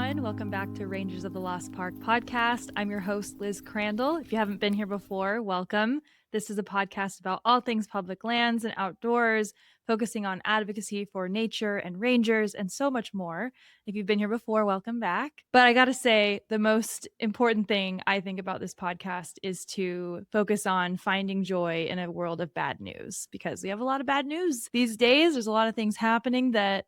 everyone. Welcome back to Rangers of the Lost Park podcast. I'm your host, Liz Crandall. If you haven't been here before, welcome. This is a podcast about all things public lands and outdoors, focusing on advocacy for nature and rangers and so much more. If you've been here before, welcome back. But I got to say, the most important thing I think about this podcast is to focus on finding joy in a world of bad news, because we have a lot of bad news these days. There's a lot of things happening that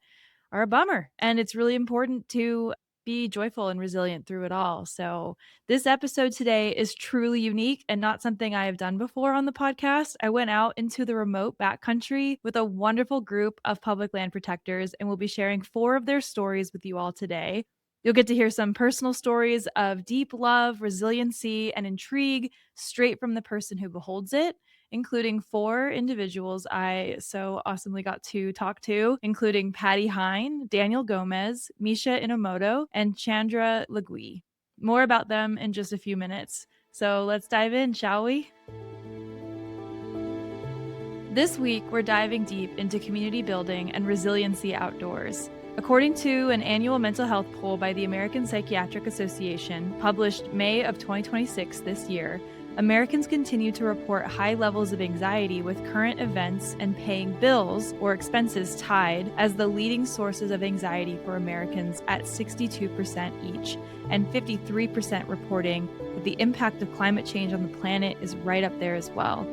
are a bummer, and it's really important to be joyful and resilient through it all. So this episode today is truly unique and not something I have done before on the podcast. I went out into the remote backcountry with a wonderful group of public land protectors, and we'll be sharing 4 of their stories with you all today. You'll get to hear some personal stories of deep love, resiliency, and intrigue straight from the person who beholds it, including 4 individuals I so awesomely got to talk to, including Patty Hine, Daniel Gomez, Misha Inomoto, and Chandra LeGue. More about them in just a few minutes. So let's dive in, shall we? This week, we're diving deep into community building and resiliency outdoors. According to an annual mental health poll by the American Psychiatric Association, published May of 2026 this year, Americans continue to report high levels of anxiety, with current events and paying bills or expenses tied as the leading sources of anxiety for Americans at 62% each, and 53% reporting that the impact of climate change on the planet is right up there as well.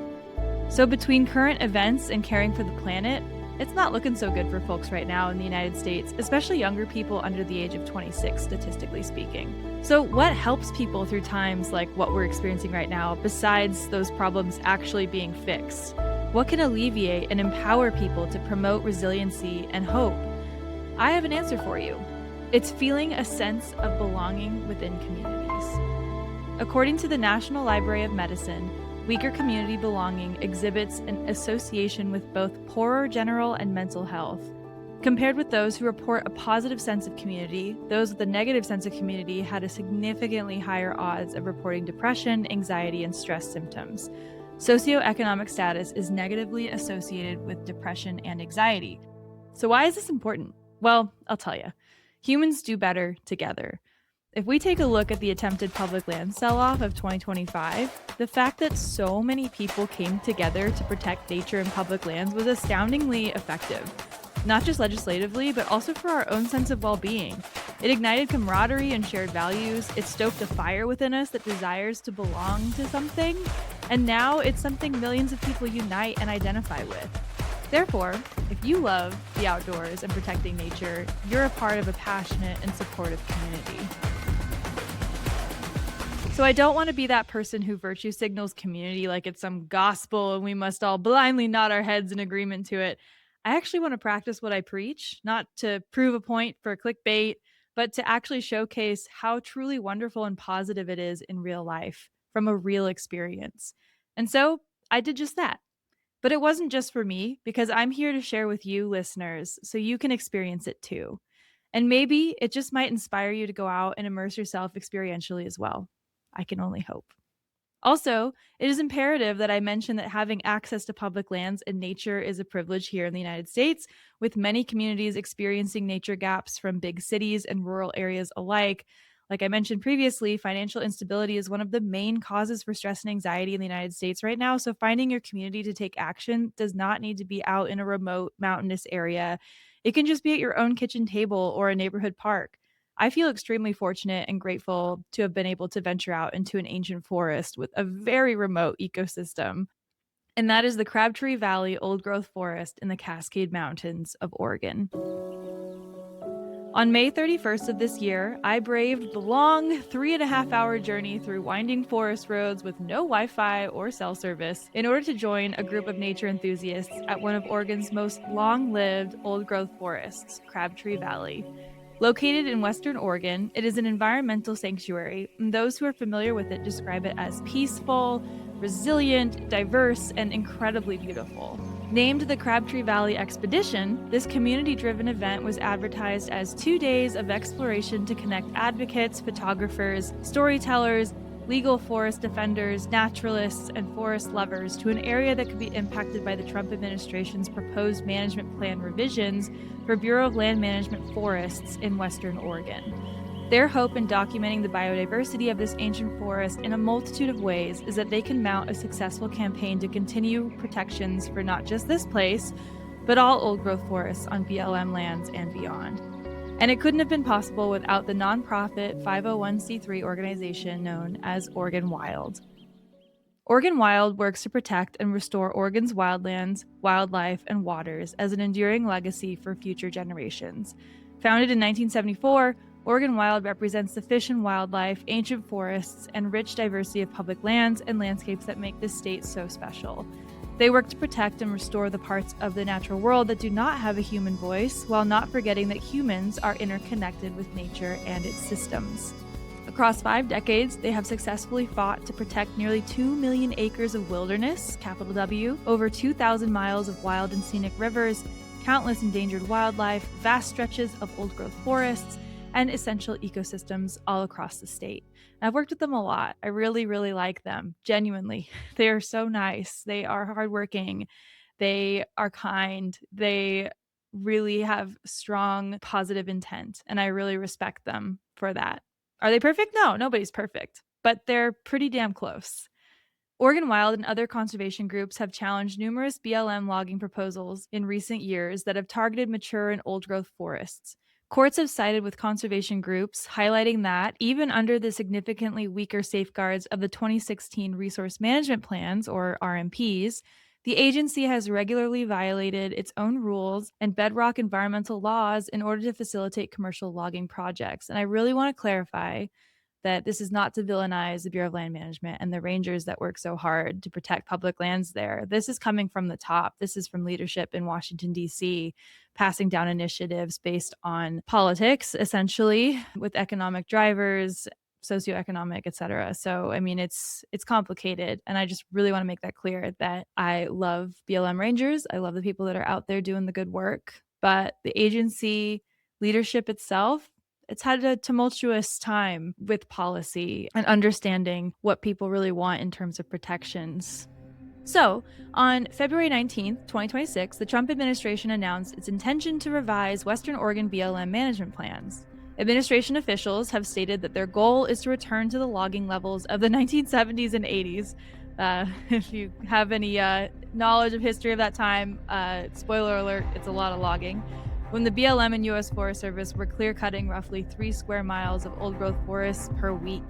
So between current events and caring for the planet, it's not looking so good for folks right now in the United States, especially younger people under the age of 26, statistically speaking. So what helps people through times like what we're experiencing right now, besides those problems actually being fixed? What can alleviate and empower people to promote resiliency and hope? I have an answer for you. It's feeling a sense of belonging within communities. According to the National Library of Medicine, weaker community belonging exhibits an association with both poorer general and mental health. Compared with those who report a positive sense of community, those with a negative sense of community had a significantly higher odds of reporting depression, anxiety, and stress symptoms. Socioeconomic status is negatively associated with depression and anxiety. So why is this important? Well, I'll tell you. Humans do better together. If we take a look at the attempted public land sell-off of 2025, the fact that so many people came together to protect nature and public lands was astoundingly effective. Not just legislatively, but also for our own sense of well-being. It ignited camaraderie and shared values. It stoked a fire within us that desires to belong to something. And now it's something millions of people unite and identify with. Therefore, if you love the outdoors and protecting nature, you're a part of a passionate and supportive community. So I don't want to be that person who virtue signals community like it's some gospel and we must all blindly nod our heads in agreement to it. I actually want to practice what I preach, not to prove a point for clickbait, but to actually showcase how truly wonderful and positive it is in real life from a real experience. And so I did just that. But it wasn't just for me, because I'm here to share with you listeners so you can experience it too. And maybe it just might inspire you to go out and immerse yourself experientially as well. I can only hope. Also, it is imperative that I mention that having access to public lands and nature is a privilege here in the United States, with many communities experiencing nature gaps from big cities and rural areas alike. Like I mentioned previously, financial instability is one of the main causes for stress and anxiety in the United States right now. So finding your community to take action does not need to be out in a remote mountainous area. It can just be at your own kitchen table or a neighborhood park. I feel extremely fortunate and grateful to have been able to venture out into an ancient forest with a very remote ecosystem. And that is the Crabtree Valley old-growth forest in the Cascade Mountains of Oregon. On May 31st of this year, I braved the long 3.5-hour journey through winding forest roads with no Wi-Fi or cell service in order to join a group of nature enthusiasts at one of Oregon's most long-lived old-growth forests, Crabtree Valley. Located in Western Oregon, it is an environmental sanctuary, and those who are familiar with it describe it as peaceful, resilient, diverse, and incredibly beautiful. Named the Crabtree Valley Expedition, this community-driven event was advertised as 2 days of exploration to connect advocates, photographers, storytellers, legal forest defenders, naturalists, and forest lovers to an area that could be impacted by the Trump administration's proposed management plan revisions for Bureau of Land Management forests in Western Oregon. Their hope in documenting the biodiversity of this ancient forest in a multitude of ways is that they can mount a successful campaign to continue protections for not just this place, but all old-growth forests on BLM lands and beyond. And it couldn't have been possible without the nonprofit 501c3 organization known as Oregon Wild. Oregon Wild works to protect and restore Oregon's wildlands, wildlife, and waters as an enduring legacy for future generations. Founded in 1974, Oregon Wild represents the fish and wildlife, ancient forests, and rich diversity of public lands and landscapes that make this state so special. They work to protect and restore the parts of the natural world that do not have a human voice, while not forgetting that humans are interconnected with nature and its systems. Across 5 decades, they have successfully fought to protect nearly 2 million acres of wilderness, capital W, over 2,000 miles of wild and scenic rivers, countless endangered wildlife, vast stretches of old-growth forests, and essential ecosystems all across the state. And I've worked with them a lot. I really, really like them, genuinely. They are so nice. They are hardworking. They are kind. They really have strong, positive intent, and I really respect them for that. Are they perfect? No, nobody's perfect, but they're pretty damn close. Oregon Wild and other conservation groups have challenged numerous BLM logging proposals in recent years that have targeted mature and old-growth forests. Courts have sided with conservation groups, highlighting that even under the significantly weaker safeguards of the 2016 Resource Management Plans, or RMPs, the agency has regularly violated its own rules and bedrock environmental laws in order to facilitate commercial logging projects. And I really want to clarify that this is not to villainize the Bureau of Land Management and the rangers that work so hard to protect public lands there. This is coming from the top. This is from leadership in Washington, D.C., passing down initiatives based on politics, essentially, with economic drivers, socioeconomic, et cetera. So, I mean, it's complicated. And I just really want to make that clear that I love BLM rangers. I love the people that are out there doing the good work. But the agency leadership itself, it's had a tumultuous time with policy and understanding what people really want in terms of protections. So, on February 19th, 2026, the Trump administration announced its intention to revise Western Oregon BLM management plans. Administration officials have stated that their goal is to return to the logging levels of the 1970s and 80s. If you have any knowledge of history of that time, spoiler alert, it's a lot of logging. When the BLM and U.S. Forest Service were clear-cutting roughly 3 square miles of old-growth forests per week.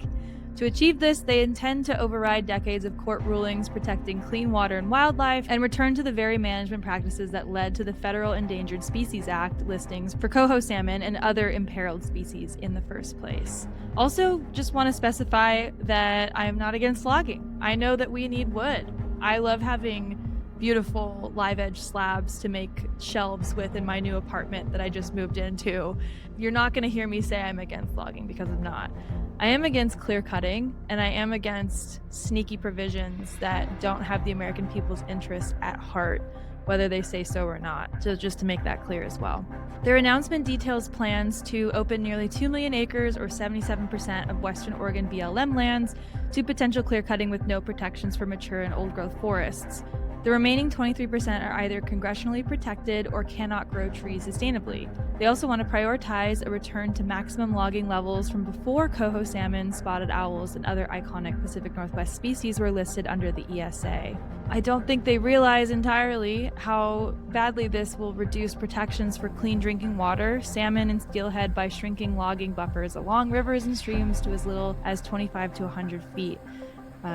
To achieve this, they intend to override decades of court rulings protecting clean water and wildlife and return to the very management practices that led to the Federal Endangered Species Act listings for coho salmon and other imperiled species in the first place. Also, just want to specify that I am not against logging. I know that we need wood. I love having beautiful live edge slabs to make shelves with in my new apartment that I just moved into. You're not going to hear me say I'm against logging, because I'm not. I am against clear cutting, and I am against sneaky provisions that don't have the American people's interest at heart, whether they say so or not. So just to make that clear as well. Their announcement details plans to open nearly 2 million acres, or 77% of Western Oregon BLM lands, to potential clear cutting with no protections for mature and old growth forests. The remaining 23% are either congressionally protected or cannot grow trees sustainably. They also want to prioritize a return to maximum logging levels from before coho salmon, spotted owls, and other iconic Pacific Northwest species were listed under the ESA. I don't think they realize entirely how badly this will reduce protections for clean drinking water, salmon, and steelhead by shrinking logging buffers along rivers and streams to as little as 25 to 100 feet.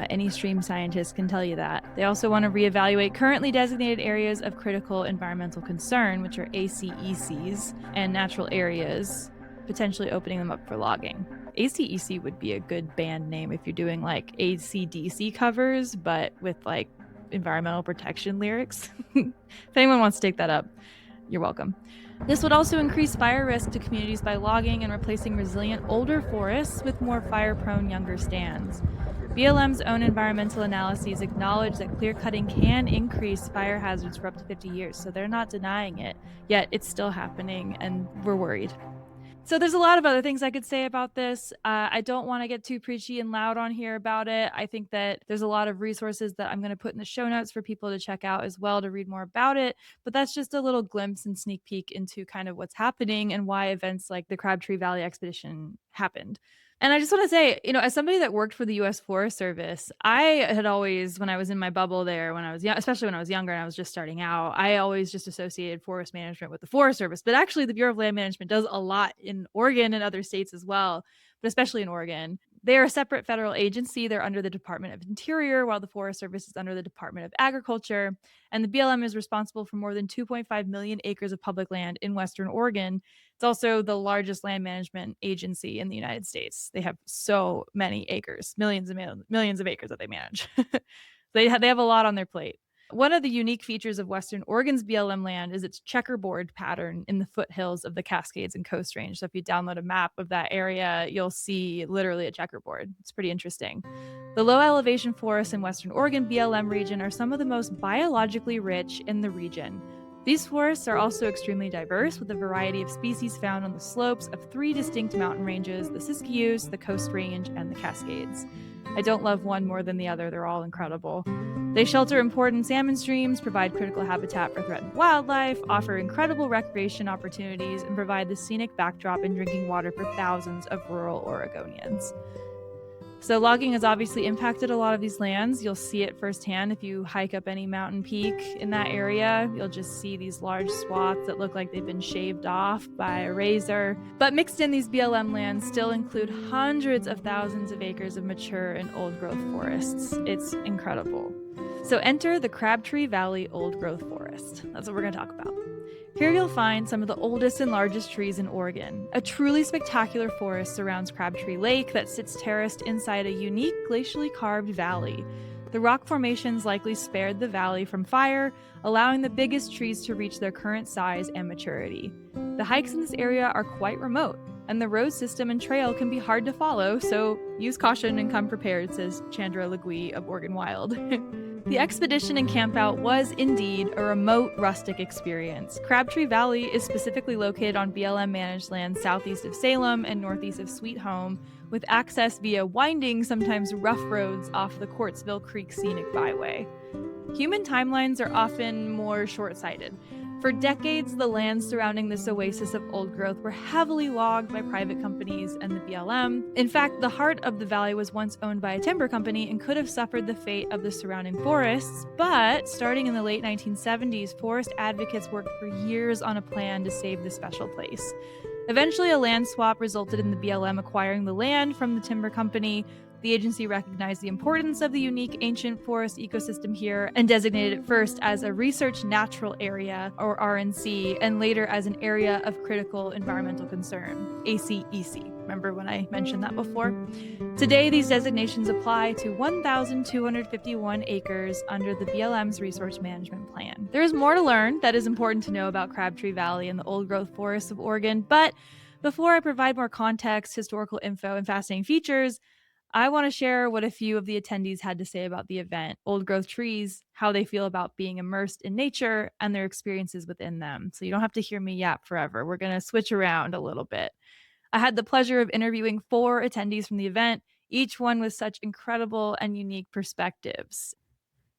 Any stream scientist can tell you that. They also want to reevaluate currently designated areas of critical environmental concern, which are ACECs, and natural areas, potentially opening them up for logging. ACEC would be a good band name if you're doing like AC/DC covers, but with like environmental protection lyrics. If anyone wants to take that up, you're welcome. This would also increase fire risk to communities by logging and replacing resilient older forests with more fire-prone younger stands. BLM's own environmental analyses acknowledge that clear cutting can increase fire hazards for up to 50 years, so they're not denying it, yet it's still happening, and we're worried. So there's a lot of other things I could say about this. I don't want to get too preachy and loud on here about it. I think that there's a lot of resources that I'm going to put in the show notes for people to check out as well to read more about it. But that's just a little glimpse and sneak peek into kind of what's happening and why events like the Crabtree Valley expedition happened. And I just want to say, as somebody that worked for the U.S. Forest Service, I had always, when I was in my bubble there, when I was young, especially when I was younger and I was just starting out, I always just associated forest management with the Forest Service. But actually, the Bureau of Land Management does a lot in Oregon and other states as well, but especially in Oregon. They are a separate federal agency. They're under the Department of Interior, while the Forest Service is under the Department of Agriculture. And the BLM is responsible for more than 2.5 million acres of public land in Western Oregon. It's also the largest land management agency in the United States. They have so many acres, millions and millions of acres that they manage. They have a lot on their plate. One of the unique features of Western Oregon's BLM land is its checkerboard pattern in the foothills of the Cascades and Coast Range. So if you download a map of that area, you'll see literally a checkerboard. It's pretty interesting. The low elevation forests in Western Oregon BLM region are some of the most biologically rich in the region. These forests are also extremely diverse, with a variety of species found on the slopes of 3 distinct mountain ranges: the Siskiyous, the Coast Range, and the Cascades. I don't love one more than the other. They're all incredible. They shelter important salmon streams, provide critical habitat for threatened wildlife, offer incredible recreation opportunities, and provide the scenic backdrop and drinking water for thousands of rural Oregonians. So logging has obviously impacted a lot of these lands. You'll see it firsthand if you hike up any mountain peak in that area. You'll just see these large swaths that look like they've been shaved off by a razor. But mixed in, these BLM lands still include hundreds of thousands of acres of mature and old-growth forests. It's incredible. So enter the Crabtree Valley Old-Growth Forest. That's what we're going to talk about. Here you'll find some of the oldest and largest trees in Oregon. A truly spectacular forest surrounds Crabtree Lake that sits terraced inside a unique glacially carved valley. The rock formations likely spared the valley from fire, allowing the biggest trees to reach their current size and maturity. The hikes in this area are quite remote, and the road system and trail can be hard to follow, so use caution and come prepared, says Chandra LeGue of Oregon Wild. The expedition and campout was indeed a remote, rustic experience. Crabtree Valley is specifically located on BLM-managed land southeast of Salem and northeast of Sweet Home, with access via winding, sometimes rough roads off the Quartzville Creek Scenic Byway. Human timelines are often more short-sighted. For decades, the lands surrounding this oasis of old growth were heavily logged by private companies and the BLM. In fact, the heart of the valley was once owned by a timber company and could have suffered the fate of the surrounding forests. But starting in the late 1970s, forest advocates worked for years on a plan to save this special place. Eventually, a land swap resulted in the BLM acquiring the land from the timber company. The agency recognized the importance of the unique ancient forest ecosystem here and designated it first as a research natural area, or RNC, and later as an area of critical environmental concern, ACEC. Remember when I mentioned that before? Today, these designations apply to 1,251 acres under the BLM's Resource Management Plan. There is more to learn that is important to know about Crabtree Valley and the old-growth forests of Oregon, but before I provide more context, historical info, and fascinating features, I want to share what a few of the attendees had to say about the event, old growth trees, how they feel about being immersed in nature, and their experiences within them. So you don't have to hear me yap forever. We're going to switch around a little bit. I had the pleasure of interviewing 4 attendees from the event, each one with such incredible and unique perspectives.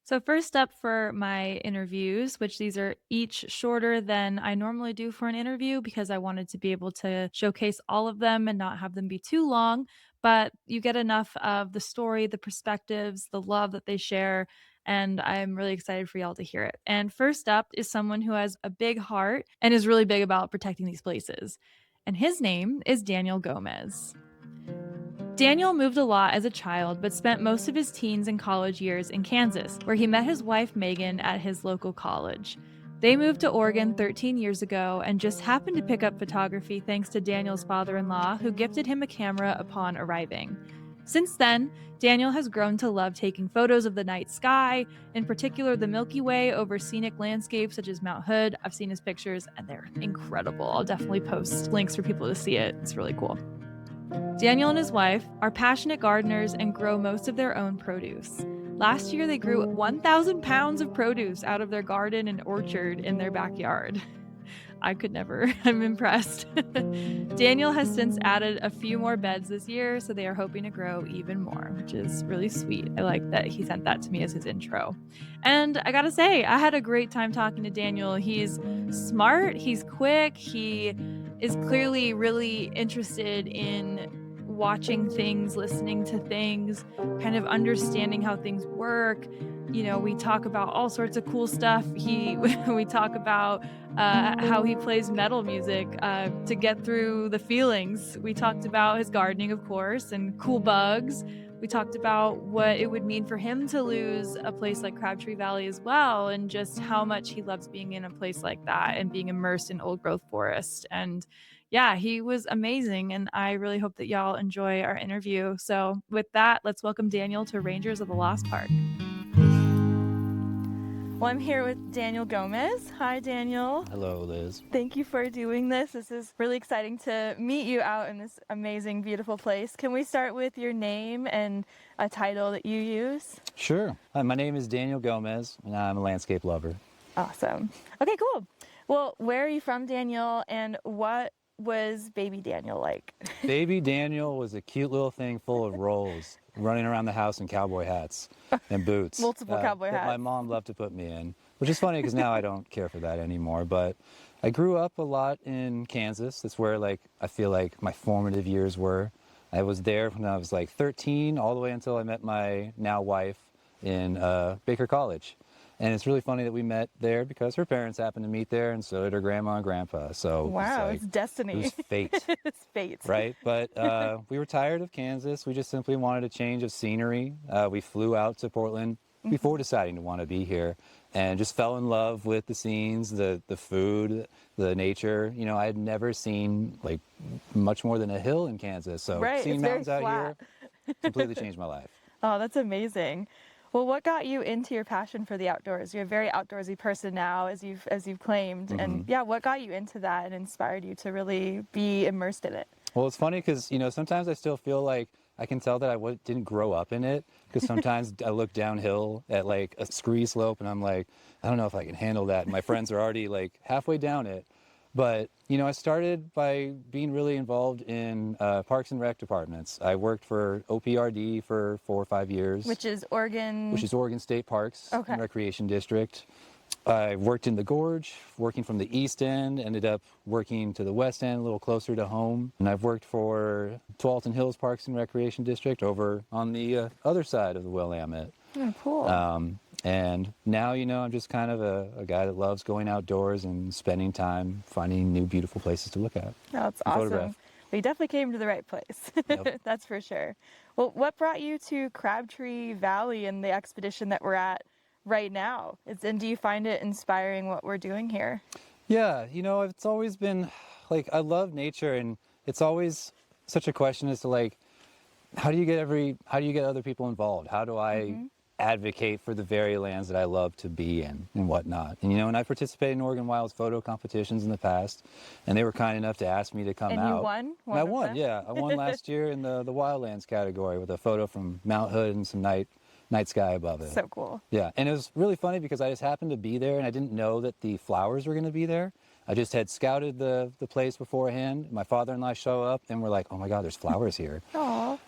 So first up for my interviews, which these are each shorter than I normally do for an interview because I wanted to be able to showcase all of them and not have them be too long, but you get enough of the story, the perspectives, the love that they share, and I'm really excited for y'all to hear it. And first up is someone who has a big heart and is really big about protecting these places. And his name is Daniel Gomez. Daniel moved a lot as a child, but spent most of his teens and college years in Kansas, where he met his wife Megan at his local college. They moved to Oregon 13 years ago and just happened to pick up photography thanks to Daniel's father-in-law, who gifted him a camera upon arriving. Since then, Daniel has grown to love taking photos of the night sky, in particular the Milky Way over scenic landscapes such as Mount Hood. I've seen his pictures and they're incredible. I'll definitely post links for people to see it. It's really cool. Daniel and his wife are passionate gardeners and grow most of their own produce. Last year, they grew 1,000 pounds of produce out of their garden and orchard in their backyard. I could never. I'm impressed. Daniel has since added a few more beds this year, so they are hoping to grow even more, which is really sweet. I like that he sent that to me as his intro. And I gotta say, I had a great time talking to Daniel. He's smart, he's quick, he is clearly really interested in watching things, listening to things, kind of understanding how things work. You know, we talk about all sorts of cool stuff. We talk about how he plays metal music to get through the feelings. We talked about his gardening, of course, and cool bugs. We talked about what it would mean for him to lose a place like Crabtree Valley as well, and just how much he loves being in a place like that and being immersed in old growth forest. And yeah, he was amazing. And I really hope that y'all enjoy our interview. So with that, let's welcome Daniel to Rangers of the Lost Park. Well, I'm here with Daniel Gomez. Hi, Daniel. Hello, Liz. Thank you for doing this. This is really exciting to meet you out in this amazing, beautiful place. Can we start with your name and a title that you use? Sure. Hi, my name is Daniel Gomez, and I'm a landscape lover. Awesome. Okay, cool. Well, where are you from, Daniel, and what was baby Daniel like? Baby Daniel was a cute little thing full of rolls, running around the house in cowboy hats and boots. Multiple cowboy that hats. My mom loved to put me in, which is funny because now I don't care for that anymore. But I grew up a lot in Kansas. That's where I feel like my formative years were. I was there when I was 13 all the way until I met my now wife in Baker College. And it's really funny that we met there because her parents happened to meet there, and so did her grandma and grandpa. So wow, it's destiny. It was fate. It's fate. Right? But we were tired of Kansas. We just simply wanted a change of scenery. We flew out to Portland before deciding to want to be here, and just fell in love with the scenes, the food, the nature. You know, I had never seen much more than a hill in Kansas. So seeing mountains out here completely changed my life. Oh, that's amazing. Well, what got you into your passion for the outdoors? You're a very outdoorsy person now, as you've claimed. And yeah, what got you into that and inspired you to really be immersed in it? Well, it's funny because, sometimes I still feel like I can tell that I didn't grow up in it, because sometimes I look downhill at a scree slope and I'm like, I don't know if I can handle that. And my friends are already halfway down it. But, I started by being really involved in parks and rec departments. I worked for OPRD for 4 or 5 years. Which is Oregon State Parks and Recreation District. I worked in the Gorge, working from the east end, ended up working to the west end, a little closer to home. And I've worked for Tualatin Hills Parks and Recreation District over on the other side of the Willamette. Oh, cool. And now, I'm just kind of a guy that loves going outdoors and spending time finding new, beautiful places to look at. Oh, that's awesome. Well, you definitely came to the right place. Yep. That's for sure. Well, what brought you to Crabtree Valley and the expedition that we're at right now? And do you find it inspiring what we're doing here? Yeah, it's always been I love nature, and it's always such a question as to how do you get other people involved? How do I advocate for the very lands that I love to be in and whatnot? And I participated in Oregon Wild's photo competitions in the past, and they were kind enough to ask me to come out. And you won? I won, yeah. I won last year in the wildlands category with a photo from Mount Hood and some night sky above it. So cool. Yeah, and it was really funny because I just happened to be there, and I didn't know that the flowers were going to be there. I just had scouted the place beforehand. My father-in-law show up, and we're like, oh my God, there's flowers here. Aww.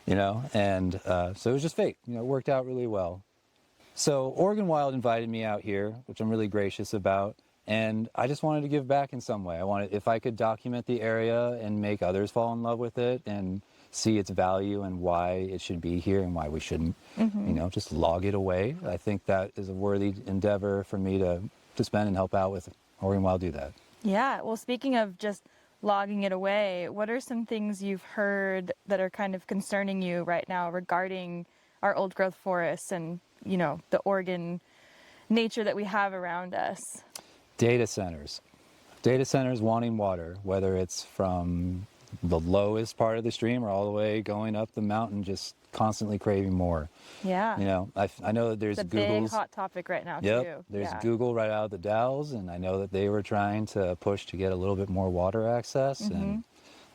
And so it was just fate. It worked out really well. So Oregon Wild invited me out here, which I'm really gracious about, and I just wanted to give back in some way. If I could document the area and make others fall in love with it and see its value and why it should be here and why we shouldn't, just log it away. I think that is a worthy endeavor for me to spend and help out with Oregon Wild do that. Yeah, well, speaking of just logging it away, what are some things you've heard that are kind of concerning you right now regarding our old growth forests and, the Oregon nature that we have around us? Data centers wanting water, whether it's from the lowest part of the stream or all the way going up the mountain, just constantly craving more. Yeah. I know that there's it's a Google's big hot topic right now, too. There's Google right out of the Dalles, and I know that they were trying to push to get a little bit more water access. And,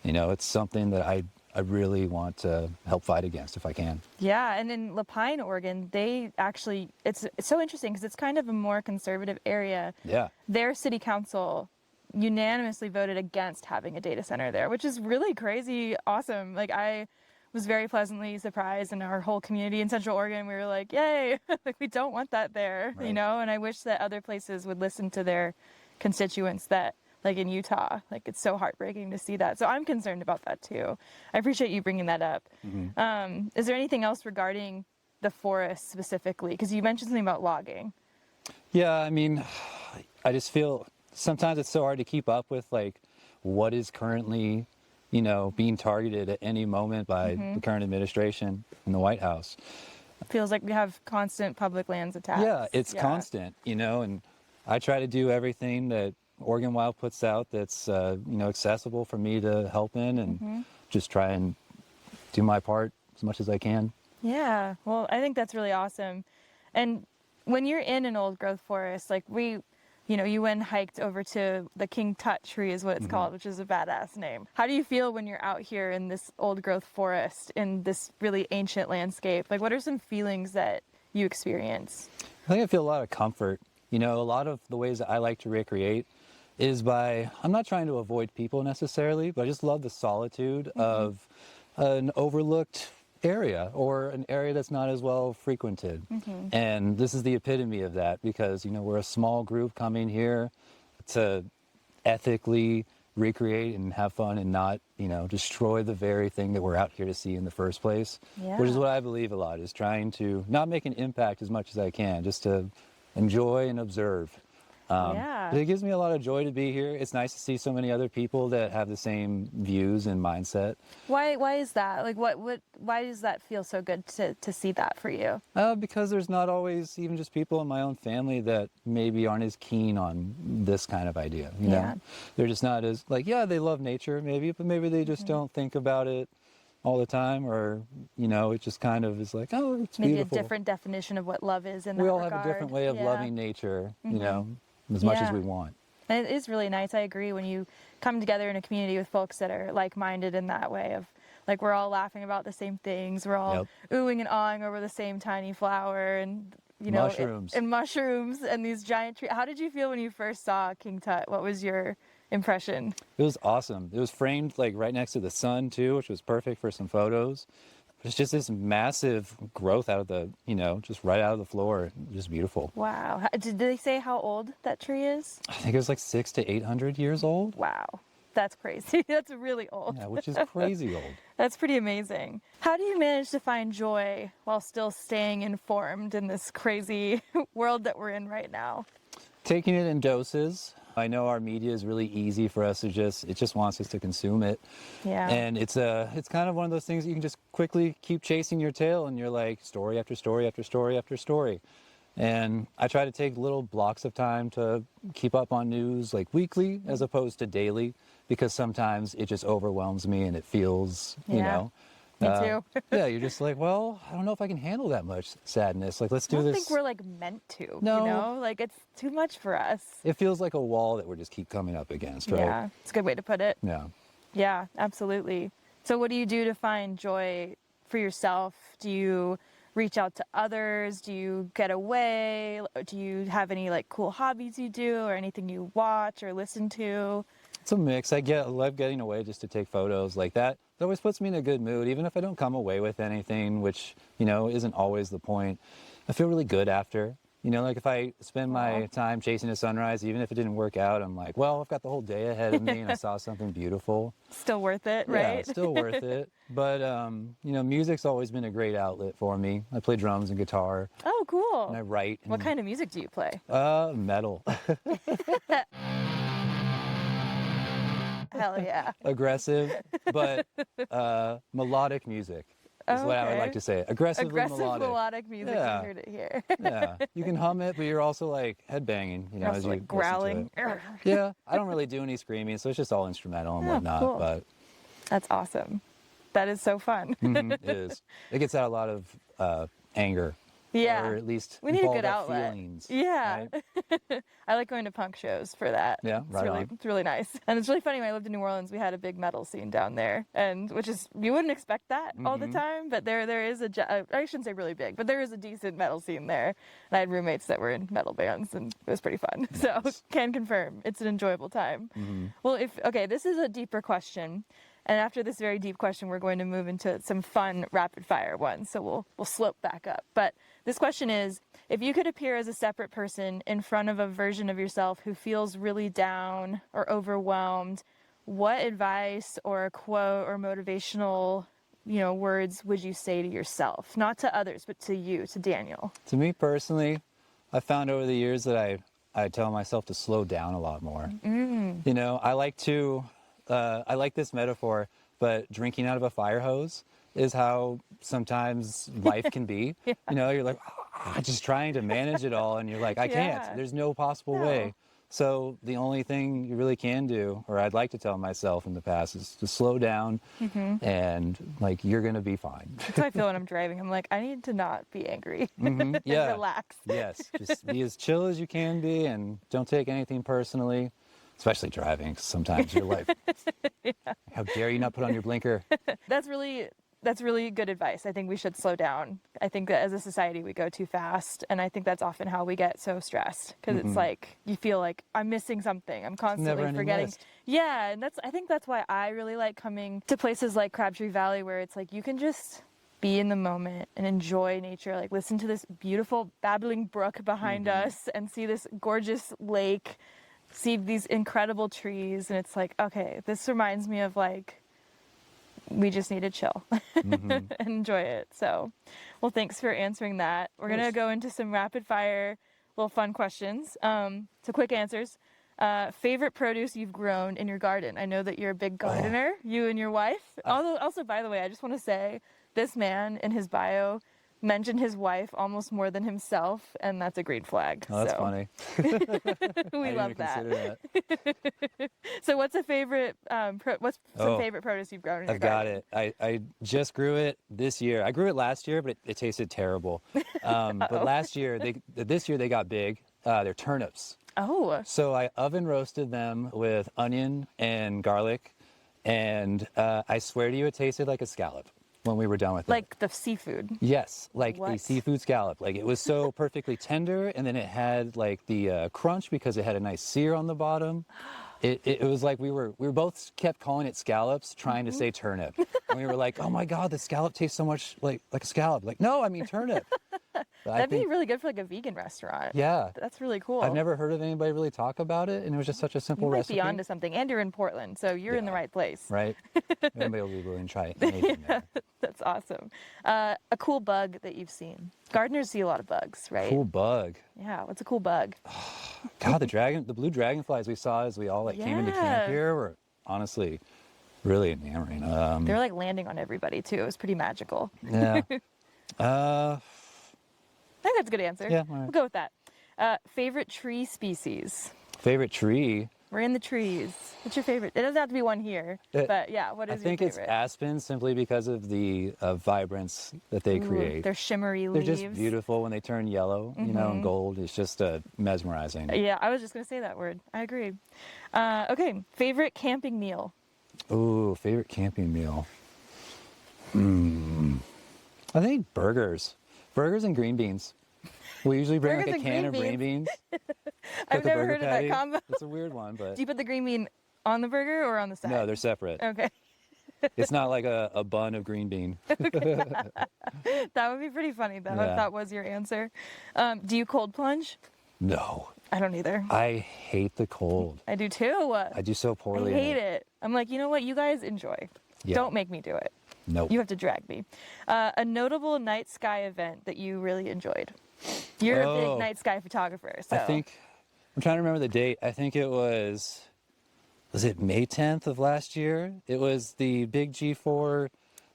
it's something that I really want to help fight against if I can. Yeah, and in Lapine, Oregon, they actually, it's so interesting because it's kind of a more conservative area. Yeah. Their city council unanimously voted against having a data center there, which is really crazy awesome. Like, I was very pleasantly surprised, and our whole community in Central Oregon, we were like, yay, like we don't want that there, Right. you know? And I wish that other places would listen to their constituents that, like in Utah, like it's so heartbreaking to see that. So I'm concerned about that too. I appreciate you bringing that up. Is there anything else regarding the forest specifically? Because you mentioned something about logging. Yeah, I mean, I just feel sometimes it's so hard to keep up with like what is currently, you know, being targeted at any moment by the current administration in the White House. It feels like we have constant public lands attacks. Yeah, it's constant, you know, and I try to do everything that Oregon Wild puts out that's, you know, accessible for me to help in, and just try and do my part as much as I can. Yeah, well, I think that's really awesome. And when you're in an old growth forest, like you know, you went and hiked over to the King Tut tree is what it's called, which is a badass name. How do you feel when you're out here in this old growth forest in this really ancient landscape? Like, what are some feelings that you experience? I think I feel a lot of comfort. You know, a lot of the ways that I like to recreate is by, I'm not trying to avoid people necessarily, but I just love the solitude of an overlooked area or an area that's not as well frequented. And this is the epitome of that, because, you know, we're a small group coming here to ethically recreate and have fun and not, you know, destroy the very thing that we're out here to see in the first place, which is what I believe a lot, is trying to not make an impact as much as I can, just to enjoy and observe. But it gives me a lot of joy to be here. It's nice to see so many other people that have the same views and mindset. Why is that? Like, why does that feel so good to see that for you? Because there's not always even just people in my own family that maybe aren't as keen on this kind of idea, you know? They're just not as, like, yeah, they love nature maybe, but maybe they just don't think about it all the time, or, you know, it just kind of is like, oh, it's maybe beautiful. A different definition of what love is in that We all regard. have a different way of loving nature, you know, as much as we want. And it is really nice. I agree, when you come together in a community with folks that are like-minded in that way of, like, we're all laughing about the same things. We're all oohing and awing over the same tiny flower, and, you know, mushrooms and these giant trees. How did you feel when you first saw King Tut? What was your impression? It was awesome. It was framed like right next to the sun too, which was perfect for some photos. It's just this massive growth out of the, you know, just right out of the floor. Just beautiful. Wow. Did they say how old that tree is? I think it was like 600 to 800 years old. Wow. That's crazy. That's really old. Yeah, which is crazy old. That's pretty amazing. How do you manage to find joy while still staying informed in this crazy world that we're in right now? Taking it in doses. I know our media is really easy for us to it just wants us to consume it. Yeah. And it's kind of one of those things that you can just quickly keep chasing your tail, and you're like story after story after story after story. And I try to take little blocks of time to keep up on news, like weekly as opposed to daily, because sometimes it just overwhelms me and it feels, you know. Me too. Yeah, you're just like, well, I don't know if I can handle that much sadness. Like, let's do this. I don't think we're like meant to, No. you know? Like, it's too much for us. It feels like a wall that we're just keep coming up against, right? Yeah, it's a good way to put it. Yeah. Yeah, absolutely. So what do you do to find joy for yourself? Do you reach out to others? Do you get away? Do you have any like cool hobbies you do, or anything you watch or listen to? It's a mix. I love getting away just to take photos like that. It always puts me in a good mood, even if I don't come away with anything, which, you know, isn't always the point. I feel really good after. You know, like if I spend my time chasing a sunrise, even if it didn't work out, I'm like, well, I've got the whole day ahead of me and I saw something beautiful. Still worth it, right? Yeah, still worth it. But, you know, music's always been a great outlet for me. I play drums and guitar. Oh, cool. And I write. What kind of music do you play? Metal. Hell yeah. Aggressive, but melodic music is what I would like to say. Aggressive melodic music. Yeah. You heard it here. Yeah, you can hum it, but you're also like headbanging, you know, also as you like growling. Yeah, I don't really do any screaming, so it's just all instrumental and whatnot. Cool. But that's awesome. That is so fun. it is. It gets out a lot of anger Yeah. or at least We need a balled good up outlet. feelings. Yeah. Right? I like going to punk shows for that. Yeah, right on. It's really nice. And it's really funny, when I lived in New Orleans, we had a big metal scene down there, and which is, you wouldn't expect that all the time, but there is I shouldn't say really big, but there is a decent metal scene there. And I had roommates that were in metal bands, and it was pretty fun. Nice. So can confirm it's an enjoyable time. Well, this is a deeper question. And after this very deep question, we're going to move into some fun rapid fire ones. So we'll slope back up. But this question is, if you could appear as a separate person in front of a version of yourself who feels really down or overwhelmed, what advice or a quote or motivational, words would you say to yourself? Not to others, but to you, to Daniel. To me personally, I found over the years that I tell myself to slow down a lot more. I like this metaphor, but drinking out of a fire hose is how sometimes life can be. Yeah. You're like, just trying to manage it all, and you're like, I can't. There's no possible way. So the only thing you really can do, or I'd like to tell myself in the past, is to slow down, and you're going to be fine. That's how I feel when I'm driving. I'm like, I need to not be angry. Yeah. Relax. Yes. Just be as chill as you can be, and don't take anything personally. Especially driving, 'cause sometimes you're like, how dare you not put on your blinker? That's really good advice. I think we should slow down. I think that as a society we go too fast, and I think that's often how we get so stressed, because it's like you feel like I'm missing something. I'm constantly forgetting. List. Yeah, and I think that's why I really like coming to places like Crabtree Valley, where it's like you can just be in the moment and enjoy nature, like listen to this beautiful babbling brook behind us and see this gorgeous lake, see these incredible trees, and it's like, okay, this reminds me of we just need to chill and enjoy it. So, well, thanks for answering that. We're going to go into some rapid fire, little fun questions. So quick answers. Favorite produce you've grown in your garden? I know that you're a big gardener, you and your wife. Also, by the way, I just want to say, this man in his bio mentioned his wife almost more than himself, and that's a green flag. Oh, that's funny. We love that. That. So what's a favorite, what's some favorite produce you've grown in your garden? I've got it. I just grew it this year. I grew it last year, but it tasted terrible. But this year they got big. They're turnips. Oh. So I oven roasted them with onion and garlic, and I swear to you, it tasted like a scallop when we were done with it. Like the seafood? Yes, like What? a seafood scallop. It was so perfectly tender, and then it had the crunch because it had a nice sear on the bottom. It was like we both kept calling it scallops, trying to say turnip. And we were like, oh my God, the scallop tastes so much like a scallop. No, I mean turnip. That'd be really good for a vegan restaurant. Yeah. That's really cool. I've never heard of anybody really talk about it, and it was just such a simple You might recipe. be onto something, and you're in Portland, so you're in the right place. Right? Anybody will be willing to try anything there. That's awesome. A cool bug that you've seen. Gardeners see a lot of bugs, right? Cool bug. Yeah, what's a cool bug? God, the blue dragonflies we saw as we all came into camp here were honestly really enamoring. They're landing on everybody too. It was pretty magical. Yeah. I think that's a good answer. Yeah, all right. We'll go with that. Favorite tree species? Favorite tree? We're in the trees. What's your favorite? It doesn't have to be one here, but yeah, what is your favorite? I think it's aspen, simply because of the vibrance that they create. Their shimmery They're leaves. just beautiful when they turn yellow, and gold. It's just mesmerizing. Yeah, I was just going to say that word. I agree. Okay, favorite camping meal? Ooh, favorite camping meal. I think burgers. Burgers and green beans. We usually bring Burgers a and can of green green beans. I've never heard of that combo. It's a weird one, but... Do you put the green bean on the burger or on the side? No, they're separate. Okay. It's not like a bun of green bean. That would be pretty funny, though, if that was your answer. Do you cold plunge? No. I don't either. I hate the cold. I do too. I do so poorly. I hate it. I'm like, you know what? You guys enjoy. Yeah. Don't make me do it. Nope. You have to drag me. A notable night sky event that you really enjoyed. You're a big night sky photographer, so. I'm trying to remember the date. I think it was it May 10th of last year? It was the big G4,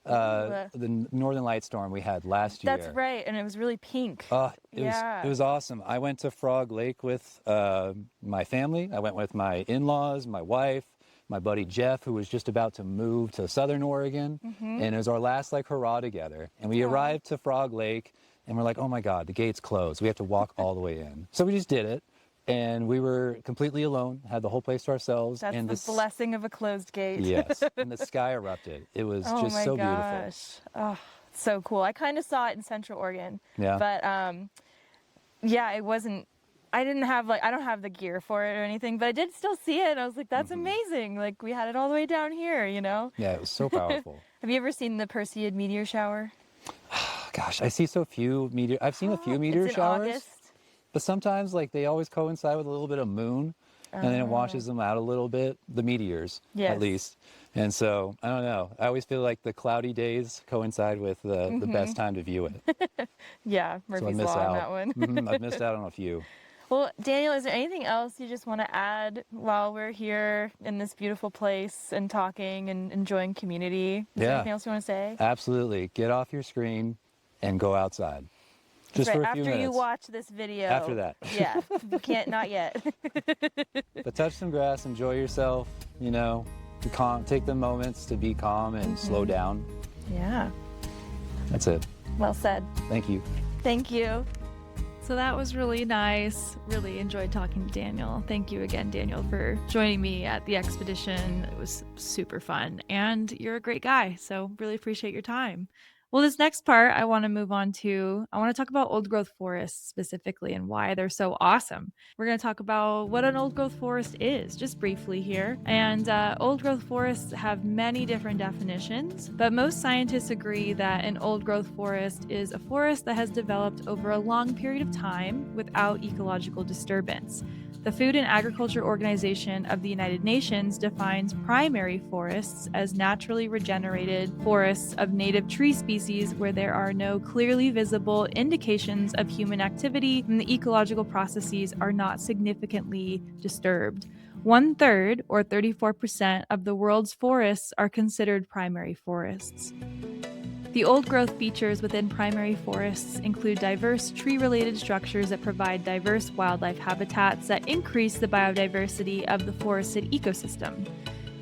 the Northern Light storm we had last year. That's right, and it was really pink. It was awesome. I went to Frog Lake with my family. I went with my in-laws, my wife, my buddy Jeff, who was just about to move to Southern Oregon, and it was our last hurrah together. And we arrived to Frog Lake, And we're like, oh my God, the gate's closed. We have to walk all the way in. So we just did it. And we were completely alone, had the whole place to ourselves. That's and the blessing of a closed gate. Yes. And the sky erupted. It was just so beautiful. Oh, so cool. I kind of saw it in Central Oregon. Yeah. But yeah, it wasn't, I don't have the gear for it or anything, but I did still see it. I was like, that's amazing. Like, we had it all the way down here, you know? Yeah, it was so powerful. Have you ever seen the Perseid meteor shower? Gosh, I see so few meteor. I've seen a few meteor It's in showers. August. But sometimes, like, they always coincide with a little bit of moon, and then it washes them out a little bit, the meteors, Yes. at least. And so, I don't know. I always feel like the cloudy days coincide with the best time to view it. Yeah, So I Murphy's miss Law on out. that one. I've missed out on a few. Well, Daniel, is there anything else you just want to add while we're here in this beautiful place and talking and enjoying community? Is there anything else you want to say? Absolutely. Get off your screen and go outside. Just right, for a few after minutes. you watch this video. After that. Yeah, you can't, not yet. But touch some grass, enjoy yourself, you know, be calm, take the moments to be calm and slow down. Yeah. That's it. Well said. Thank you. Thank you. So that was really nice. Really enjoyed talking to Daniel. Thank you again, Daniel, for joining me at the expedition. It was super fun. And you're a great guy. So really appreciate your time. Well, this next part I want to talk about old growth forests specifically and why they're so awesome. We're going to talk about what an old growth forest is, just briefly here. And old growth forests have many different definitions, but most scientists agree that an old growth forest is a forest that has developed over a long period of time without ecological disturbance. The Food and Agriculture Organization of the United Nations defines primary forests as naturally regenerated forests of native tree species where there are no clearly visible indications of human activity and the ecological processes are not significantly disturbed. 1/3, or 34%, of the world's forests are considered primary forests. The old growth features within primary forests include diverse tree-related structures that provide diverse wildlife habitats that increase the biodiversity of the forested ecosystem.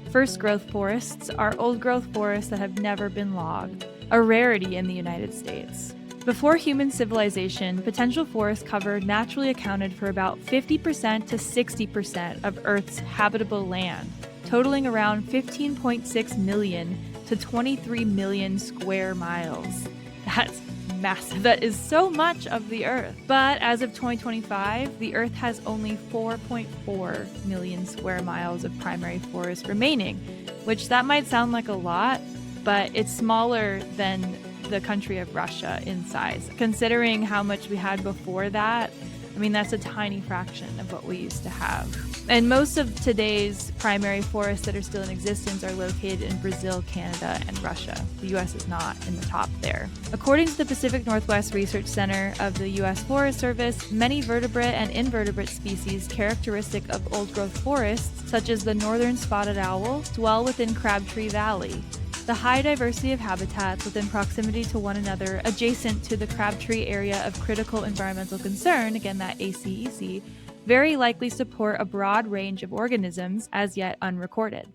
First growth forests are old growth forests that have never been logged, a rarity in the United States. Before human civilization, potential forest cover naturally accounted for about 50% to 60% of Earth's habitable land, totaling around 15.6 million to 23 million square miles. That's massive. That is so much of the Earth. But as of 2025, the Earth has only 4.4 million square miles of primary forest remaining, which that might sound like a lot, but it's smaller than the country of Russia in size. Considering how much we had before that, I mean, that's a tiny fraction of what we used to have. And most of today's primary forests that are still in existence are located in Brazil, Canada, and Russia. The U.S. is not in the top there. According to the Pacific Northwest Research Center of the U.S. Forest Service, many vertebrate and invertebrate species characteristic of old-growth forests, such as the northern spotted owl, dwell within Crabtree Valley. The high diversity of habitats within proximity to one another adjacent to the Crabtree Area of Critical Environmental Concern, again that ACEC, very likely support a broad range of organisms as yet unrecorded.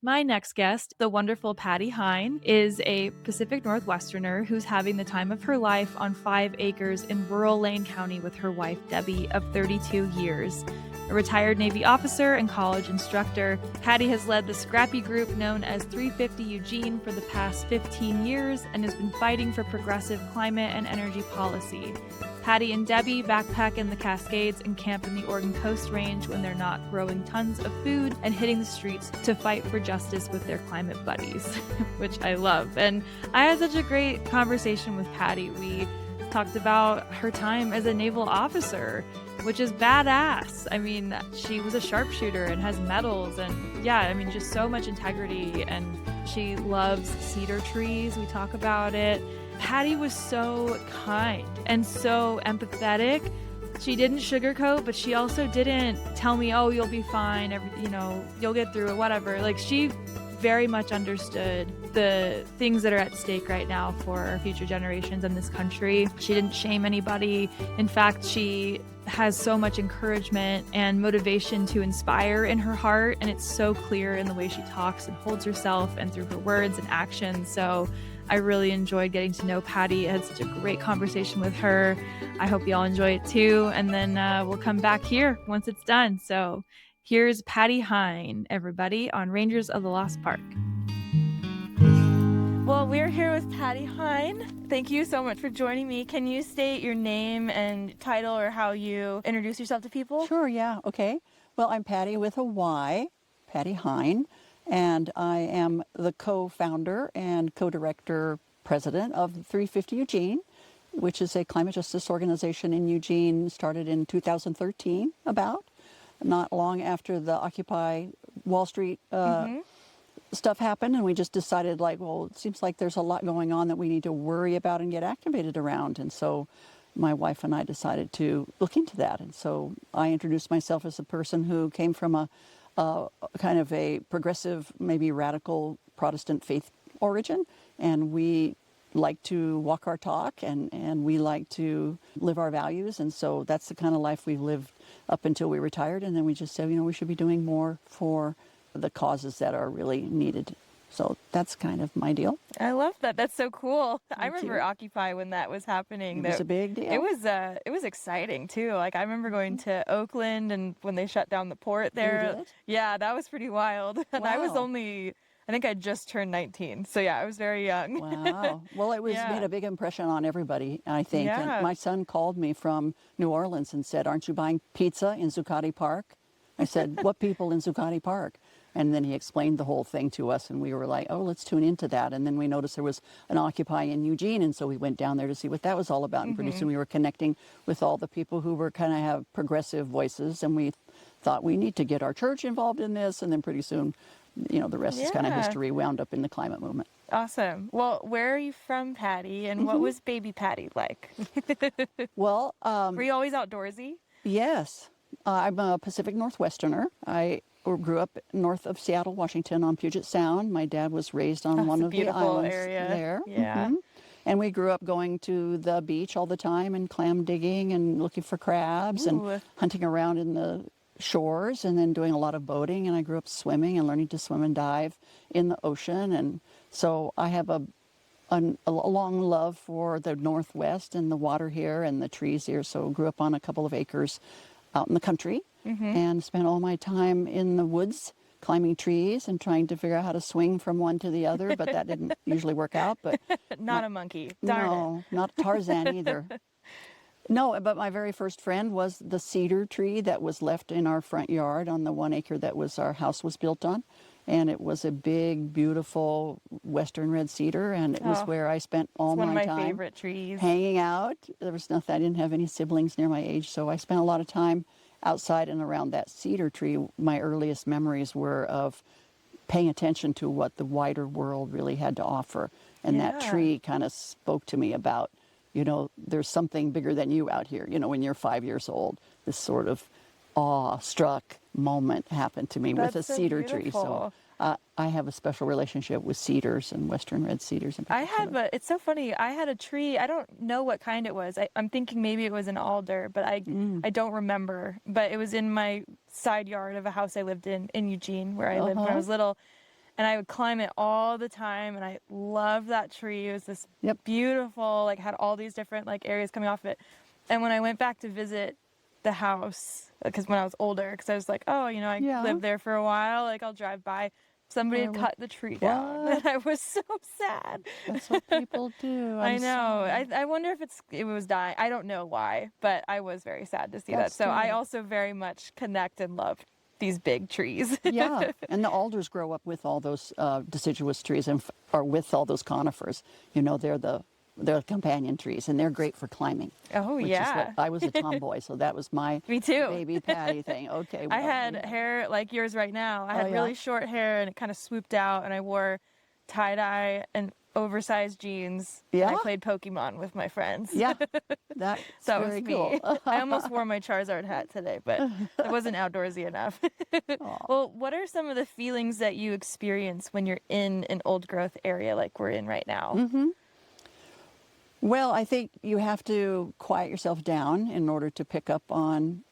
My next guest, the wonderful Patty Hine, is a Pacific Northwesterner who's having the time of her life on 5 acres in rural Lane County with her wife Debbie of 32 years. A retired Navy officer and college instructor, Patty has led the scrappy group known as 350 Eugene for the past 15 years and has been fighting for progressive climate and energy policy. Patty and Debbie backpack in the Cascades and camp in the Oregon Coast Range when they're not growing tons of food and hitting the streets to fight for justice with their climate buddies, which I love. And I had such a great conversation with Patty. We talked about her time as a naval officer, which is badass. I mean, she was a sharpshooter and has medals and yeah, I mean, just so much integrity, and she loves cedar trees. We talk about it. Patty was so kind and so empathetic. She didn't sugarcoat, but she also didn't tell me, oh, you'll be fine, you'll get through it, whatever. Like, she very much understood the things that are at stake right now for future generations in this country. She didn't shame anybody. In fact, she has so much encouragement and motivation to inspire in her heart, and it's so clear in the way she talks and holds herself and through her words and actions. So I really enjoyed getting to know Patty. I had such a great conversation with her. I hope y'all enjoy it too. And then we'll come back here once it's done. So here's Patty Hine, everybody, on Rangers of the Lost Park. Well, we're here with Patty Hine. Thank you so much for joining me. Can you state your name and title or how you introduce yourself to people? Sure, yeah, okay. Well, I'm Patty with a Y, Patty Hine, and I am the co-founder and co-director president of 350 Eugene, which is a climate justice organization in Eugene, started in 2013, about, not long after the Occupy Wall Street stuff happened, and we just decided, like, well, it seems like there's a lot going on that we need to worry about and get activated around. And so my wife and I decided to look into that. And so I introduced myself as a person who came from a kind of a progressive, maybe radical Protestant faith origin, and we like to walk our talk, and we like to live our values. And so that's the kind of life we've lived up until we retired. And then we just said, we should be doing more for the causes that are really needed. So that's kind of my deal. I love that. That's so cool. I remember too. Occupy when that was happening. It was a big deal. It was exciting too. Like I remember going to Oakland and when they shut down the port there. You did? Yeah, that was pretty wild. And I was Wow. I think I just turned 19. So yeah, I was very young. Wow. Well, it was Yeah. made a big impression on everybody, I think. Yeah. And my son called me from New Orleans and said, "Aren't you buying pizza in Zuccotti Park?" I said, "What people in Zuccotti Park?" And then he explained the whole thing to us, and we were like, oh, let's tune into that. And then we noticed there was an Occupy in Eugene, and so we went down there to see what that was all about. And pretty soon we were connecting with all the people who were kind of have progressive voices, and we thought we need to get our church involved in this. And then pretty soon, the rest is kind of Yeah. history, wound up in the climate movement. Awesome. Well, where are you from, Patty? And what was baby Patty like? Well, Were you always outdoorsy? yes, I'm a Pacific Northwesterner. I grew up north of Seattle, Washington, on Puget Sound. My dad was raised on one it's a of the beautiful islands area. there. Yeah. And we grew up going to the beach all the time and clam digging and looking for crabs Ooh. and hunting around in the shores, and then doing a lot of boating. And I grew up swimming and learning to swim and dive in the ocean. And so I have a long love for the Northwest and the water here and the trees here. So grew up on a couple of acres out in the country and spent all my time in the woods climbing trees and trying to figure out how to swing from one to the other, but that didn't usually work out. But Not a monkey. Darn no, not Tarzan either. No, but my very first friend was the cedar tree that was left in our front yard on the 1 acre that was our house was built on. And it was a big, beautiful Western red cedar, and it was where I spent all It's one of my time favorite trees. hanging out. There was nothing, I didn't have any siblings near my age, so I spent a lot of time outside and around that cedar tree. My earliest memories were of paying attention to what the wider world really had to offer. And that Yeah. tree kind of spoke to me about, there's something bigger than you out here. When you're 5 years old, this sort of awe-struck moment happened to me with a That's so cedar tree. So beautiful. I have a special relationship with cedars and Western red cedars in particular. It's so funny. I had a tree. I don't know what kind it was. I'm thinking maybe it was an alder, but I don't remember. But it was in my side yard of a house I lived in Eugene, where I lived when I was little. And I would climb it all the time, and I loved that tree. It was this beautiful, had all these different areas coming off it. And when I went back to visit the house, because when I was older, because I was like, I lived there for a while, I'll drive by. Somebody had cut the tree down, and I was so sad. That's what people do. I know. I wonder if it was dying. I don't know why, but I was very sad to see that. That's So I good. also very much connect and love these big trees. Yeah, and the alders grow up with all those deciduous trees or with all those conifers. They're companion trees, and they're great for climbing. Oh, which yeah. Is what, I was a tomboy, so that was my Me too. baby Patty thing. Okay. I well, had hair like yours right now. I had yeah? really short hair, and it kind of swooped out, and I wore tie-dye and oversized jeans. And I Yeah? played Pokemon with my friends. Yeah, that's That very was me. cool. I almost wore my Charizard hat today, but it wasn't outdoorsy enough. Well, what are some of the feelings that you experience when you're in an old growth area like we're in right now? Well, I think you have to quiet yourself down in order to pick up on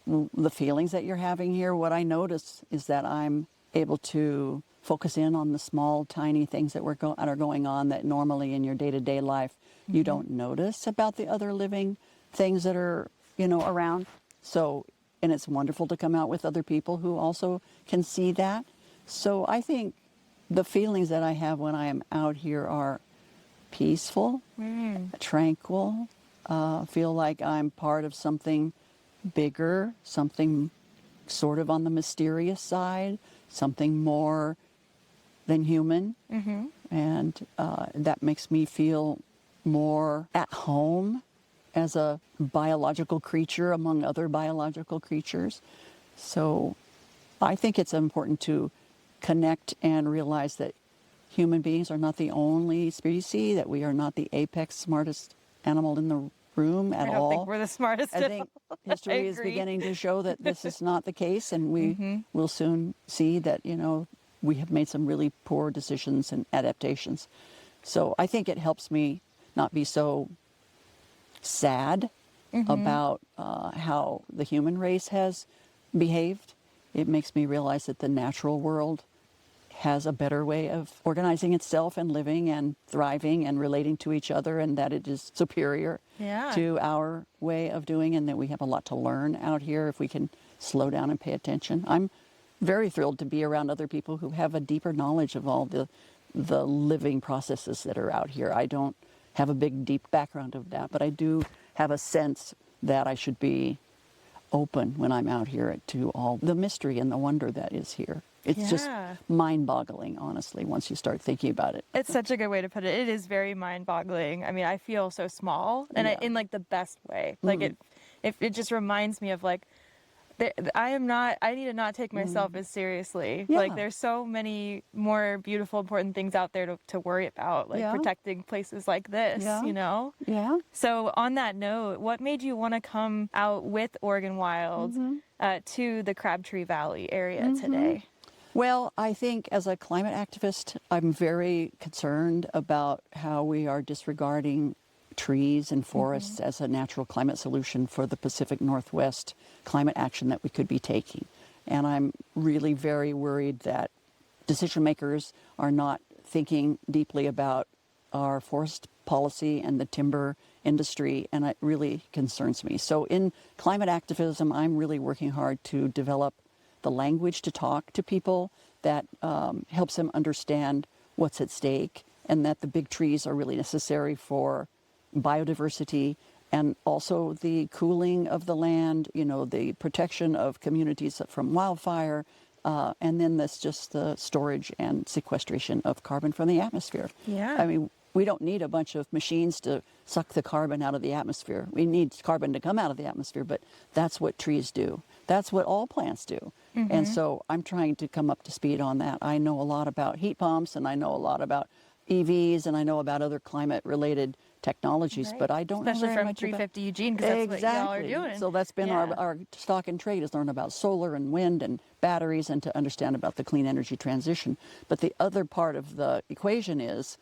the feelings that you're having here. What I notice is that I'm able to focus in on the small, tiny things that are going on that normally in your day-to-day life you don't notice about the other living things that are, around. So, and it's wonderful to come out with other people who also can see that. So I think the feelings that I have when I am out here are peaceful, tranquil, feel like I'm part of something bigger, something sort of on the mysterious side, something more than human. And that makes me feel more at home as a biological creature among other biological creatures. So I think it's important to connect and realize that human beings are not the only species, that we are not the apex smartest animal in the room at all. I don't think we're the smartest. I think history is beginning to show that this is not the case, and we will soon see that, we have made some really poor decisions and adaptations. So I think it helps me not be so sad about how the human race has behaved. It makes me realize that the natural world has a better way of organizing itself and living and thriving and relating to each other, and that it is superior to our way of doing, and that we have a lot to learn out here if we can slow down and pay attention. I'm very thrilled to be around other people who have a deeper knowledge of all the living processes that are out here. I don't have a big, deep background of that, but I do have a sense that I should be open when I'm out here to all the mystery and the wonder that is here. It's just mind-boggling, honestly, once you start thinking about it. It's such a good way to put it. It is very mind-boggling. I mean, I feel so small, and in like the best way. Like it just reminds me of like, I need to not take myself as seriously. Yeah. Like there's so many more beautiful, important things out there to worry about, like protecting places like this, Yeah. So on that note, what made you want to come out with Oregon Wild to the Crabtree Valley area today? Well, I think as a climate activist, I'm very concerned about how we are disregarding trees and forests as a natural climate solution for the Pacific Northwest climate action that we could be taking. And I'm really very worried that decision makers are not thinking deeply about our forest policy and the timber industry, and it really concerns me. So in climate activism, I'm really working hard to develop the language to talk to people that helps them understand what's at stake, and that the big trees are really necessary for biodiversity and also the cooling of the land, the protection of communities from wildfire, and then that's just the storage and sequestration of carbon from the atmosphere. Yeah. I mean, we don't need a bunch of machines to suck the carbon out of the atmosphere. We need carbon to come out of the atmosphere, but that's what trees do. That's what all plants do. And so I'm trying to come up to speed on that. I know a lot about heat pumps, and I know a lot about EVs, and I know about other climate-related technologies, but I don't know especially very from much 350 Eugene, because that's what y'all are doing. So that's been our stock and trade, is learn about solar and wind and batteries, and to understand about the clean energy transition. But the other part of the equation is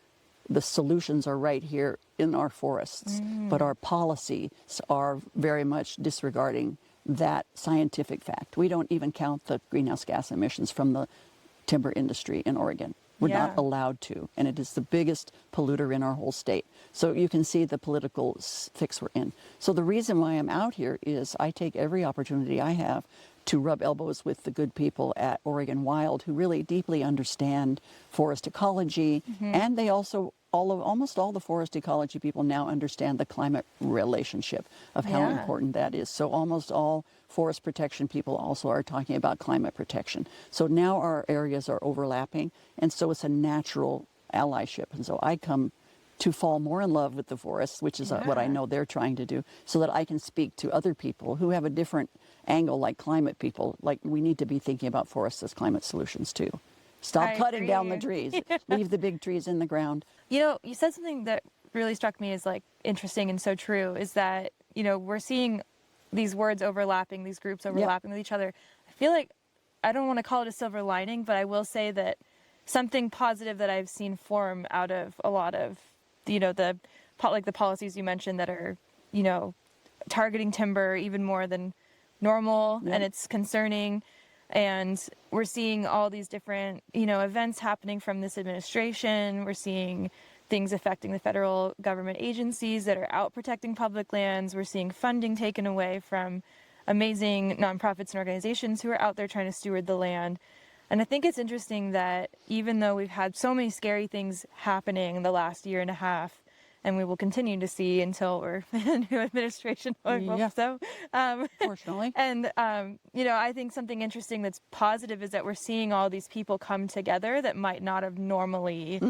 the solutions are right here in our forests, but our policies are very much disregarding that scientific fact. We don't even count the greenhouse gas emissions from the timber industry in Oregon. We're not allowed to, and it is the biggest polluter in our whole state. So you can see the political fix we're in. So the reason why I'm out here is I take every opportunity I have to rub elbows with the good people at Oregon Wild, who really deeply understand forest ecology, and they also, almost all the forest ecology people now understand the climate relationship of how important that is. So almost all forest protection people also are talking about climate protection. So now our areas are overlapping, and so it's a natural allyship. And so I come to fall more in love with the forests, which is what I know they're trying to do, so that I can speak to other people who have a different angle, like climate people. Like, we need to be thinking about forests as climate solutions too. Stop cutting down the trees. Leave the big trees in the ground. You said something that really struck me as like interesting and so true, is that, we're seeing these words overlapping, these groups overlapping with each other. I feel like, I don't want to call it a silver lining, but I will say that something positive that I've seen form out of a lot of, the policies you mentioned that are, targeting timber even more than normal, and it's concerning. And we're seeing all these different, events happening from this administration. We're seeing things affecting the federal government agencies that are out protecting public lands. We're seeing funding taken away from amazing nonprofits and organizations who are out there trying to steward the land. And I think it's interesting that even though we've had so many scary things happening in the last year and a half, and we will continue to see until we're in a new administration, I hope so. Fortunately. And, I think something interesting that's positive is that we're seeing all these people come together that might not have normally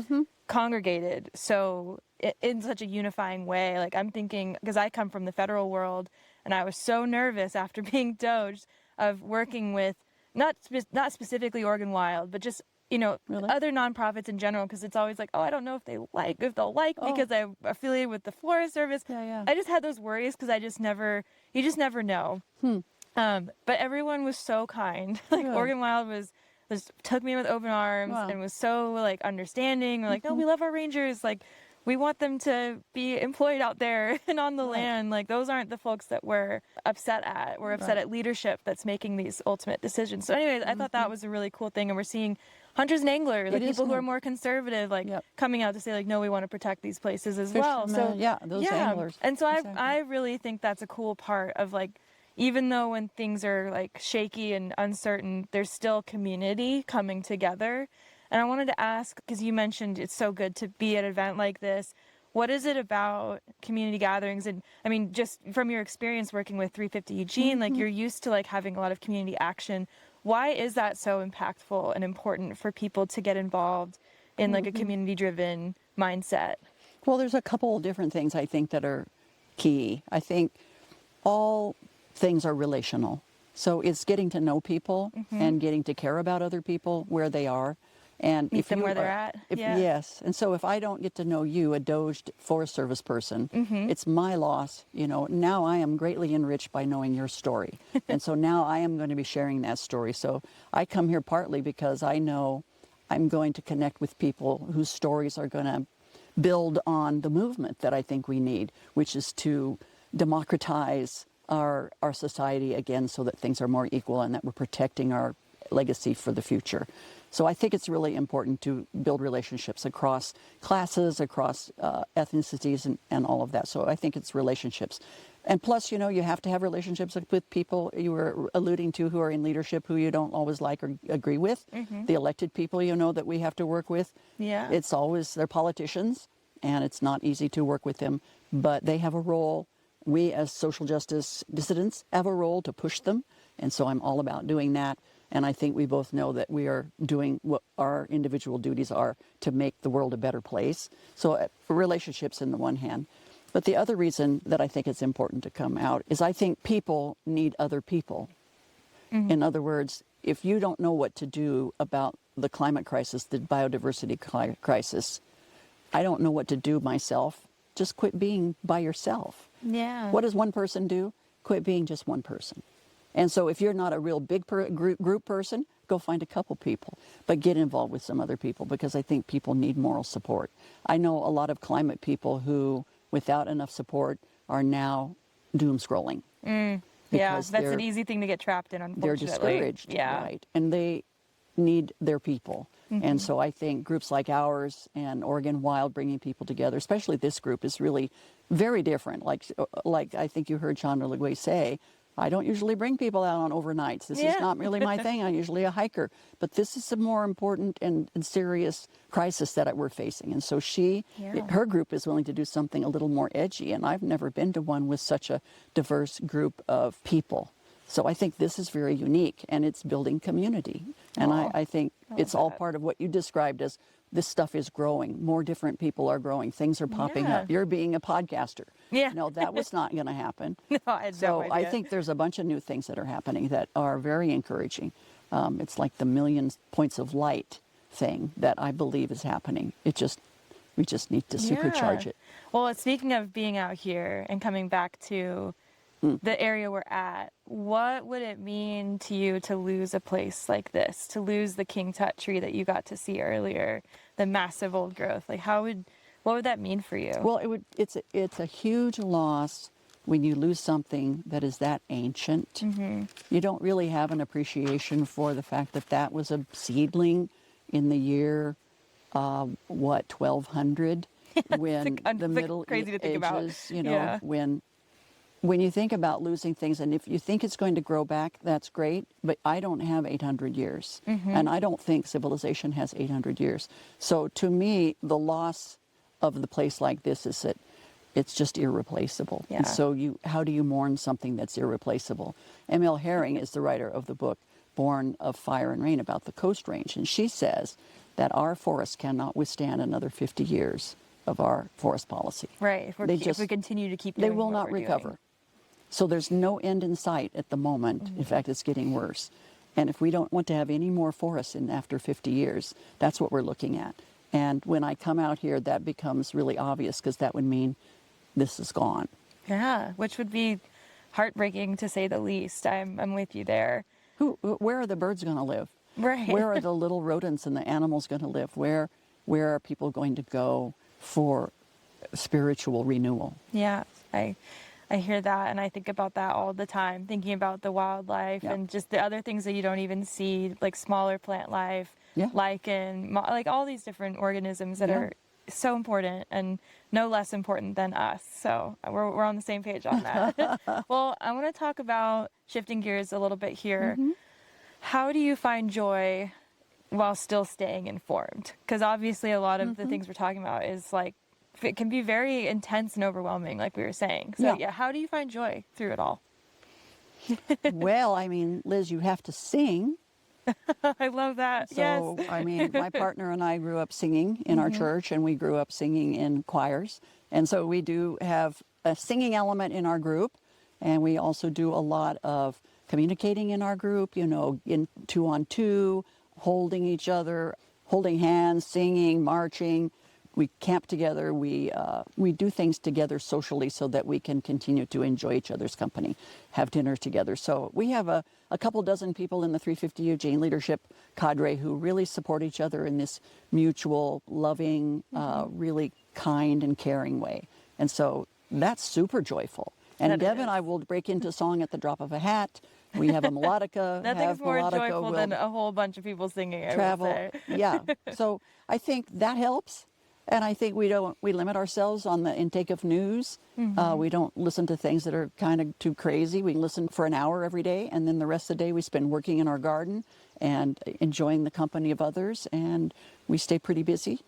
congregated. So in such a unifying way, like I'm thinking, because I come from the federal world, and I was so nervous after being doged of working with not specifically Oregon Wild, but just Really? other nonprofits in general, because it's always like, oh, I don't know if they'll like me because I'm affiliated with the Forest Service. I just had those worries because you just never know. But everyone was so kind. Like Oregon Wild just took me with open arms and was so like understanding. We're like, no, we love our rangers. Like, we want them to be employed out there and on the land. Like, those aren't the folks that we're upset at. We're upset at leadership that's making these ultimate decisions. So anyways, I thought that was a really cool thing. And we're seeing hunters and anglers, like people who are more conservative, like coming out to say like, no, we want to protect these places as well. So those anglers. And so I really think that's a cool part of like, even though when things are like shaky and uncertain, there's still community coming together. And I wanted to ask, because you mentioned it's so good to be at an event like this, what is it about community gatherings? And I mean, just from your experience working with 350 Eugene, like you're used to like having a lot of community action. Why is that so impactful and important for people to get involved in like a community-driven mindset? Well, there's a couple of different things I think that are key. I think all things are relational. So it's getting to know people and getting to care about other people where they are. And meet them where they're at. Yes. And so if I don't get to know you, a doged Forest Service person, it's my loss. Now I am greatly enriched by knowing your story. And so now I am going to be sharing that story. So I come here partly because I know I'm going to connect with people whose stories are going to build on the movement that I think we need, which is to democratize our society again so that things are more equal and that we're protecting our legacy for the future. So I think it's really important to build relationships across classes, across ethnicities, and all of that. So I think it's relationships. And plus, you have to have relationships with people you were alluding to who are in leadership who you don't always like or agree with. The elected people, that we have to work with. Yeah. They're politicians, and it's not easy to work with them, but they have a role. We as social justice dissidents have a role to push them. And so I'm all about doing that. And I think we both know that we are doing what our individual duties are to make the world a better place. So relationships in the one hand. But the other reason that I think it's important to come out is I think people need other people. In other words, if you don't know what to do about the climate crisis, the biodiversity crisis, I don't know what to do myself. Just quit being by yourself. Yeah. What does one person do? Quit being just one person. And so if you're not a real big group person, go find a couple people, but get involved with some other people because I think people need moral support. I know a lot of climate people who, without enough support, are now doom scrolling. Yeah, that's an easy thing to get trapped in, unfortunately. They're discouraged, right? And they need their people. And so I think groups like ours and Oregon Wild bringing people together, especially this group, is really very different. Like I think you heard Chandra LeGue say, I don't usually bring people out on overnights. This is not really my thing. I'm usually a hiker. But this is a more important and serious crisis that we're facing. And so her group is willing to do something a little more edgy. And I've never been to one with such a diverse group of people. So I think this is very unique, and it's building community. And I think it's all part of what you described as this stuff is growing. More different people are growing. Things are popping up. You're being a podcaster. Yeah. No, that was not going to happen. No, I had no idea. I think there's a bunch of new things that are happening that are very encouraging. It's like the million points of light thing that I believe is happening. We just need to supercharge it. Well, speaking of being out here and coming back to the area we're at, what would it mean to you to lose a place like this, to lose the king tut tree that you got to see earlier, the massive old growth? Like, what would that mean for you? Well, it's a huge loss when you lose something that is that ancient, you don't really have an appreciation for the fact that that was a seedling in the year, 1200, when the Middle crazy to think about. Ages, when you think about losing things, and if you think it's going to grow back, that's great, but I don't have 800 years, and I don't think civilization has 800 years. So to me, the loss of the place like this is that it's just irreplaceable. Yeah. And so how do you mourn something that's irreplaceable? M.L. Herring is the writer of the book Born of Fire and Rain about the Coast Range, and she says that our forests cannot withstand another 50 years of our forest policy. Right. If we continue to keep doing they will what not we're recover. doing. So there's no end in sight at the moment. In fact, it's getting worse. And if we don't want to have any more forests in after 50 years, that's what we're looking at. And when I come out here, that becomes really obvious, because that would mean this is gone. Yeah, which would be heartbreaking to say the least. I'm with you there. Where are the birds going to live? Right. Where are the little rodents and the animals going to live? Where are people going to go for spiritual renewal? Yeah, I hear that, and I think about that all the time, thinking about the wildlife and just the other things that you don't even see, like smaller plant life, lichen, like all these different organisms that are so important and no less important than us. So we're on the same page on that. Well, I want to talk about shifting gears a little bit here. How do you find joy while still staying informed? Because obviously a lot of the things we're talking about is like, it can be very intense and overwhelming, like we were saying. So how do you find joy through it all? Well, I mean, Liz, you have to sing. I love that. So, yes. I mean, my partner and I grew up singing in our church, and we grew up singing in choirs. And so we do have a singing element in our group, and we also do a lot of communicating in our group, in 2-on-2, holding each other, holding hands, singing, marching. We camp together. We do things together socially so that we can continue to enjoy each other's company, have dinner together. So we have a couple dozen people in the 350 Eugene leadership cadre who really support each other in this mutual, loving, really kind and caring way. And so that's super joyful. And Deb and I will break into song at the drop of a hat. We have a melodica. Nothing's more joyful than a whole bunch of people singing. Travel. Yeah. So I think that helps. And I think we limit ourselves on the intake of news. We don't listen to things that are kind of too crazy. We listen for an hour every day, and then the rest of the day we spend working in our garden and enjoying the company of others, and we stay pretty busy.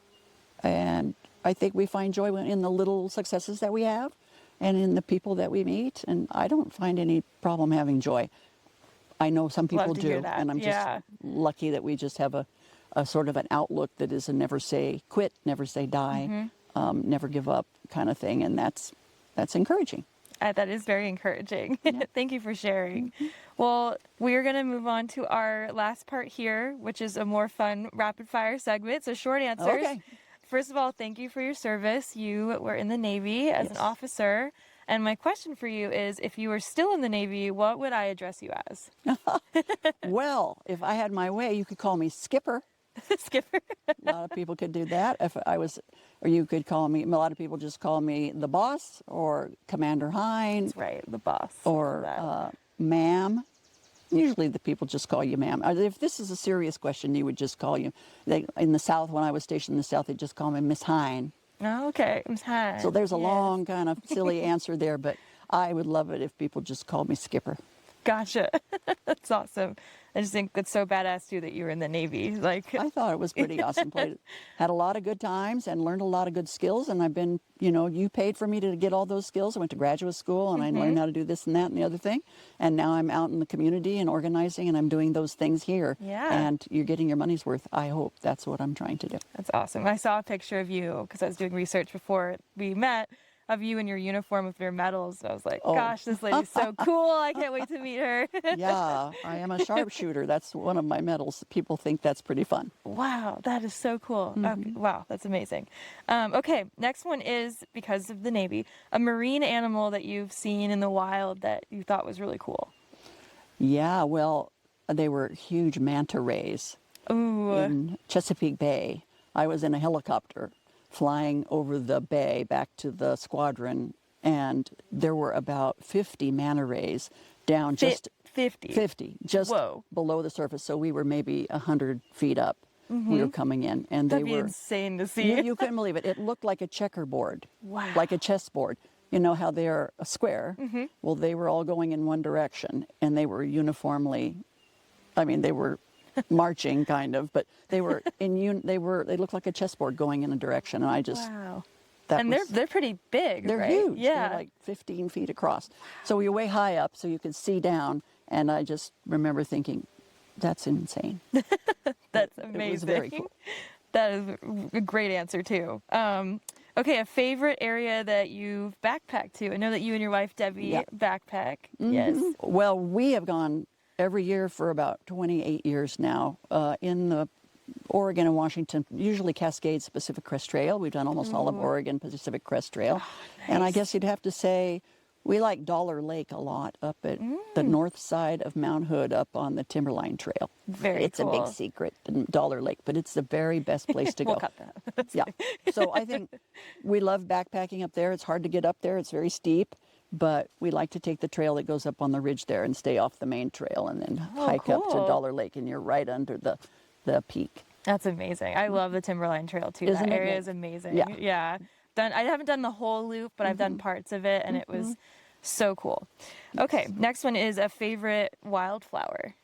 And I think we find joy in the little successes that we have and in the people that we meet, and I don't find any problem having joy. I know some people do, and I'm just lucky that we just have a sort of an outlook that is a never say quit, never say die, never give up kind of thing, and that's encouraging. That is very encouraging. Thank you for sharing. Well, we're going to move on to our last part here, which is a more fun rapid fire segment. So short answers. Okay. First of all, thank you for your service. You were in the Navy as an officer. And my question for you is, if you were still in the Navy, what would I address you as? Well, if I had my way, you could call me Skipper. Skipper. A lot of people could do that. Or you could call me, a lot of people just call me the boss or Commander Hine. That's right, the boss. Or ma'am. Usually the people just call you ma'am. If this is a serious question, you would just call you. In the South, when I was stationed in the South, they'd just call me Miss Hine. Oh, okay, Miss Hine. So there's a long kind of silly answer there, but I would love it if people just called me Skipper. Gotcha. That's awesome. I just think it's so badass too that you were in the Navy. Like, I thought it was pretty awesome. Had a lot of good times and learned a lot of good skills. And I've been, you paid for me to get all those skills. I went to graduate school and I learned how to do this and that and the other thing. And now I'm out in the community and organizing, and I'm doing those things here. Yeah. And you're getting your money's worth. I hope that's what I'm trying to do. That's awesome. I saw a picture of you because I was doing research before we met, of you in your uniform with your medals. I was like, gosh, this lady's so cool. I can't wait to meet her. Yeah, I am a sharpshooter. That's one of my medals. People think that's pretty fun. Wow, that is so cool. Okay, wow, that's amazing. Okay, next one is, because of the Navy, a marine animal that you've seen in the wild that you thought was really cool. Yeah, well, they were huge manta rays. Ooh. In Chesapeake Bay. I was in a helicopter flying over the bay back to the squadron, and there were about 50 manta rays down just 50 just Whoa. below the surface. So we were maybe 100 feet up. We were coming in, and That'd they be were insane to see. You couldn't believe it. It looked like a checkerboard, Wow. like a chessboard. You know how they're a square? Well, they were all going in one direction, and they were uniformly. I mean, they were marching kind of, but they were they looked like a chessboard going in a direction, and I just Wow. that And was, they're pretty big, they're right? huge. Yeah. They're like 15 feet across. So we were way high up, so you could see down, and I just remember thinking, that's insane. That's It amazing. was very cool. That is a great answer too. Okay, a favorite area that you've backpacked to. I know that you and your wife Debbie Yeah. backpack. Yes. Well, we have gone every year for about 28 years now in the Oregon and Washington, usually Cascades Pacific Crest Trail. We've done almost all of Oregon Pacific Crest Trail. And I guess you'd have to say we like Dollar Lake a lot up at the north side of Mount Hood up on the Timberline Trail. Very It's cool. a big secret, Dollar Lake, but it's the very best place to We'll go. cut that. Yeah. So I think we love backpacking up there. It's hard to get up there. It's very steep, but we like to take the trail that goes up on the ridge there and stay off the main trail and then hike up to cool. Dollar Lake, and you're right under the peak. That's amazing. I love the Timberline Trail too. Isn't that it area neat? is amazing. Yeah. Yeah. I haven't done the whole loop, but I've done parts of it, and it was so cool. Okay, next one is a favorite wildflower.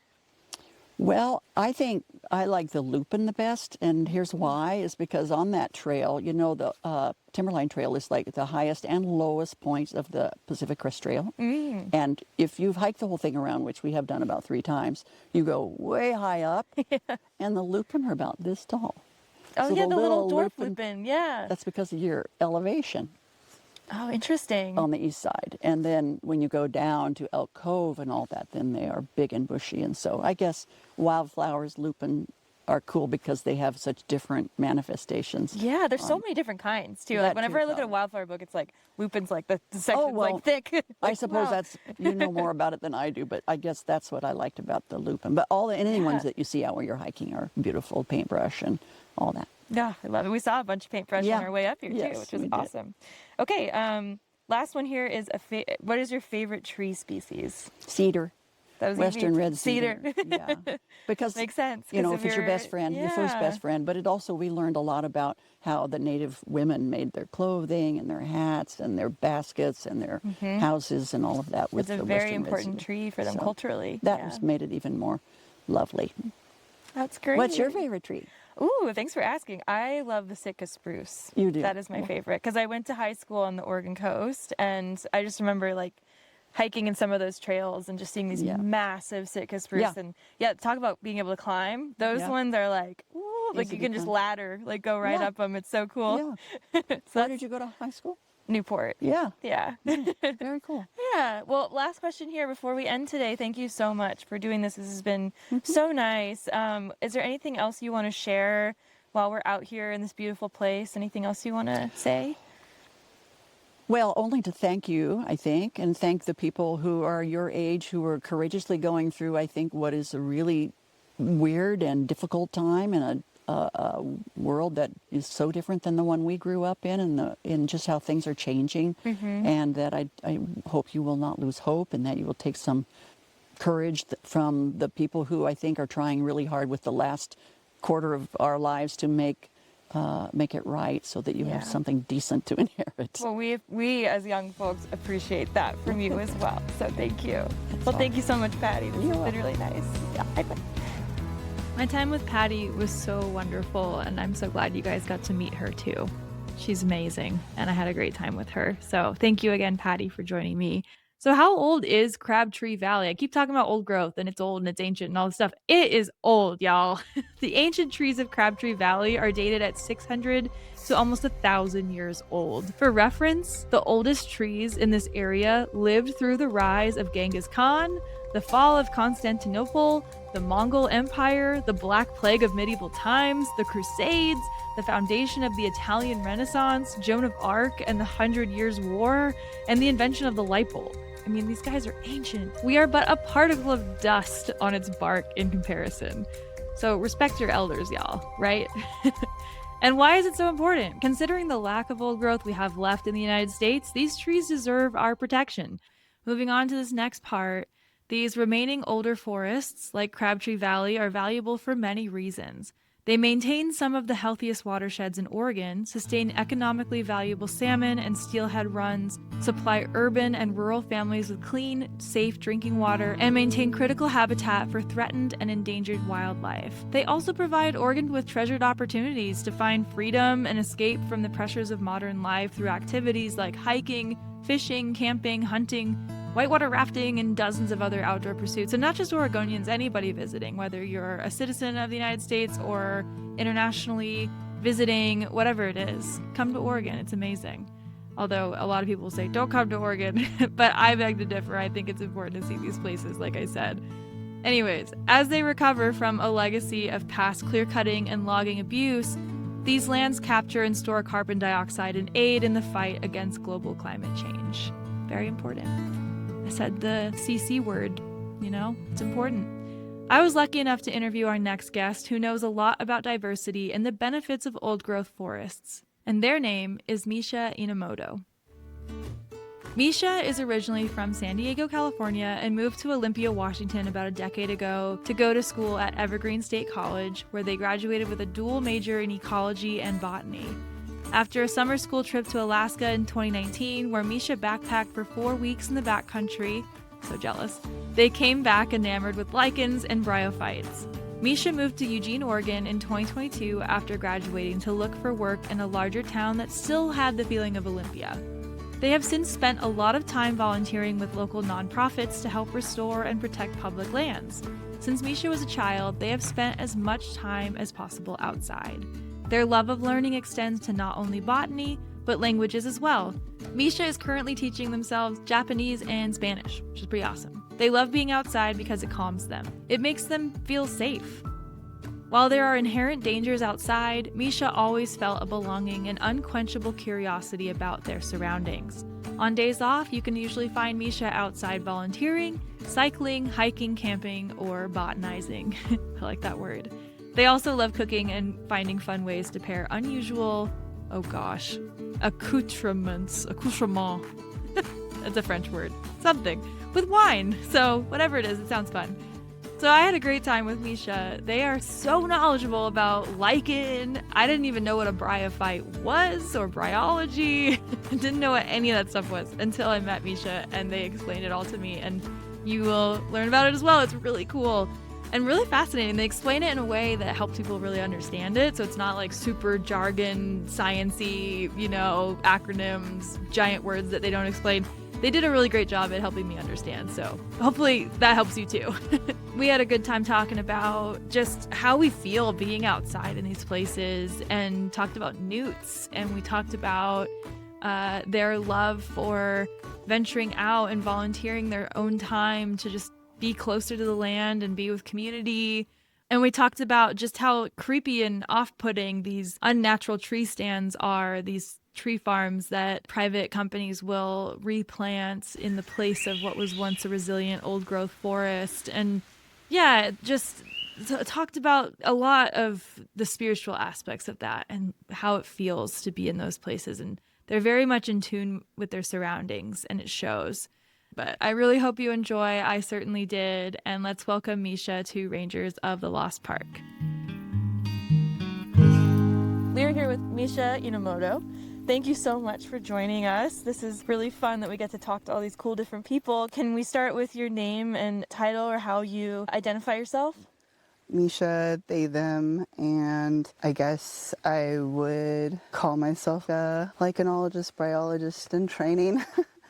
Well, I think I like the lupin the best, and here's why, is because on that trail, you know, the Timberline Trail is like the highest and lowest points of the Pacific Crest Trail. And if you've hiked the whole thing around, which we have done about 3 times, you go way high up, and the lupin are about this tall. Oh So yeah, the little dwarf lupin, lupin. Yeah. that's because of your elevation Oh, interesting. on the east side. And then when you go down to Elk Cove and all that, then they are big and bushy. And so I guess wildflowers, lupin, are cool because they have such different manifestations. Yeah, there's so many different kinds too. that Like whenever too, I look at a probably. wildflower book, it's like lupin's like the section's well, like thick. I Like, suppose wow. that's, you know more about it than I do, but I guess that's what I liked about the lupin. But all the any ones that you see out where you're hiking are beautiful, paintbrush and all that. Yeah, I love it. We saw a bunch of paintbrush Yeah. on our way up here Yes, too, which was we did. awesome. Okay, last one here is what is your favorite tree species? Cedar. That was Western easy. red cedar. Yeah. Because Makes sense. you know, 'cause if it's your best friend, your first yeah. best friend, but it also, we learned a lot about how the native women made their clothing and their hats and their baskets and their houses and all of that with It's a the very Western red important cedar. tree for them So culturally. That yeah. just made it even more lovely. That's great. What's your favorite tree? Ooh, thanks for asking. I love the Sitka spruce. You do? That is my favorite because I went to high school on the Oregon coast, and I just remember like hiking in some of those trails and just seeing these Yeah. massive Sitka spruce. Yeah. And yeah, talk about being able to climb. Those Yeah. ones are like, ooh, like Easy you to can just climb. ladder, like go right Yeah. up them. It's so cool. Yeah. So Where that's did you go to high school? Newport. Yeah. Yeah. Very cool. Yeah. Well, last question here before we end today. Thank you so much for doing this. This has been so nice. Is there anything else you want to share while we're out here in this beautiful place? Anything else you want to say? Well, only to thank you, I think, and thank the people who are your age who are courageously going through, I think, what is a really weird and difficult time in a world that is so different than the one we grew up in, and in just how things are changing. And that I hope you will not lose hope, and that you will take some courage from the people who I think are trying really hard with the last quarter of our lives to make it right, so that you have something decent to inherit. Well, we as young folks appreciate that from you as well. So thank you. Well, thank you so much, Patty. This has been really nice. My time with Patty was so wonderful, and I'm so glad you guys got to meet her too. She's amazing, and I had a great time with her. So thank you again, Patty, for joining me. So how old is Crabtree Valley? I keep talking about old growth and it's old and it's ancient and all this stuff. It is old, y'all. The ancient trees of Crabtree Valley are dated at 600 to almost 1,000 years old. For reference, the oldest trees in this area lived through the rise of Genghis Khan, the fall of Constantinople, the Mongol Empire, the Black Plague of medieval times, the Crusades, the foundation of the Italian Renaissance, Joan of Arc and the 100 Years' War, and the invention of the light bulb. I mean, these guys are ancient. We are but a particle of dust on its bark in comparison. So respect your elders, y'all, right? And why is it so important? Considering the lack of old growth we have left in the United States, these trees deserve our protection. Moving on to this next part, these remaining older forests, like Crabtree Valley, are valuable for many reasons. They maintain some of the healthiest watersheds in Oregon, sustain economically valuable salmon and steelhead runs, supply urban and rural families with clean, safe drinking water, and maintain critical habitat for threatened and endangered wildlife. They also provide Oregon with treasured opportunities to find freedom and escape from the pressures of modern life through activities like hiking, fishing, camping, hunting, whitewater rafting, and dozens of other outdoor pursuits. And not just Oregonians, anybody visiting, whether you're a citizen of the United States or internationally visiting, whatever it is, come to Oregon. It's amazing. Although a lot of people say, don't come to Oregon, but I beg to differ. I think it's important to see these places, like I said. Anyways, as they recover from a legacy of past clear-cutting and logging abuse, these lands capture and store carbon dioxide and aid in the fight against global climate change. Very important. I said the CC word, it's important. I was lucky enough to interview our next guest who knows a lot about diversity and the benefits of old-growth forests, and their name is Misha Inomoto. Misha is originally from San Diego, California, and moved to Olympia, Washington about a decade ago to go to school at Evergreen State College, where they graduated with a dual major in ecology and botany. After a summer school trip to Alaska in 2019, where Misha backpacked for 4 weeks in the backcountry, so jealous, they came back enamored with lichens and bryophytes. Misha moved to Eugene, Oregon in 2022 after graduating to look for work in a larger town that still had the feeling of Olympia. They have since spent a lot of time volunteering with local nonprofits to help restore and protect public lands. Since Misha was a child, they have spent as much time as possible outside. Their love of learning extends to not only botany, but languages as well. Misha is currently teaching themselves Japanese and Spanish, which is pretty awesome. They love being outside because it calms them. It makes them feel safe. While there are inherent dangers outside, Misha always felt a belonging and unquenchable curiosity about their surroundings. On days off, you can usually find Misha outside volunteering, cycling, hiking, camping, or botanizing. I like that word. They also love cooking and finding fun ways to pair unusual, accoutrements, that's a French word, something, with wine. So whatever it is, it sounds fun. So I had a great time with Misha. They are so knowledgeable about lichen. I didn't even know what a bryophyte was or bryology. I didn't know what any of that stuff was until I met Misha and they explained it all to me. And you will learn about it as well. It's really cool and really fascinating. They explain it in a way that helps people really understand it. So it's not like super jargon, science-y, acronyms, giant words that they don't explain. They did a really great job at helping me understand, so hopefully that helps you too. We had a good time talking about just how we feel being outside in these places and talked about newts, and we talked about their love for venturing out and volunteering their own time to just be closer to the land and be with community. And we talked about just how creepy and off-putting these unnatural tree stands are, these tree farms that private companies will replant in the place of what was once a resilient old growth forest. And yeah, just talked about a lot of the spiritual aspects of that and how it feels to be in those places. And they're very much in tune with their surroundings, and it shows. But I really hope you enjoy. I certainly did. And let's welcome Misha to Rangers of the Lost Park. We're here with Misha Inomoto. Thank you so much for joining us. This is really fun that we get to talk to all these cool different people. Can we start with your name and title or how you identify yourself? Misha, they, them, and I guess I would call myself a lichenologist, bryologist in training.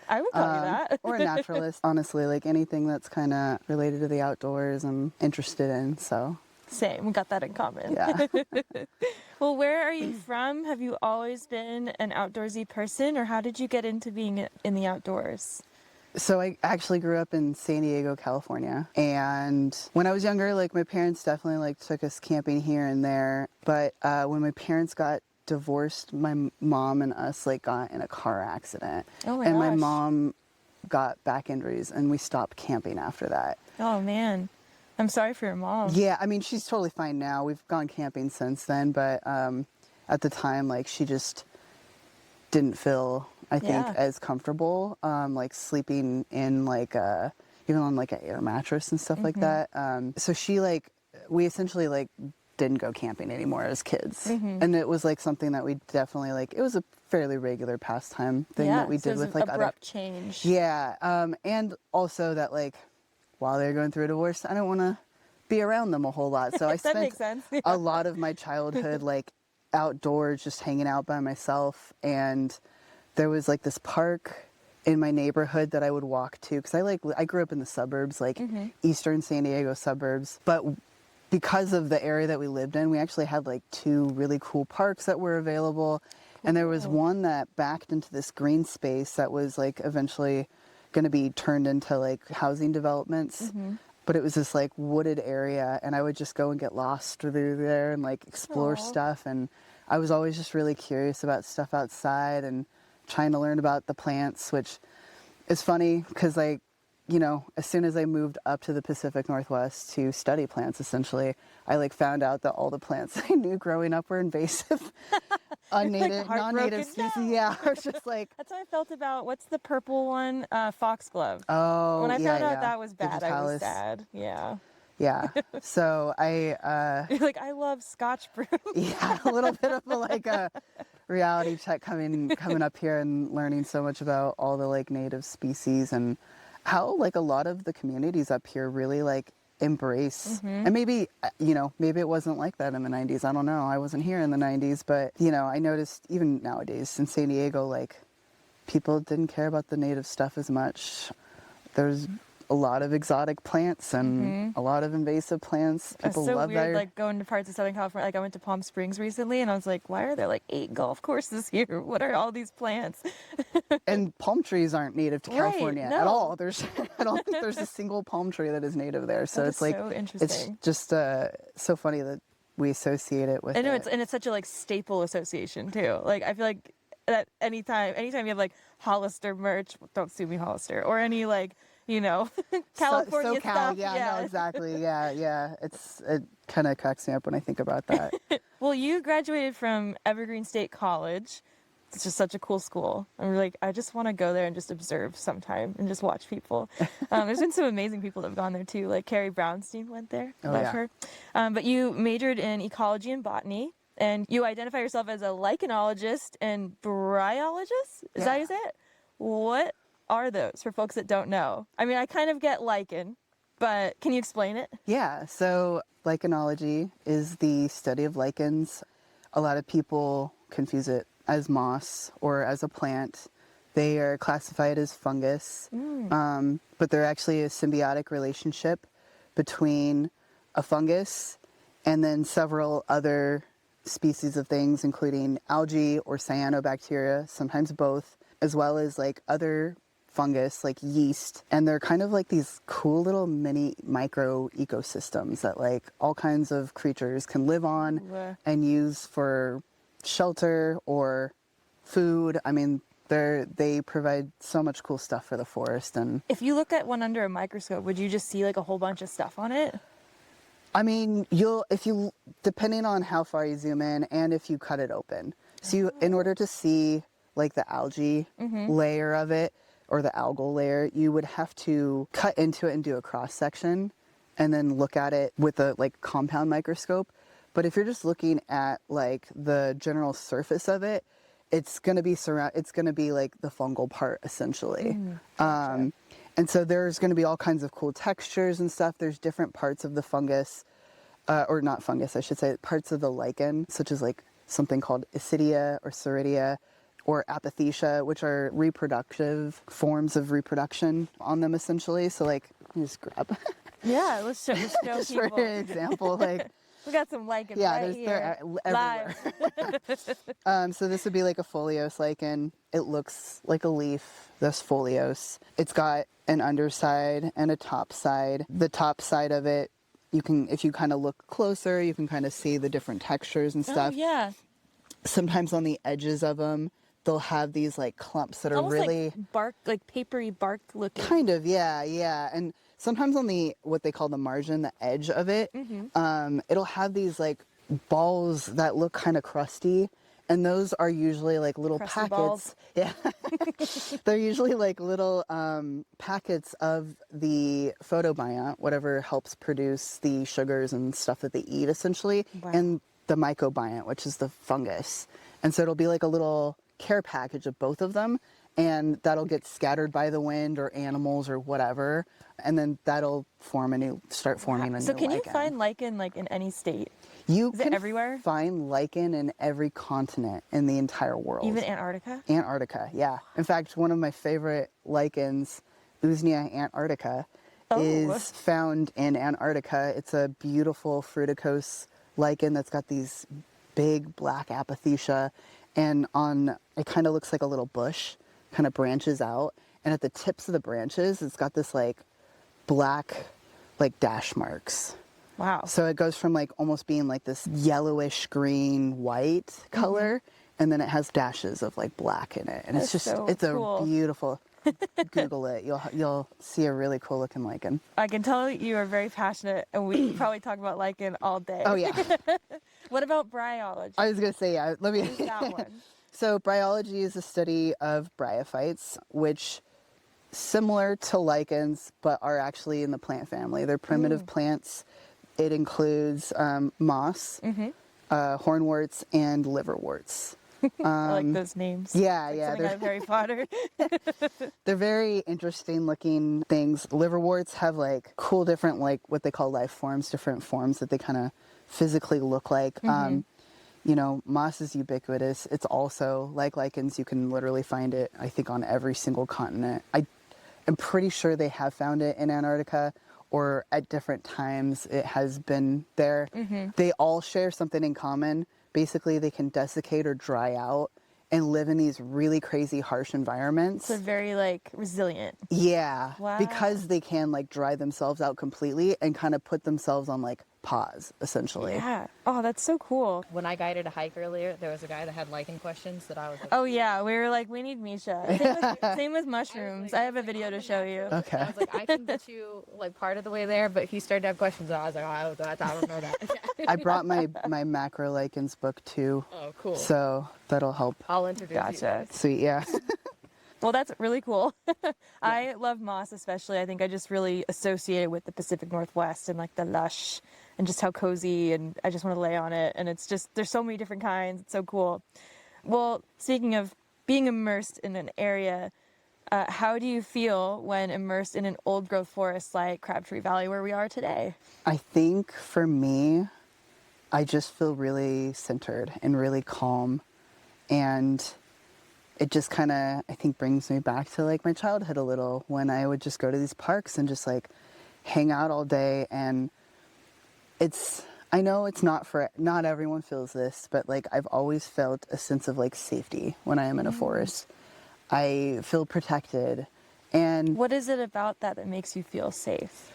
I would call you that. Or a naturalist, honestly, like anything that's kind of related to the outdoors I'm interested in, so. Same, we got that in common. Yeah. Well, where are you from? Have you always been an outdoorsy person, or how did you get into being in the outdoors? So I actually grew up in San Diego, California, and when I was younger, my parents definitely took us camping here and there, but when my parents got divorced, my mom and us got in a car accident. Oh my and gosh. My mom got back injuries, and we stopped camping after that. Oh man, I'm sorry for your mom. Yeah, I mean, she's totally fine now. We've gone camping since then, but at the time, like she just didn't feel, I think, as comfortable, like sleeping in like even on like an air mattress and stuff like that. So we essentially like didn't go camping anymore as kids. And it was like something that we definitely like, it was a fairly regular pastime thing that we did with like abrupt change. Yeah. And also that like while they were going through a divorce, I don't want to be around them a whole lot. So I That makes spent sense. a lot of my childhood like outdoors, just hanging out by myself. And there was like this park in my neighborhood that I would walk to, because I grew up in the suburbs, like eastern San Diego suburbs. But because of the area that we lived in, we actually had like 2 really cool parks that were available. And there was one that backed into this green space that was like eventually going to be turned into like housing developments. But it was this like wooded area, and I would just go and get lost through there and like explore stuff. And I was always just really curious about stuff outside and trying to learn about the plants, which is funny because like, you know, as soon as I moved up to the Pacific Northwest to study plants, essentially, I like found out that all the plants I knew growing up were invasive, unnative, non-native species. No. Yeah, I was just like, That's how I felt about, what's the purple one? Foxglove. oh, When I yeah, found out yeah. that was bad, I was Digitalis. sad. Yeah. Yeah. So You're like, I love Scotch broom. yeah, a little bit of a reality check coming up here and learning so much about all the like native species and how like a lot of the communities up here really like embrace. And maybe, you know, maybe it wasn't like that in the 90s. I don't know. I wasn't here in the 90s, but you know, I noticed even nowadays in San Diego, like people didn't care about the native stuff as much. There's a lot of exotic plants and a lot of invasive plants. People It's so love weird, that. like going to parts of Southern California. Like I went to Palm Springs recently, and I was like, why are there like 8 golf courses here? What are all these plants? And palm trees aren't native to Right, California no. at all. I don't think there's a single palm tree that is native there. So That it's is like, so it's interesting. just so funny that we associate it with I know it. it's such a like staple association too. Like I feel like that anytime you have like Hollister merch, don't sue me Hollister, or any like, you know, California SoCal, stuff. yeah, no, exactly. Yeah. It kind of cracks me up when I think about that. Well, you graduated from Evergreen State College. It's just such a cool school. I'm like, I just want to go there and just observe sometime and just watch people. There's been some amazing people that have gone there too. Like Carrie Brownstein went there. Oh, Love yeah. her. But you majored in ecology and botany, and you identify yourself as a lichenologist and bryologist. Is that how you say it? What are those for folks that don't know? I mean, I kind of get lichen, but can you explain it? Yeah, so lichenology is the study of lichens. A lot of people confuse it as moss or as a plant. They are classified as fungus, but they're actually a symbiotic relationship between a fungus and then several other species of things, including algae or cyanobacteria, sometimes both, as well as like other fungus like yeast. And they're kind of like these cool little mini micro ecosystems that like all kinds of creatures can live on and use for shelter or food. I mean, they provide so much cool stuff for the forest. And If you look at one under a microscope, would you just see like a whole bunch of stuff on it? I mean, depending on how far you zoom in and if you cut it open. So in order to see like the algae layer of it or the algal layer, you would have to cut into it and do a cross section and then look at it with a like compound microscope. But if you're just looking at like the general surface of it, it's going to be like the fungal part essentially. And so there's going to be all kinds of cool textures and stuff. There's different parts of the fungus, or not fungus, I should say, parts of the lichen, such as like something called Isidia or Ceridia or Apothecia, which are reproductive forms of reproduction on them essentially. So like, you just grab. Yeah, let's show Just for people. an example, like, We got some lichen yeah, right here. they're everywhere. So this would be like a foliose lichen. It looks like a leaf, this foliose. It's got an underside and a top side. The top side of it, if you kind of look closer, you can kind of see the different textures and stuff. Oh, yeah. Sometimes on the edges of them, they'll have these like clumps that are Almost really like bark, like papery bark looking. kind of, yeah. And sometimes on what they call the margin, the edge of it, it'll have these like balls that look kind of crusty, And those are usually like little Crusty packets. balls. Yeah. They're usually like little packets of the photobiont, whatever helps produce the sugars and stuff that they eat essentially, Wow. and the mycobiont, which is the fungus. And so it'll be like a little care package of both of them, and that'll get scattered by the wind or animals or whatever, and then that'll start forming a new So can you lichen. find lichen like in any state? You Is it can everywhere? find lichen in every continent in the entire world. Even Antarctica? Antarctica, yeah. In fact, one of my favorite lichens, Usnea antarctica, is found in Antarctica. It's a beautiful fruticose lichen that's got these big black apothecia, and it kind of looks like a little bush, kind of branches out, and at the tips of the branches, it's got this like black like dash marks. Wow. So it goes from like almost being like this yellowish green white color, and then it has dashes of like black in it, and That's it's just so it's cool. a beautiful. Google it. You'll see a really cool looking lichen. I can tell you are very passionate, and we could probably talk about lichen all day. Oh yeah. What about bryology? I was gonna say yeah. Let me. What is that one? So bryology is the study of bryophytes, which similar to lichens, but are actually in the plant family. They're primitive plants. It includes moss, hornworts, and liverworts. I like those names. Yeah, Like yeah. something out of Harry Potter. They're very interesting looking things. Liverworts have like cool different like what they call life forms, different forms that they kind of physically look like. You know, moss is ubiquitous. It's also like lichens. You can literally find it, I think, on every single continent. I'm pretty sure they have found it in Antarctica, or at different times it has been there. They all share something in common. Basically, they can desiccate or dry out and live in these really crazy, harsh environments. So very like resilient. Yeah, Wow. because they can like dry themselves out completely and kind of put themselves on like pause, essentially. Yeah. Oh, that's so cool. When I guided a hike earlier, there was a guy that had lichen questions that I was like, Oh yeah, we were like, we need Misha. Same with mushrooms. I have a video to show you. Okay. I was like, I can get you like part of the way there, but he started to have questions, and I was like, oh, I don't know that. I brought my macro lichens book too, Oh, cool. so that'll help. I'll introduce you. Gotcha. Sweet, yeah. Well, that's really cool. I love moss especially. I think I just really associate it with the Pacific Northwest and like the lush and just how cozy, and I just want to lay on it. And it's just, there's so many different kinds. It's so cool. Well, speaking of being immersed in an area, how do you feel when immersed in an old growth forest like Crabtree Valley where we are today? I think for me, I just feel really centered and really calm, and it just kind of, I think, brings me back to like my childhood a little, when I would just go to these parks and just like hang out all day. And I know it's not everyone feels this, but like I've always felt a sense of like safety when I am in a forest. I feel protected. And What is it about that makes you feel safe?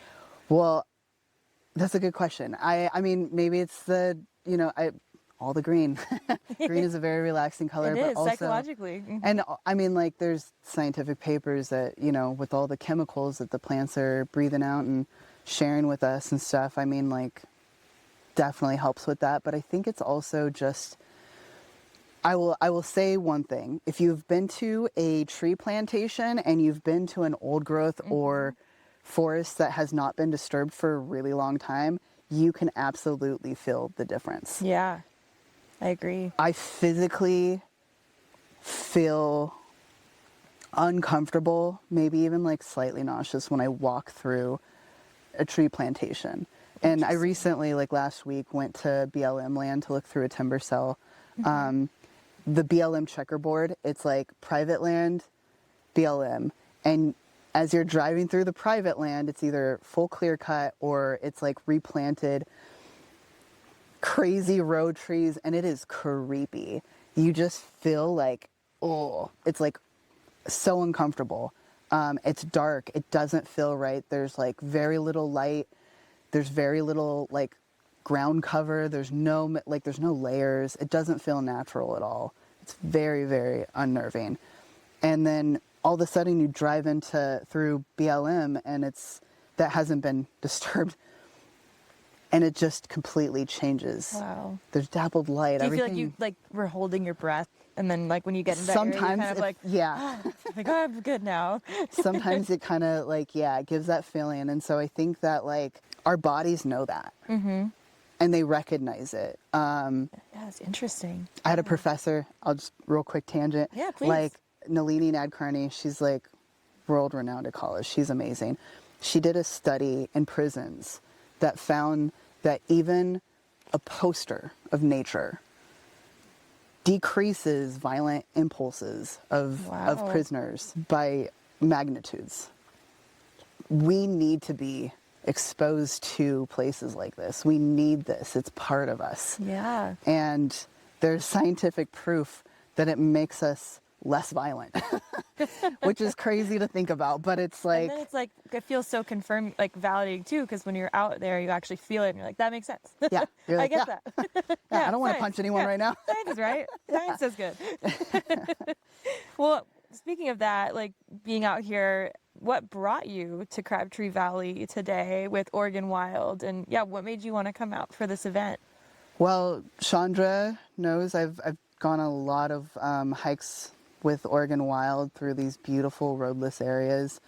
well, that's a good question. I mean, maybe it's all the green. Green is a very relaxing color, It but is, also psychologically. And I mean, like, there's scientific papers that, with all the chemicals that the plants are breathing out and sharing with us and stuff, I mean, like, definitely helps with that. But I think it's also just, I will say one thing. If you've been to a tree plantation and you've been to an old growth or forest that has not been disturbed for a really long time, you can absolutely feel the difference. Yeah, I agree. I physically feel uncomfortable, maybe even like slightly nauseous when I walk through a tree plantation. And I recently, like last week, went to BLM land to look through a timber cell. The BLM checkerboard, it's like private land, BLM. And as you're driving through the private land, it's either full clear cut or it's like replanted crazy road trees, and it is creepy. You just feel like, oh, it's like so uncomfortable. It's dark. It doesn't feel right. There's like very little light. There's very little like ground cover. There's no layers. It doesn't feel natural at all. It's very, very unnerving. And then all of a sudden you drive through BLM, and that hasn't been disturbed. and it just completely changes. Wow. There's dappled light. Do you feel everything. like you like were holding your breath, and then like when you get into that area, you're Sometimes, kind of like, yeah. like, oh, I'm good now. Sometimes it kind of like, yeah, it gives that feeling. And so I think that like our bodies know that. Mm-hmm. And they recognize it. Yeah, it's interesting. I had a professor, I'll just real quick tangent. Yeah, please. Like Nalini Nadkarni, she's like world renowned at college. She's amazing. She did a study in prisons that found that even a poster of nature decreases violent impulses of prisoners by magnitudes. We need to be exposed to places like this. We need this. It's part of us. Yeah. And there's scientific proof that it makes us less violent, which is crazy to think about, but it's like... And then it's like, it feels so confirmed, like validating too, because when you're out there, you actually feel it and you're like, that makes sense. Yeah. You're like, I get yeah. that. Yeah, I don't want to science. punch anyone right now. Science is right. Science is good. Well, speaking of that, like being out here, what brought you to Crabtree Valley today with Oregon Wild? And yeah, what made you want to come out for this event? Well, Chandra knows I've gone a lot of hikes with Oregon Wild through these beautiful roadless areas.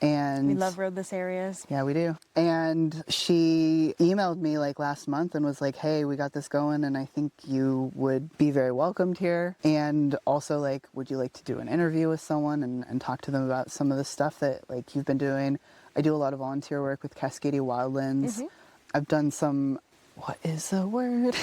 And We love roadless areas. yeah, we do. And she emailed me like last month and was like, hey, we got this going and I think you would be very welcomed here. And also like, would you like to do an interview with someone and talk to them about some of the stuff that like you've been doing? I do a lot of volunteer work with Cascadia Wildlands. I've done some, what is the word?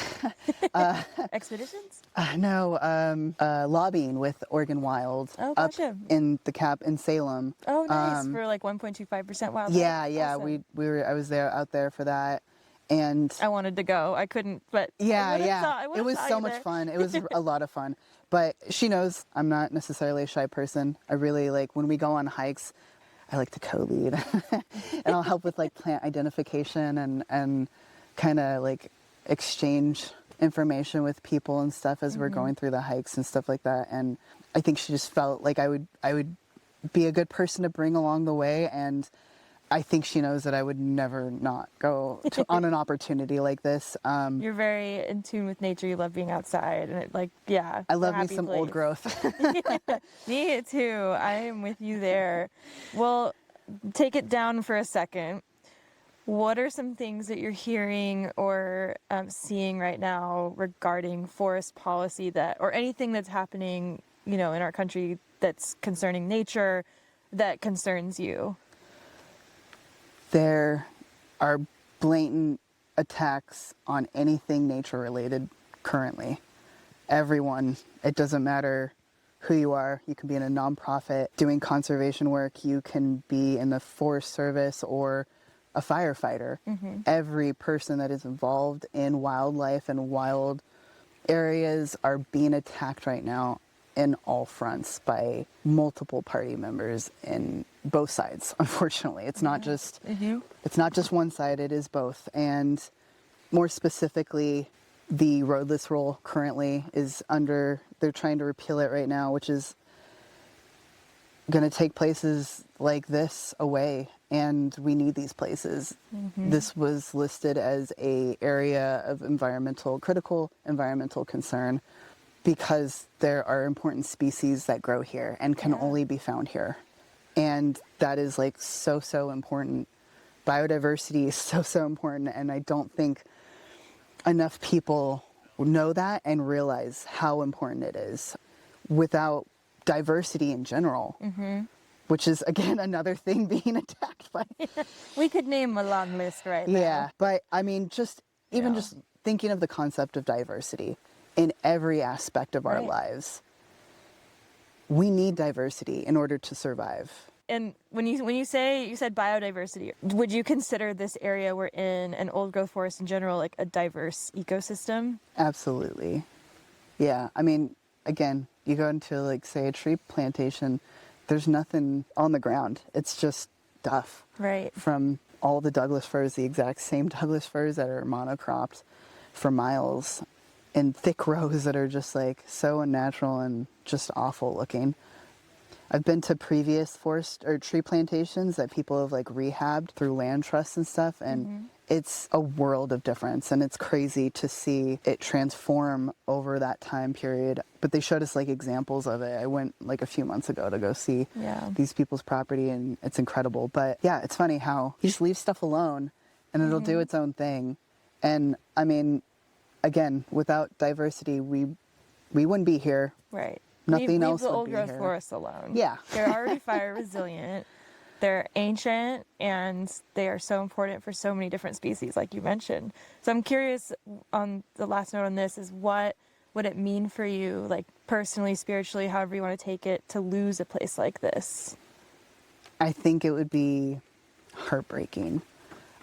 Expeditions? Lobbying with Oregon Wild Oh, up gotcha. in the cap in Salem. Oh, nice. For like 1.25% wildlife. Yeah. Awesome. I was out there for that. And I wanted to go. I couldn't, but it was so much fun. It was a lot of fun. But she knows I'm not necessarily a shy person. I really like when we go on hikes, I like to co-lead and I'll help with like plant identification and kind of like exchange information with people and stuff as we're going through the hikes and stuff like that. And I think she just felt like I would be a good person to bring along the way. And I think she knows that I would never not go on an opportunity like this. You're very in tune with nature. You love being outside, and it, like, yeah. I love me happy some old place. growth. Me too. I am with you there. Well, take it down for a second. What are some things that you're hearing or seeing right now regarding forest policy or anything that's happening, in our country that's concerning nature that concerns you? There are blatant attacks on anything nature related currently. Everyone, it doesn't matter who you are. You can be in a nonprofit doing conservation work. You can be in the Forest Service or a firefighter. Every person that is involved in wildlife and wild areas are being attacked right now in all fronts by multiple party members in both sides. Unfortunately, it's not just one side, it is both. And more specifically, the roadless rule currently is they're trying to repeal it right now, which is going to take places like this away. And we need these places. This was listed as a area of critical environmental concern because there are important species that grow here and can only be found here. And that is like so important. Biodiversity is so important. And I don't think enough people know that and realize how important it is. Without diversity in general, which is again another thing being attacked by. We could name a long list right now. Yeah, but I mean, just thinking of the concept of diversity in every aspect of our lives. We need diversity in order to survive. And when you said biodiversity, would you consider this area we're in and old growth forest in general like a diverse ecosystem? Absolutely. Yeah, I mean, again, you go into like say a tree plantation, there's nothing on the ground. It's just stuff. Right. From all the Douglas firs, the exact same Douglas firs that are monocropped for miles in thick rows that are just like so unnatural and just awful looking. I've been to previous forest or tree plantations that people have like rehabbed through land trusts and stuff, and it's a world of difference, and it's crazy to see it transform over that time period. But they showed us like examples of it. I went like a few months ago to go see these people's property, and it's incredible. But yeah, it's funny how you just leave stuff alone and it'll do its own thing. And I mean, again, without diversity, we wouldn't be here. Right. Nothing else leave the would old be growth here. forests alone. Yeah. They're already fire resilient. They're ancient, and they are so important for so many different species, like you mentioned. So I'm curious, on the last note on this, is what would it mean for you, like personally, spiritually, however you want to take it, to lose a place like this? I think it would be heartbreaking.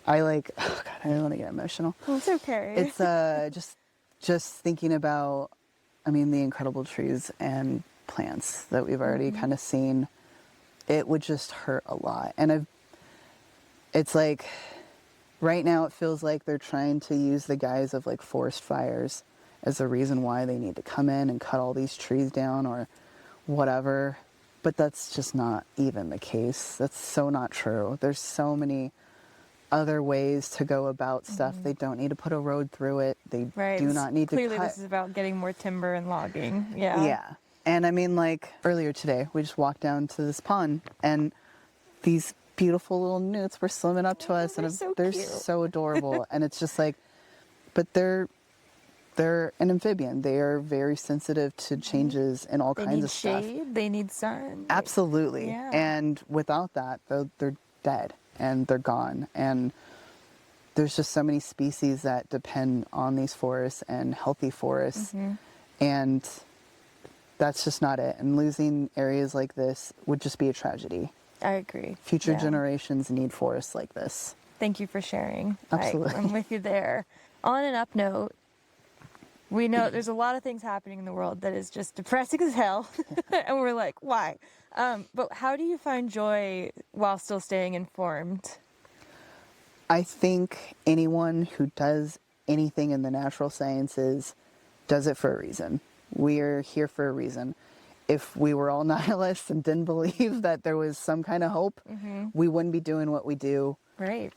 Oh God, I don't want to get emotional. Well, it's okay. It's just thinking about, I mean, the incredible trees and plants that we've already kind of seen. It would just hurt a lot. And it's like, right now it feels like they're trying to use the guise of like forest fires as the reason why they need to come in and cut all these trees down or whatever. But that's just not even the case. That's so not true. There's so many other ways to go about stuff. They don't need to put a road through it. They do not need to cut. Clearly this is about getting more timber and logging. Yeah. Yeah. And I mean, like earlier today, we just walked down to this pond and these beautiful little newts were swimming up to us, and they're so adorable. And it's just like, but they're an amphibian. They are very sensitive to changes in all kinds of stuff. They need shade, they need sun. Absolutely. Yeah. And without that, they're dead and they're gone. And there's just so many species that depend on these forests and healthy forests. And that's just not it. And losing areas like this would just be a tragedy. I agree. Future generations need forests like this. Thank you for sharing. Absolutely. I'm with you there. On an up note, we know there's a lot of things happening in the world that is just depressing as hell. And we're like, why? But how do you find joy while still staying informed? I think anyone who does anything in the natural sciences does it for a reason. We're here for a reason. If we were all nihilists and didn't believe that there was some kind of hope, we wouldn't be doing what we do. Right.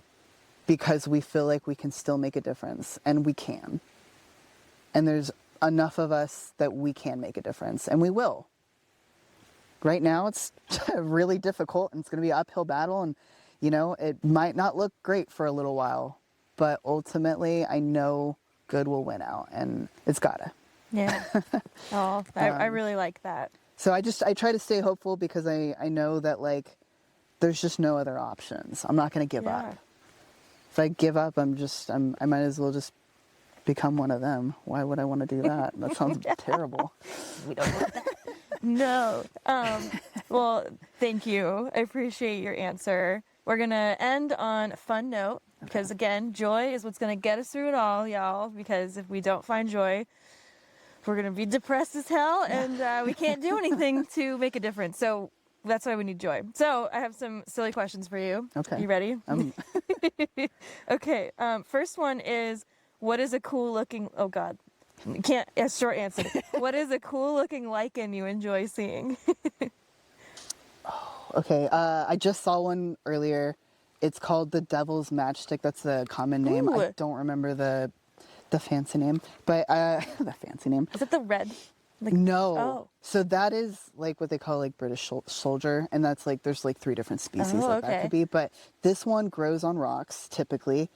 Because we feel like we can still make a difference, and we can. And there's enough of us that we can make a difference, and we will. Right now, it's really difficult, and it's going to be an uphill battle, and, you know, it might not look great for a little while, but ultimately, I know good will win out, and it's gotta. Yeah. Oh, I really like that. So I try to stay hopeful because I know that, like, there's just no other options. I'm not going to give up. If I give up, I might as well just become one of them. Why would I want to do that? That sounds terrible. We don't want that. No. Well, thank you. I appreciate your answer. We're going to end on a fun note because, again, joy is what's going to get us through it all, y'all, because if we don't find joy, we're going to be depressed as hell, and we can't do anything to make a difference. So that's why we need joy. So I have some silly questions for you. Okay. You ready? Okay. First one is, what is a cool looking, oh God, can't, a short answer. What is a cool looking lichen you enjoy seeing? Okay. I just saw one earlier. It's called the Devil's Matchstick. That's the common name. Ooh. I don't remember the fancy name, but the fancy name. Is it the red? No. Oh. So that is like what they call like British soldier, and that's like there's like 3 different species that could be. But this one grows on rocks typically.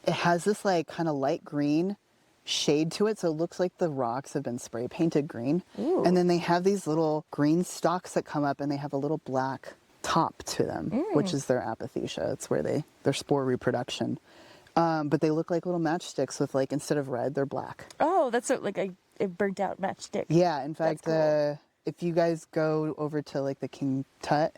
It has this like kind of light green shade to it, so it looks like the rocks have been spray painted green. Ooh. And then they have these little green stalks that come up, and they have a little black top to them, which is their apothecia. It's where their spore reproduction. But they look like little matchsticks with, like, instead of red, they're black. Oh, that's like a burnt out matchstick. Yeah, in fact, Cool. If you guys go over to, like, the King Tut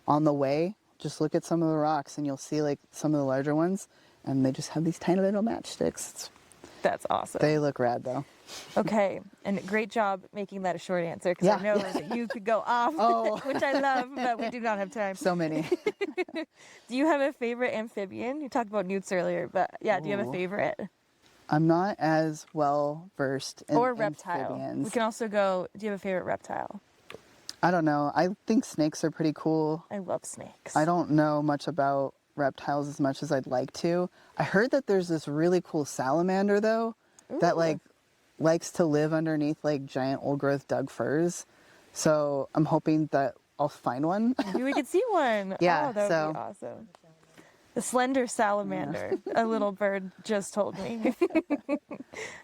on the way, just look at some of the rocks and you'll see, like, some of the larger ones, and they just have these tiny little matchsticks. That's awesome. They look rad, though. Okay, and great job making that a short answer, because I know that you could go off, which I love, but we do not have time. So many. Do you have a favorite amphibian? You talked about newts earlier, but yeah, do you have a favorite? I'm not as well versed in Or reptile. amphibians. We can also go, do you have a favorite reptile? I don't know. I think snakes are pretty cool. I love snakes. I don't know much about reptiles as much as I'd like to. I heard that there's this really cool salamander though that like likes to live underneath like giant old growth Doug firs. So I'm hoping that I'll find one. Maybe we could see one. Yeah, Oh, that would so- be awesome. The slender salamander, a little bird just told me.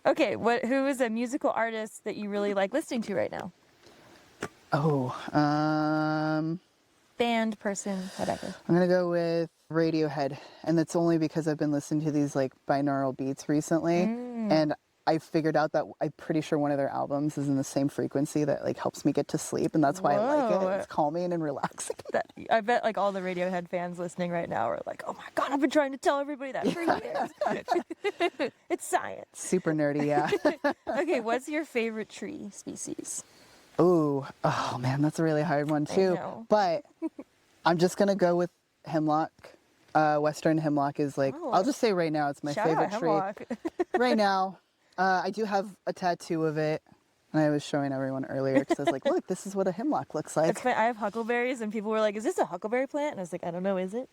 Okay, who is a musical artist that you really like listening to right now? Oh, Band, person, whatever. I'm gonna go with Radiohead, and that's only because I've been listening to these like binaural beats recently, and I figured out that I'm pretty sure one of their albums is in the same frequency that like helps me get to sleep, and that's why I like Whoa. it. It's calming and relaxing. I bet like all the Radiohead fans listening right now are like, "Oh my god, I've been trying to tell everybody that for years." It's science. Super nerdy, yeah. Okay, what's your favorite tree species? Ooh, oh man, that's a really hard one too. know. But I'm just gonna go with hemlock. Western hemlock is like, I'll just say right now it's my Shout favorite out tree. hemlock. Right now, I do have a tattoo of it, and I was showing everyone earlier because I was like, look, this is what a hemlock looks like. It's funny, I have huckleberries, and people were like, "Is this a huckleberry plant?" And I was like, "I don't know, is it?"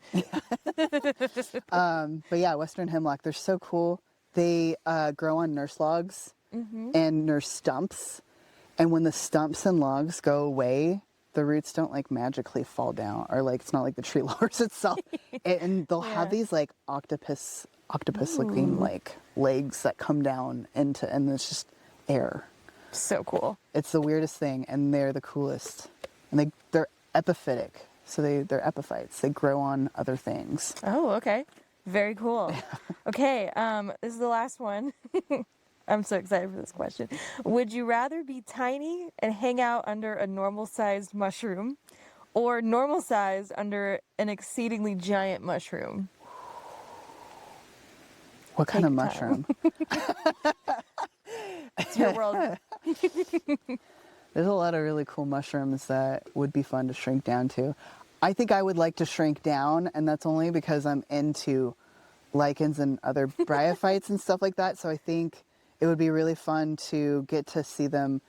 But yeah, Western hemlock, they're so cool. They grow on nurse logs and nurse stumps. And when the stumps and logs go away, the roots don't like magically fall down, or like it's not like the tree lowers itself. And they'll have these like octopus looking like legs that come down into, and it's just air. So cool. It's the weirdest thing, and they're the coolest. And they're epiphytic, so they're epiphytes. They grow on other things. Oh, okay. Very cool. Okay, this is the last one. I'm so excited for this question. Would you rather be tiny and hang out under a normal-sized mushroom, or normal-sized under an exceedingly giant mushroom? What kind of Take your mushroom? It's your world. There's a lot of really cool mushrooms that would be fun to shrink down to. I think I would like to shrink down, and that's only because I'm into lichens and other bryophytes and stuff like that. So I think it would be really fun to get to see them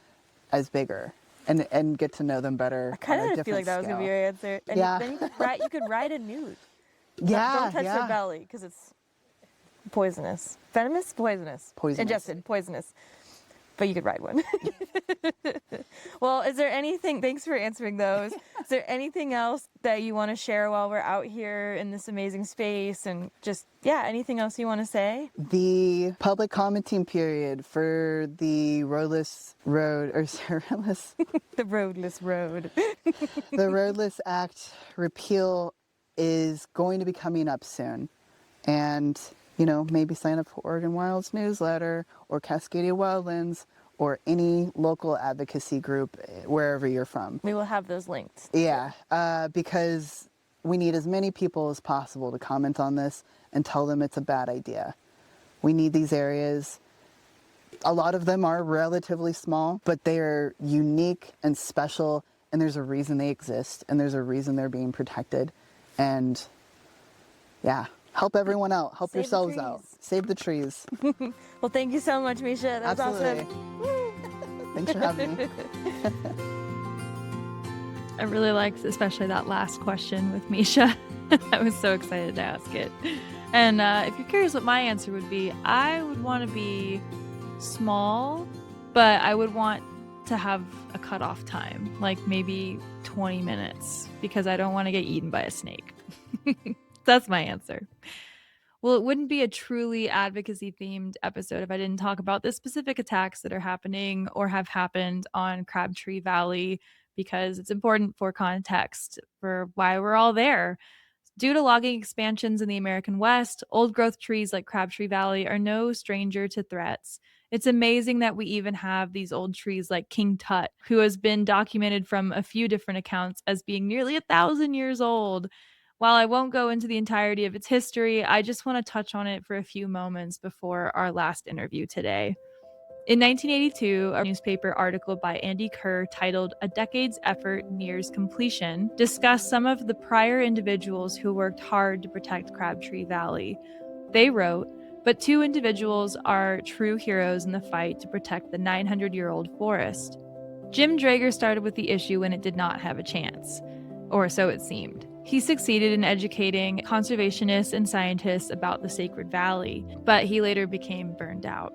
as bigger and get to know them better. I kind on a of feel like that was going to be scale. your answer. And Yeah. then you could ride a newt. Yeah, Don't touch yeah. their belly, because it's poisonous. Venomous? Poisonous. Poisonous. Ingested. Poisonous. But you could ride one. Well, is there anything, thanks for answering those. Is there anything else that you want to share while we're out here in this amazing space? And just, anything else you want to say? The public commenting period for the roadless road, or roadless, The roadless road. the Roadless Act repeal is going to be coming up soon. And, maybe sign up for Oregon Wild's newsletter or Cascadia Wildlands or any local advocacy group wherever you're from. We will have those linked. Yeah, because we need as many people as possible to comment on this and tell them it's a bad idea. We need these areas. A lot of them are relatively small, but they are unique and special, and there's a reason they exist, and there's a reason they're being protected. And help everyone out. Help Save the yourselves trees. out. Save the trees. Well, thank you so much, Misha. That was Absolutely. awesome. Thanks for having me. I really liked especially that last question with Misha. I was so excited to ask it. And if you're curious what my answer would be, I would want to be small, but I would want to have a cutoff time, like maybe 20 minutes, because I don't want to get eaten by a snake. That's my answer. Well, it wouldn't be a truly advocacy themed episode if I didn't talk about the specific attacks that are happening or have happened on Crabtree Valley, because it's important for context for why we're all there. Due to logging expansions in the American West, old growth trees like Crabtree Valley are no stranger to threats. It's amazing that we even have these old trees like King Tut, who has been documented from a few different accounts as being nearly 1,000 years old. While I won't go into the entirety of its history, I just want to touch on it for a few moments before our last interview today. In 1982, a newspaper article by Andy Kerr titled "A Decade's Effort Nears Completion" discussed some of the prior individuals who worked hard to protect Crabtree Valley. They wrote, "But two individuals are true heroes in the fight to protect the 900-year-old forest. Jim Drager started with the issue when it did not have a chance, or so it seemed. He succeeded in educating conservationists and scientists about the Sacred Valley, but he later became burned out.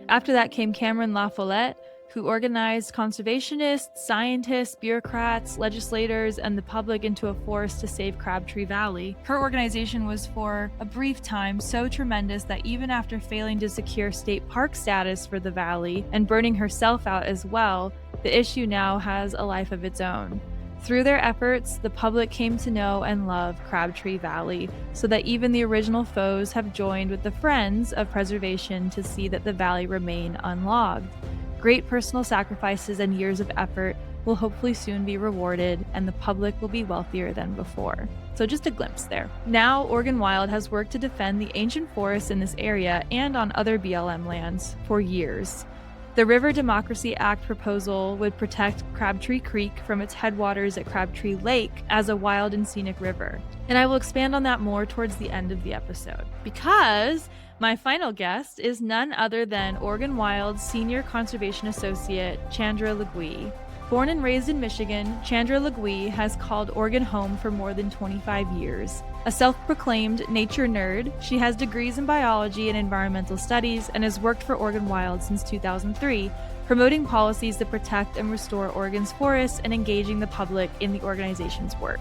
After that came Cameron La Follette, who organized conservationists, scientists, bureaucrats, legislators, and the public into a force to save Crabtree Valley. Her organization was for a brief time so tremendous that even after failing to secure state park status for the valley and burning herself out as well, the issue now has a life of its own. Through their efforts, the public came to know and love Crabtree Valley, so that even the original foes have joined with the friends of preservation to see that the valley remain unlogged. Great personal sacrifices and years of effort will hopefully soon be rewarded, and the public will be wealthier than before. So just a glimpse there. Now, Oregon Wild has worked to defend the ancient forests in this area and on other BLM lands for years. The River Democracy Act proposal would protect Crabtree Creek from its headwaters at Crabtree Lake as a wild and scenic river. And I will expand on that more towards the end of the episode, because my final guest is none other than Oregon Wild's Senior Conservation Associate, Chandra LeGue. Born and raised in Michigan, Chandra LeGue has called Oregon home for more than 25 years. A self-proclaimed nature nerd, she has degrees in biology and environmental studies and has worked for Oregon Wild since 2003, promoting policies to protect and restore Oregon's forests and engaging the public in the organization's work.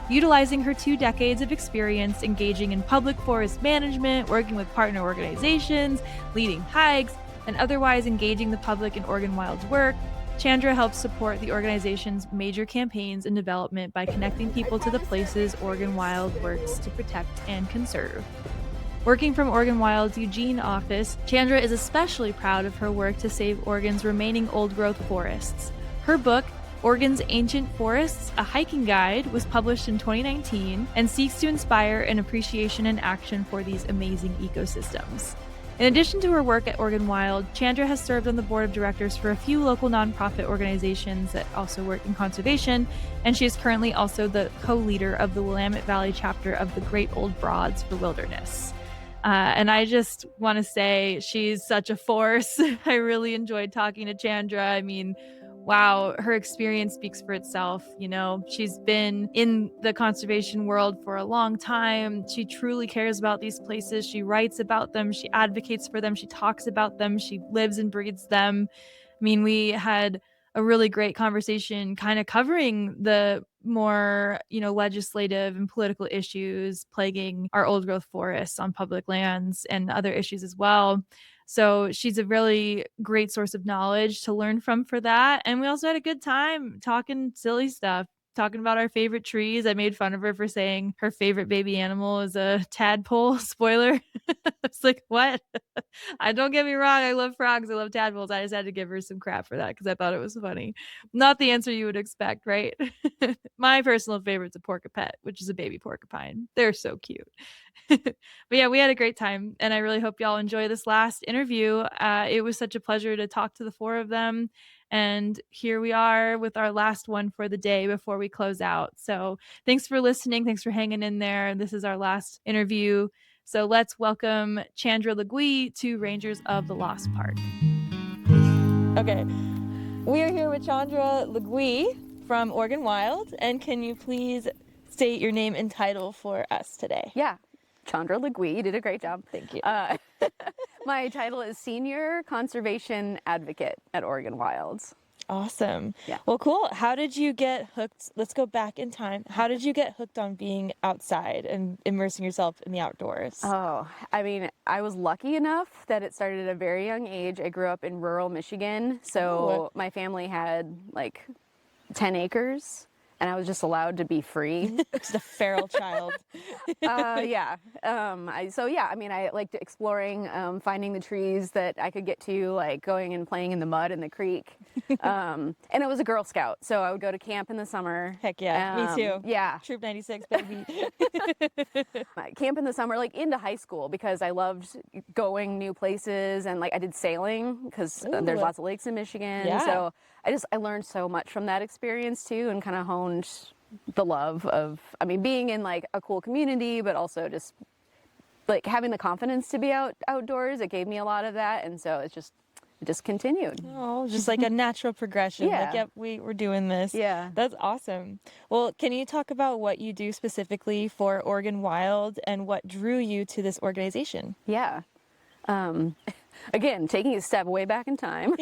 Utilizing her 2 decades of experience engaging in public forest management, working with partner organizations, leading hikes, and otherwise engaging the public in Oregon Wild's work, Chandra helps support the organization's major campaigns and development by connecting people to the places Oregon Wild works to protect and conserve. Working from Oregon Wild's Eugene office, Chandra is especially proud of her work to save Oregon's remaining old-growth forests. Her book, Oregon's Ancient Forests, a Hiking Guide, was published in 2019 and seeks to inspire an appreciation and action for these amazing ecosystems. In addition to her work at Oregon Wild, Chandra has served on the board of directors for a few local nonprofit organizations that also work in conservation, and she is currently also the co-leader of the Willamette Valley chapter of the Great Old Broads for Wilderness. And I just want to say she's such a force. I really enjoyed talking to Chandra. I mean, wow, her experience speaks for itself. You know, she's been in the conservation world for a long time. She truly cares about these places. She writes about them. She advocates for them. She talks about them. She lives and breathes them. I mean, we had a really great conversation kind of covering the more, legislative and political issues plaguing our old growth forests on public lands and other issues as well. So she's a really great source of knowledge to learn from for that. And we also had a good time talking silly stuff, talking about our favorite trees. I made fun of her for saying her favorite baby animal is a tadpole. Spoiler. It's like, what? I don't get me wrong. I love frogs. I love tadpoles. I just had to give her some crap for that because I thought it was funny. Not the answer you would expect, right? My personal favorite's a porcupet, which is a baby porcupine. They're so cute. But yeah, we had a great time, and I really hope y'all enjoy this last interview. It was such a pleasure to talk to the 4 of them, and here we are with our last one for the day before we close out. So thanks for listening. Thanks for hanging in there. This is our last interview. So let's welcome Chandra LeGue to Rangers of the Lost Park. Okay, we are here with Chandra LeGue from Oregon Wild, and can you please state your name and title for us today? Yeah, Chandra LeGue, you did a great job. Thank you. My title is Senior Conservation Advocate at Oregon Wilds. Awesome. Yeah. Well, cool. How did you get hooked? Let's go back in time. How did you get hooked on being outside and immersing yourself in the outdoors? Oh, I mean, I was lucky enough that it started at a very young age. I grew up in rural Michigan, so my family had like 10 acres. And I was just allowed to be free. Just a feral child. Yeah. I liked exploring, finding the trees that I could get to, like going and playing in the mud in the creek. And it was a Girl Scout, so I would go to camp in the summer. Heck yeah, me too. Yeah. Troop 96, baby. Camp in the summer, like into high school, because I loved going new places, and like I did sailing because there's lots of lakes in Michigan. Yeah. So I learned so much from that experience too, and kind of honed the love of, being in like a cool community, but also just like having the confidence to be outdoors. It gave me a lot of that, and so it's just it just continued. Oh, just like a natural progression. Yeah. Like, yep, we're doing this. Yeah. That's awesome. Well, can you talk about what you do specifically for Oregon Wild and what drew you to this organization? Yeah. Again, taking a step way back in time.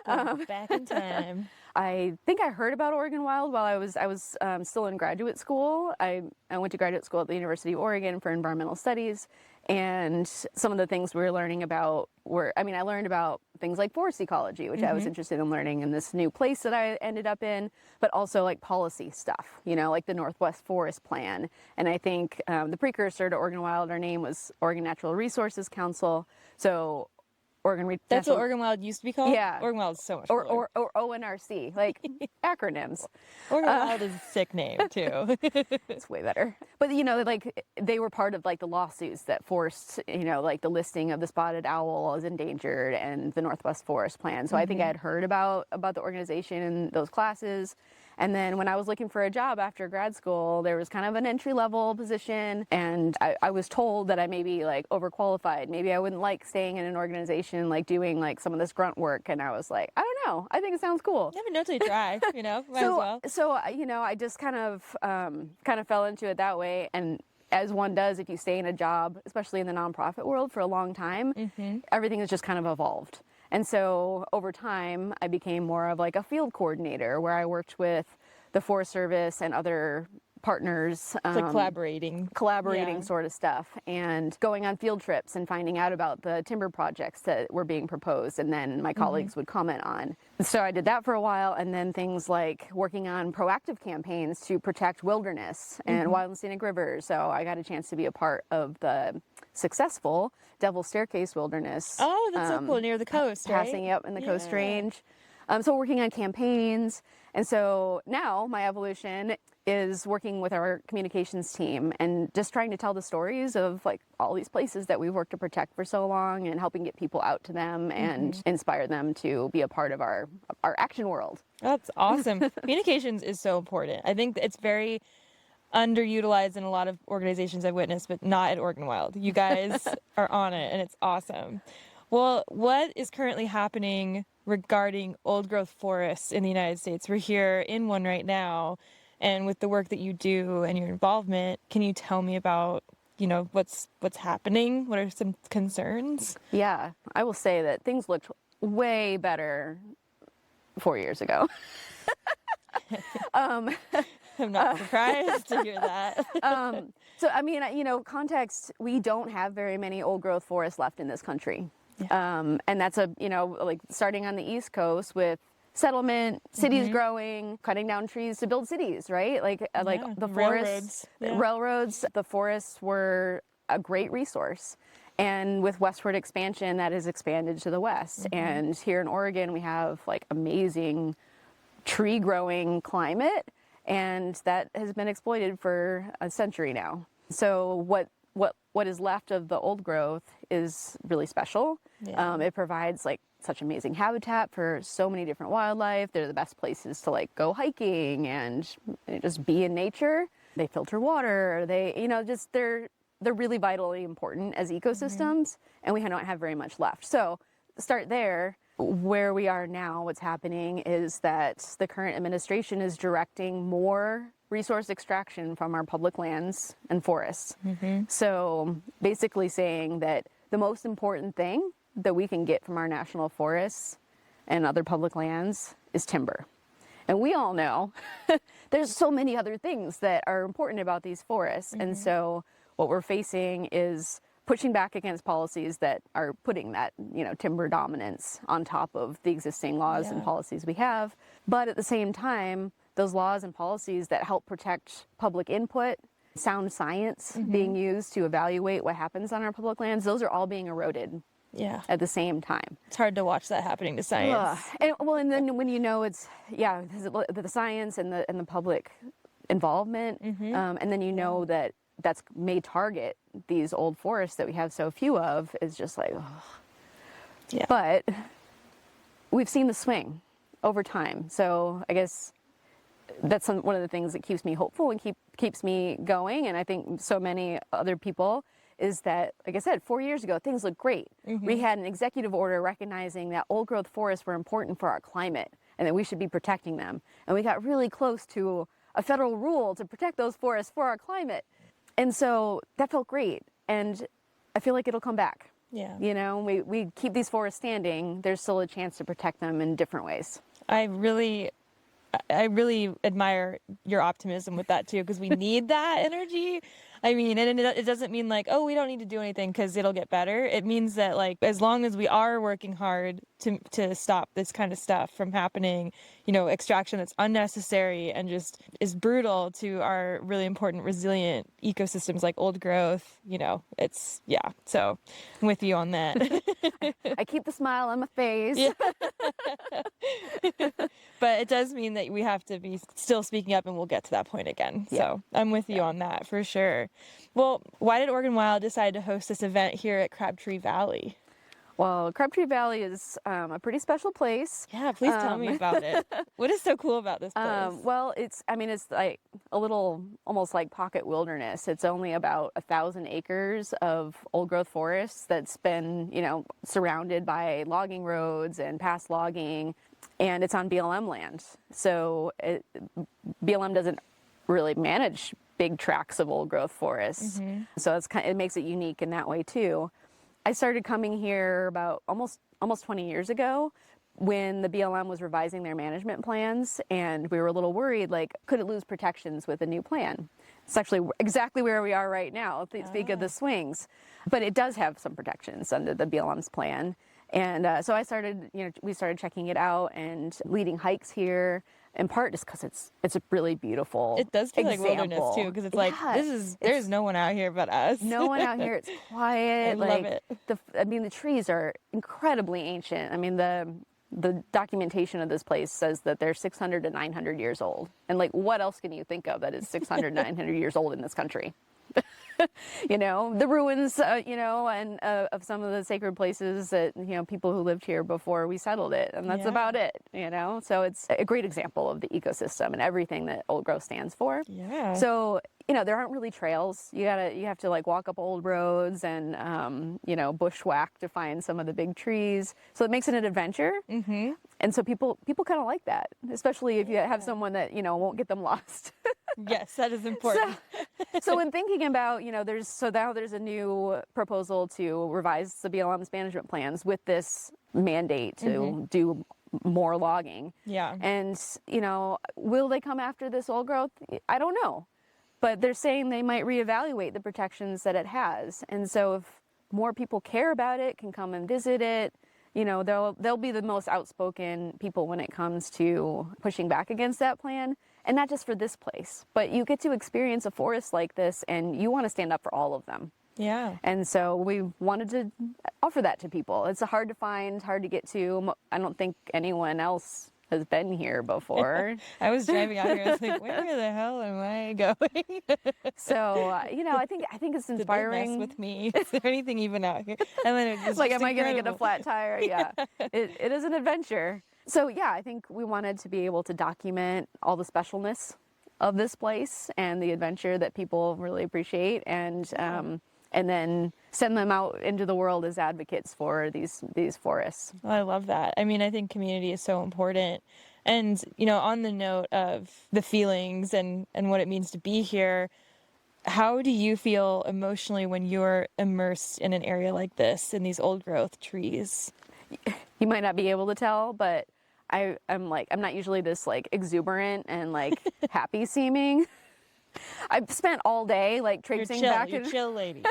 Back in time. I think I heard about Oregon Wild while I was still in graduate school. I went to graduate school at the University of Oregon for environmental studies, and some of the things we were learning about I learned about things like forest ecology, which I was interested in learning in this new place that I ended up in, but also like policy stuff, like the Northwest Forest Plan. And I think the precursor to Oregon Wild, our name was Oregon Natural Resources Council. So That's what Oregon Wild used to be called? Yeah. Oregon Wild is so much cooler. Or ONRC, like acronyms. Oregon Wild is a sick name, too. It's way better. But, like they were part of like the lawsuits that forced, like the listing of the spotted owl as endangered and the Northwest Forest Plan. So I think I had heard about the organization in those classes. And then when I was looking for a job after grad school, there was kind of an entry-level position, and I was told that I may be like overqualified. Maybe I wouldn't like staying in an organization like doing like some of this grunt work. And I was like, I don't know. I think it sounds cool. Never know till you try, might as well. So I just kind of fell into it that way. And as one does, if you stay in a job, especially in the nonprofit world for a long time, everything has just kind of evolved. And so over time, I became more of like a field coordinator where I worked with the Forest Service and other partners. It's like collaborating. Collaborating sort of stuff, and going on field trips and finding out about the timber projects that were being proposed, and then my colleagues would comment on. So I did that for a while, and then things like working on proactive campaigns to protect wilderness and wild and scenic rivers. So I got a chance to be a part of the successful Devil's Staircase Wilderness. Oh, that's so cool, near the coast, right? Passing up in the Coast Range. So working on campaigns. And so now my evolution is working with our communications team and just trying to tell the stories of like all these places that we've worked to protect for so long, and helping get people out to them and inspire them to be a part of our action world. That's awesome. Communications is so important. I think it's very underutilized in a lot of organizations I've witnessed, but not at Oregon Wild. You guys are on it, and it's awesome. Well, what is currently happening regarding old growth forests in the United States? We're here in one right now, and with the work that you do and your involvement, can you tell me about, what's happening? What are some concerns? Yeah, I will say that things looked way better 4 years ago. I'm not surprised to hear that. Context, we don't have very many old growth forests left in this country. Yeah. And that's like starting on the East Coast with settlement, cities growing, cutting down trees to build cities, right? The forests, railroads, the forests were a great resource. And with westward expansion, that has expanded to the west. And here in Oregon, we have like amazing tree growing climate, and that has been exploited for a century now. So what is left of the old growth is really special. Yeah. It provides like such amazing habitat for so many different wildlife. They're the best places to like go hiking and just be in nature. They filter water. They're really vitally important as ecosystems, and we don't have very much left. So start there. Where we are now, what's happening is that the current administration is directing more resource extraction from our public lands and forests. So basically saying that the most important thing that we can get from our national forests and other public lands is timber. And we all know there's so many other things that are important about these forests. And so what we're facing is pushing back against policies that are putting that, timber dominance on top of the existing laws and policies we have. But at the same time, those laws and policies that help protect public input, sound science being used to evaluate what happens on our public lands, those are all being eroded at the same time. It's hard to watch that happening to science. And then when it's, the science and the public involvement, and then that's may target these old forests that we have so few of, is just like, But we've seen the swing over time. So I guess that's one of the things that keeps me hopeful and keeps me going. And I think so many other people is that, like I said, 4 years ago, things looked great. We had an executive order recognizing that old growth forests were important for our climate and that we should be protecting them. And we got really close to a federal rule to protect those forests for our climate. And so that felt great. And I feel like it'll come back. Yeah. You know, we keep these forests standing, there's still a chance to protect them in different ways. I really admire your optimism with that too, because we need that energy. I mean, and it doesn't mean like, oh, we don't need to do anything because it'll get better. It means that like, as long as we are working hard to stop this kind of stuff from happening, you know, extraction that's unnecessary and just is brutal to our really important resilient ecosystems like old growth, you know, it's, yeah. So I'm with you on that. I keep the smile on my face. Yeah. But it does mean that we have to be still speaking up, and we'll get to that point again. Yeah. So I'm with you on that for sure. Well, why did Oregon Wild decide to host this event here at Crabtree Valley? Well, Crabtree Valley is a pretty special place. Yeah, please tell me about it. What is so cool about this place? Well, it's like a little, almost like pocket wilderness. It's only about 1,000 acres of old growth forests that's been, you know, surrounded by logging roads and past logging, and it's on BLM land. So BLM doesn't really manage big tracts of old growth forests. So it makes it unique in that way too. I started coming here about almost 20 years ago when the BLM was revising their management plans, and we were a little worried, like, could it lose protections with a new plan? It's actually exactly where we are right now, speak of the swings. But it does have some protections under the BLM's plan. And so we started checking it out and leading hikes here, in part just because it's a really beautiful It does feel example. like wilderness too, because it's like, there's no one out here but us. No one out here. It's quiet. I love it. The trees are incredibly ancient. I mean, the documentation of this place says that they're 600 to 900 years old. And like, what else can you think of that is 600, 900 years old in this country? You know, the ruins, you know, and of some of the sacred places that, you know, people who lived here before we settled it. And that's about it, you know. So it's a great example of the ecosystem and everything that old growth stands for. Yeah. So, you know, there aren't really trails. You have to like walk up old roads and, you know, bushwhack to find some of the big trees. So it makes it an adventure. And so people kind of like that, especially if you have someone that, you know, won't get them lost. Yes, that is important. So when thinking about, you know, now there's a new proposal to revise the BLM's management plans with this mandate to do more logging. Yeah. And, you know, will they come after this old growth? I don't know. But they're saying they might reevaluate the protections that it has. And so if more people care about it, can come and visit it, you know, they'll be the most outspoken people when it comes to pushing back against that plan. And not just for this place, but you get to experience a forest like this and you want to stand up for all of them. Yeah. And so we wanted to offer that to people. It's hard to find, hard to get to. I don't think anyone else has been here before. I was driving out here. I was like, where the hell am I going? So, you know, I think it's inspiring. Did they mess with me? Is there anything even out here? And then it was like, just am I going to get a incredible. flat tire? Yeah. It is an adventure. So, yeah, I think we wanted to be able to document all the specialness of this place and the adventure that people really appreciate, and then send them out into the world as advocates for these forests. Oh, I love that. I mean, I think community is so important. And, you know, on the note of the feelings and what it means to be here, how do you feel emotionally when you're immersed in an area like this, in these old growth trees? You might not be able to tell, but I'm not usually this like exuberant and like happy seeming. I've spent all day like traipsing back. You're chill lady.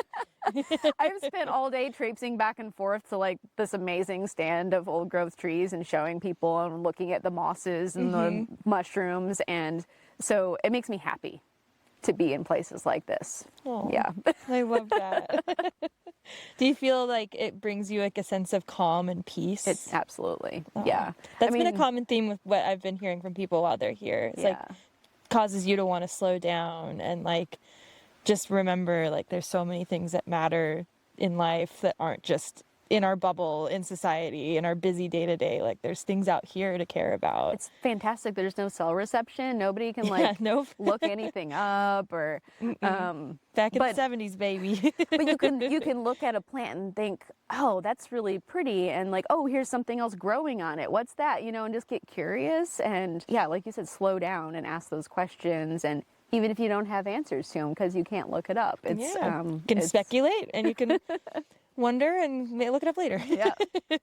I've spent all day traipsing back and forth to like this amazing stand of old growth trees and showing people and looking at the mosses and the mushrooms, and so it makes me happy to be in places like this. Oh, yeah. I love that. Do you feel like it brings you like a sense of calm and peace? It's absolutely. Yeah. That's been a common theme with what I've been hearing from people while they're here. It's like causes you to want to slow down and like just remember like there's so many things that matter in life that aren't just in our bubble, in society, in our busy day to day. Like there's things out here to care about. It's fantastic. There's no cell reception. Nobody can like nope. look anything up or Back in the 70s, baby. but you can look at a plant and think, oh, that's really pretty, and like, oh, here's something else growing on it. What's that? You know, and just get curious and yeah, like you said, slow down and ask those questions, and even if you don't have answers to them because you can't look it up, it's you can speculate and you can wonder and look it up later. Yeah,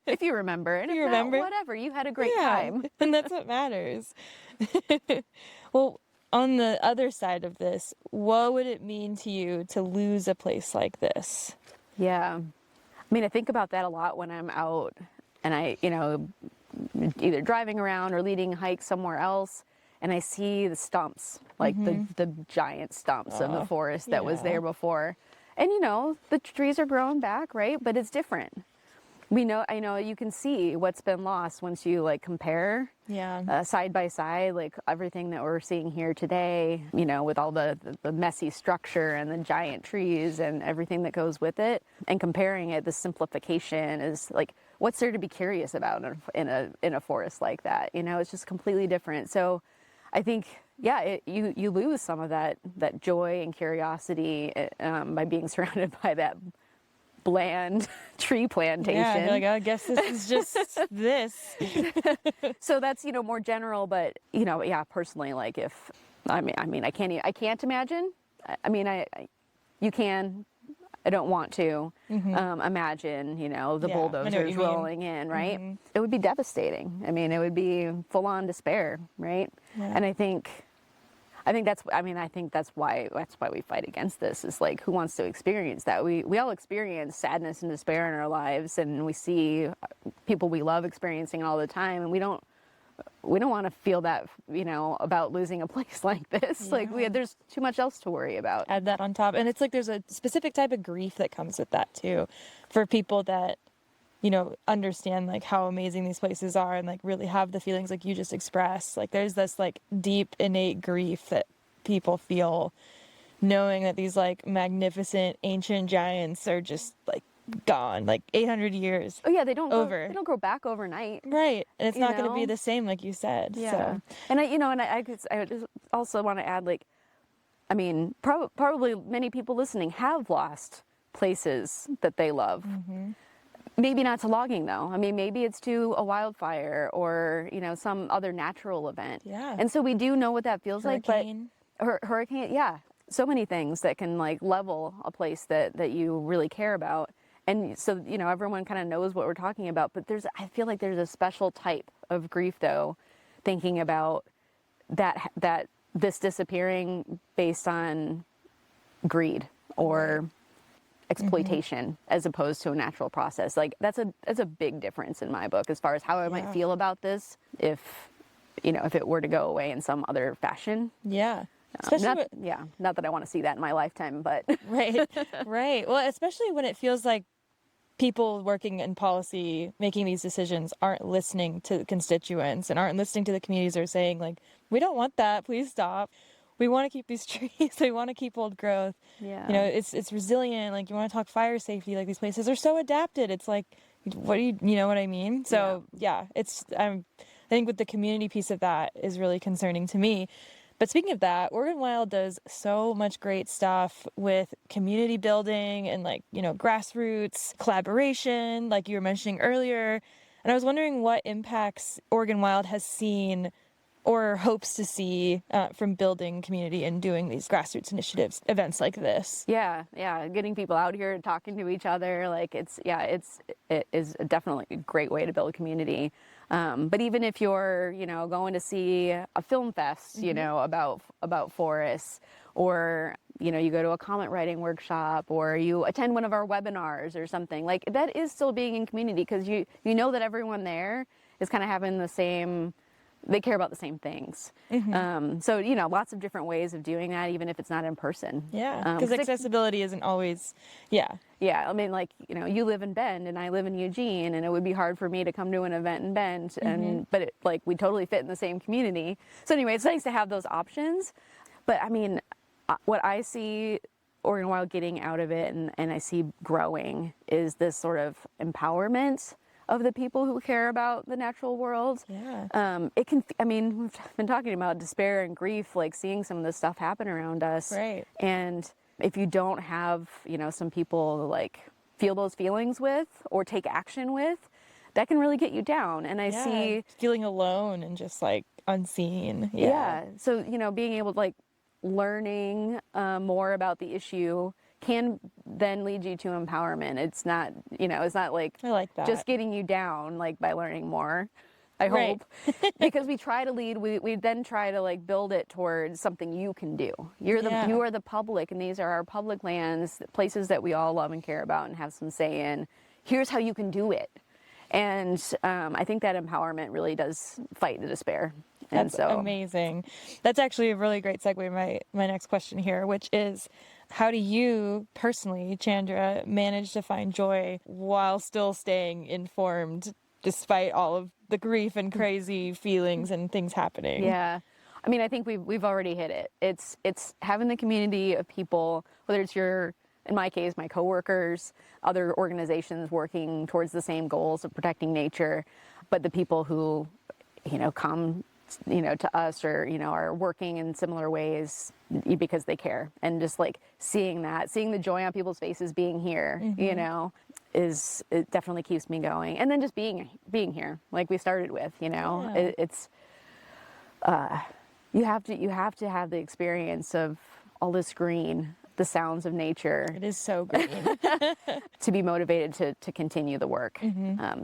if you remember, and if you not, remember, whatever, you had a great time, and that's what matters. Well, on the other side of this, what would it mean to you to lose a place like this? Yeah, I mean, I think about that a lot when I'm out and I, you know, either driving around or leading hikes somewhere else, and I see the stumps, like the giant stumps of the forest that was there before. And you know, the trees are growing back, right? But it's different. I know you can see what's been lost once you like compare side by side, like everything that we're seeing here today, you know, with all the messy structure and the giant trees and everything that goes with it, and comparing it, the simplification is like, what's there to be curious about in a forest like that? You know, it's just completely different. So I think, you lose some of that joy and curiosity by being surrounded by that bland tree plantation. Yeah, you're like, I guess this is just this. So that's, you know, more general, but you know, personally, like if I can't imagine. You can. I don't want to imagine, you know, the bulldozers rolling in, right? Mm-hmm. It would be devastating. I mean, it would be full on despair, right? Yeah. And I think that's why we fight against this, is like, who wants to experience that? We all experience sadness and despair in our lives, and we see people we love experiencing it all the time, and we don't want to feel that, you know, about losing a place like this. Yeah. Like there's too much else to worry about. Add that on top. And it's like there's a specific type of grief that comes with that too, for people that, you know, understand like how amazing these places are and like really have the feelings like you just expressed. Like there's this like deep innate grief that people feel knowing that these like magnificent ancient giants are just like gone, like 800 years. Oh yeah, they don't grow back overnight, right? And it's not going to be the same, like you said. Yeah. So. And I just also want to add, like, I mean, probably many people listening have lost places that they love. Mm-hmm. Maybe not to logging though. I mean, maybe it's to a wildfire or, you know, some other natural event. Yeah. And so we do know what that feels hurricane. Like. But hurricane, yeah. So many things that can like level a place that you really care about. And so, you know, everyone kind of knows what we're talking about, but I feel like there's a special type of grief though, thinking about that this disappearing based on greed or exploitation as opposed to a natural process. Like that's a big difference in my book as far as how I might feel about this if it were to go away in some other fashion. Yeah. Not that I want to see that in my lifetime, but right. Well, especially when it feels like people working in policy, making these decisions, aren't listening to the constituents and aren't listening to the communities who are saying like, we don't want that, please stop. We want to keep these trees. We want to keep old growth. Yeah. You know, it's resilient. Like you want to talk fire safety. Like these places are so adapted. It's like, you know what I mean? So I think with the community piece of that is really concerning to me. But speaking of that, Oregon Wild does so much great stuff with community building and like, you know, grassroots collaboration, like you were mentioning earlier. And I was wondering what impacts Oregon Wild has seen or hopes to see from building community and doing these grassroots initiatives, events like this. Yeah, getting people out here and talking to each other, like it is definitely a great way to build a community. But even if you're, you know, going to see a film fest, you know, about forests, or, you know, you go to a comment writing workshop, or you attend one of our webinars or something, like that is still being in community, because you know that everyone there is kind of having the same. They care about the same things. Mm-hmm. So, you know, lots of different ways of doing that, even if it's not in person. Yeah, because accessibility isn't always, Yeah, I mean, like, you know, you live in Bend and I live in Eugene, and it would be hard for me to come to an event in Bend, but we totally fit in the same community. So anyway, it's nice to have those options. But I mean, what I see Oregon Wild getting out of it and I see growing is this sort of empowerment of the people who care about the natural world. Yeah. It can, I mean, we've been talking about despair and grief, like seeing some of this stuff happen around us. Right. And if you don't have, you know, some people to like feel those feelings with or take action with, that can really get you down. And I see feeling alone and just like unseen. yeah. So, you know, being able to like learning more about the issue can then lead you to empowerment. It's not, you know, it's not like I like that. just getting you down like by learning more. I Right. hope because we try to lead, we then try to like build it towards something you can do. You are the public, and these are our public lands, places that we all love and care about and have some say in. Here's how you can do it. And I think that empowerment really does fight the despair. And That's so amazing. That's actually a really great segue to my next question here, which is, how do you personally, Chandra, manage to find joy while still staying informed despite all of the grief and crazy feelings and things happening? Yeah. I mean, I think we've already hit it. It's having the community of people, whether it's in my case, my coworkers, other organizations working towards the same goals of protecting nature, but the people who, you know, come, you know, to us or, you know, are working in similar ways because they care. And just like seeing the joy on people's faces being here, you know, it definitely keeps me going. And then just being here, like we started with, you know, it's you have to have the experience of all this green, the sounds of nature. It is so green. To be motivated to continue the work.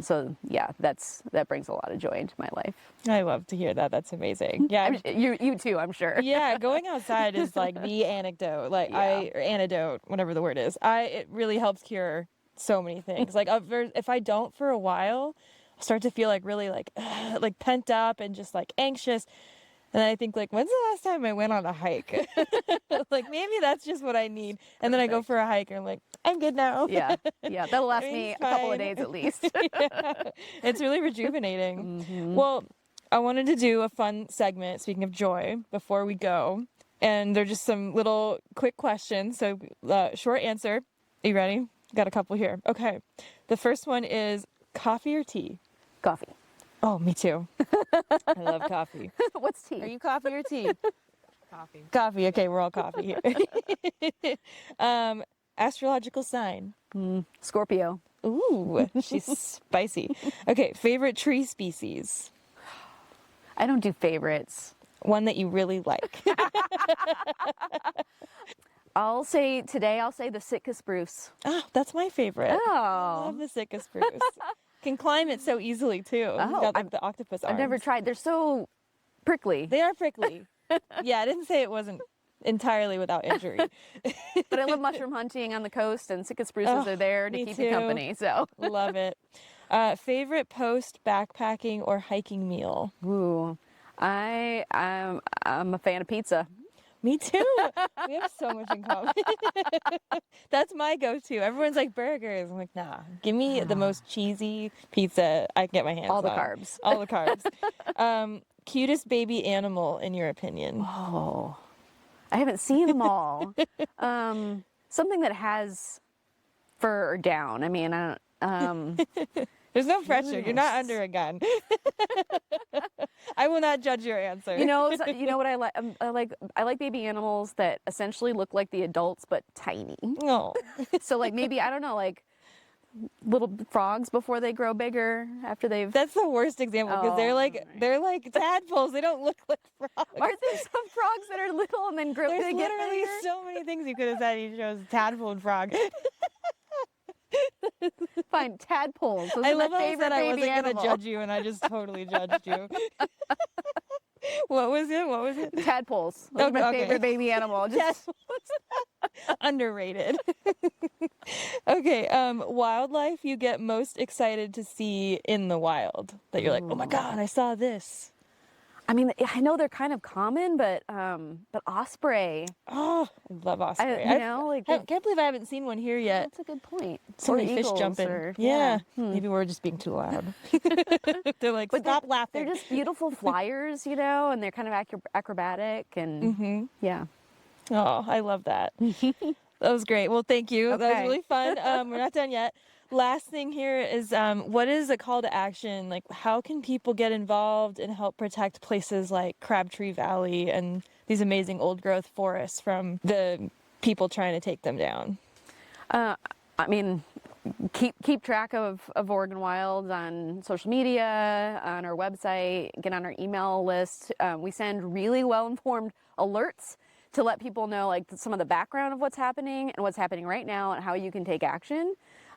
So yeah, that brings a lot of joy into my life. I love to hear that. That's amazing. Yeah. You too, I'm sure. Yeah, going outside is like the anecdote, like or antidote, whatever the word is. It really helps cure so many things. Like if I don't for a while, I'll start to feel like really like pent up and just like anxious. And I think like, when's the last time I went on a hike? Like maybe that's just what I need. And then I go for a hike and I'm like, I'm good now. Yeah, that'll last me a couple of days at least. It's really rejuvenating. Well, I wanted to do a fun segment, speaking of joy, before we go. And they're just some little quick questions. So short answer. Are you ready? Got a couple here. Okay. The first one is coffee or tea? Coffee. Oh, me too. I love coffee. What's tea? Are you coffee or tea? Coffee. Coffee. Okay, we're all coffee here. Astrological sign. Scorpio. Ooh, she's spicy. Okay, favorite tree species. I don't do favorites. One that you really like. I'll say the Sitka spruce. Oh, that's my favorite. Oh. I love the Sitka spruce. Can climb it so easily too. Oh, Got like the octopus arms. I've never tried. They're so prickly. They are prickly. Yeah, I didn't say it wasn't entirely without injury. But I love mushroom hunting on the coast, and Sitka spruces are there to me keep too. you company. So Love it. Favorite post backpacking or hiking meal? ooh, I'm a fan of pizza. Me too. We have so much in common. That's my go-to. Everyone's like burgers. I'm like, nah. Give me the most cheesy pizza I can get my hands on. All the carbs. All the carbs. Cutest baby animal in your opinion? Oh, I haven't seen them all. Something that has fur or down. I mean, I don't. There's no pressure. You're not under a gun. I will not judge your answer. You know what I like? I like baby animals that essentially look like the adults but tiny. No. So like maybe I don't know, like little frogs before they grow bigger after they've. That's the worst example because they're like tadpoles. They don't look like frogs. Aren't there some frogs that are little and then grow? There's They get literally bigger? so many things you could have said. You chose tadpole and frog. Fine, tadpoles. Those I are my love how I favorite said I baby wasn't going animal. to judge you, and I just totally judged you. What was it? Tadpoles. Those are my Okay. favorite baby animal. Just Underrated. Okay, wildlife you get most excited to see in the wild. That you're like, oh my God, I saw this. I mean, I know they're kind of common, but osprey. Oh, I love osprey. like I can't believe I haven't seen one here yet. that's a good point. So Or many fish eagles jumping. or- Yeah. Hmm. Maybe we're just being too loud. They're like, But stop laughing. They're just beautiful flyers, and they're kind of acrobatic and yeah. Oh, I love that. That was great. Well, thank you. That was Okay. really fun. We're not done yet. Last thing here is what is a call to action? Like, how can people get involved and help protect places like Crabtree Valley and these amazing old growth forests from the people trying to take them down? I mean, keep track of Oregon Wild on social media, on our website, get on our email list. We send really well-informed alerts to let people know like some of the background of what's happening and what's happening right now and how you can take action.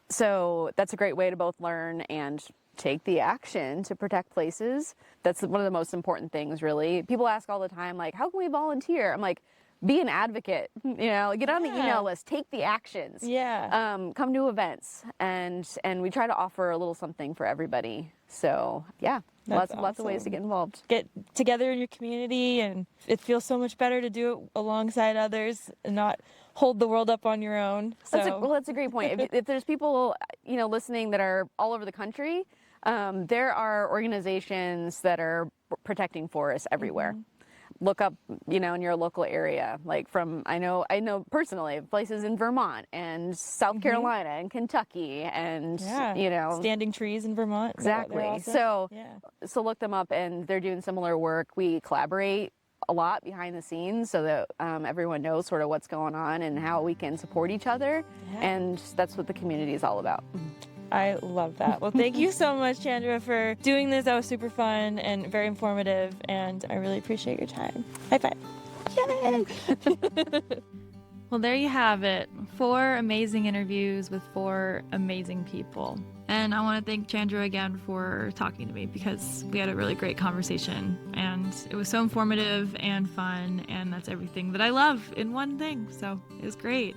So that's a great way to both learn and take the action to protect places. That's one of the most important things, really. People ask all the time, like, how can we volunteer? I'm like, be an advocate, get on the email list, take the actions. Yeah. Come to events, and we try to offer a little something for everybody. So yeah, lots of ways to get involved. Get together in your community, and it feels so much better to do it alongside others and not hold the world up on your own. So That's a great point. If there's people listening that are all over the country, there are organizations that are protecting forests everywhere. Mm-hmm. Look up, in your local area. Like I know personally places in Vermont and South Carolina and Kentucky and standing trees in Vermont. Exactly. Awesome. So look them up, and they're doing similar work. We collaborate a lot behind the scenes so that everyone knows sort of what's going on and how we can support each other. And that's what the community is all about. I love that. Well, thank you so much, Chandra, for doing this. That was super fun and very informative, and I really appreciate your time. High five. Yay! Well, there you have it. 4 amazing interviews with 4 amazing people. And I want to thank Chandra again for talking to me, because we had a really great conversation and it was so informative and fun, and that's everything that I love in one thing. So it was great.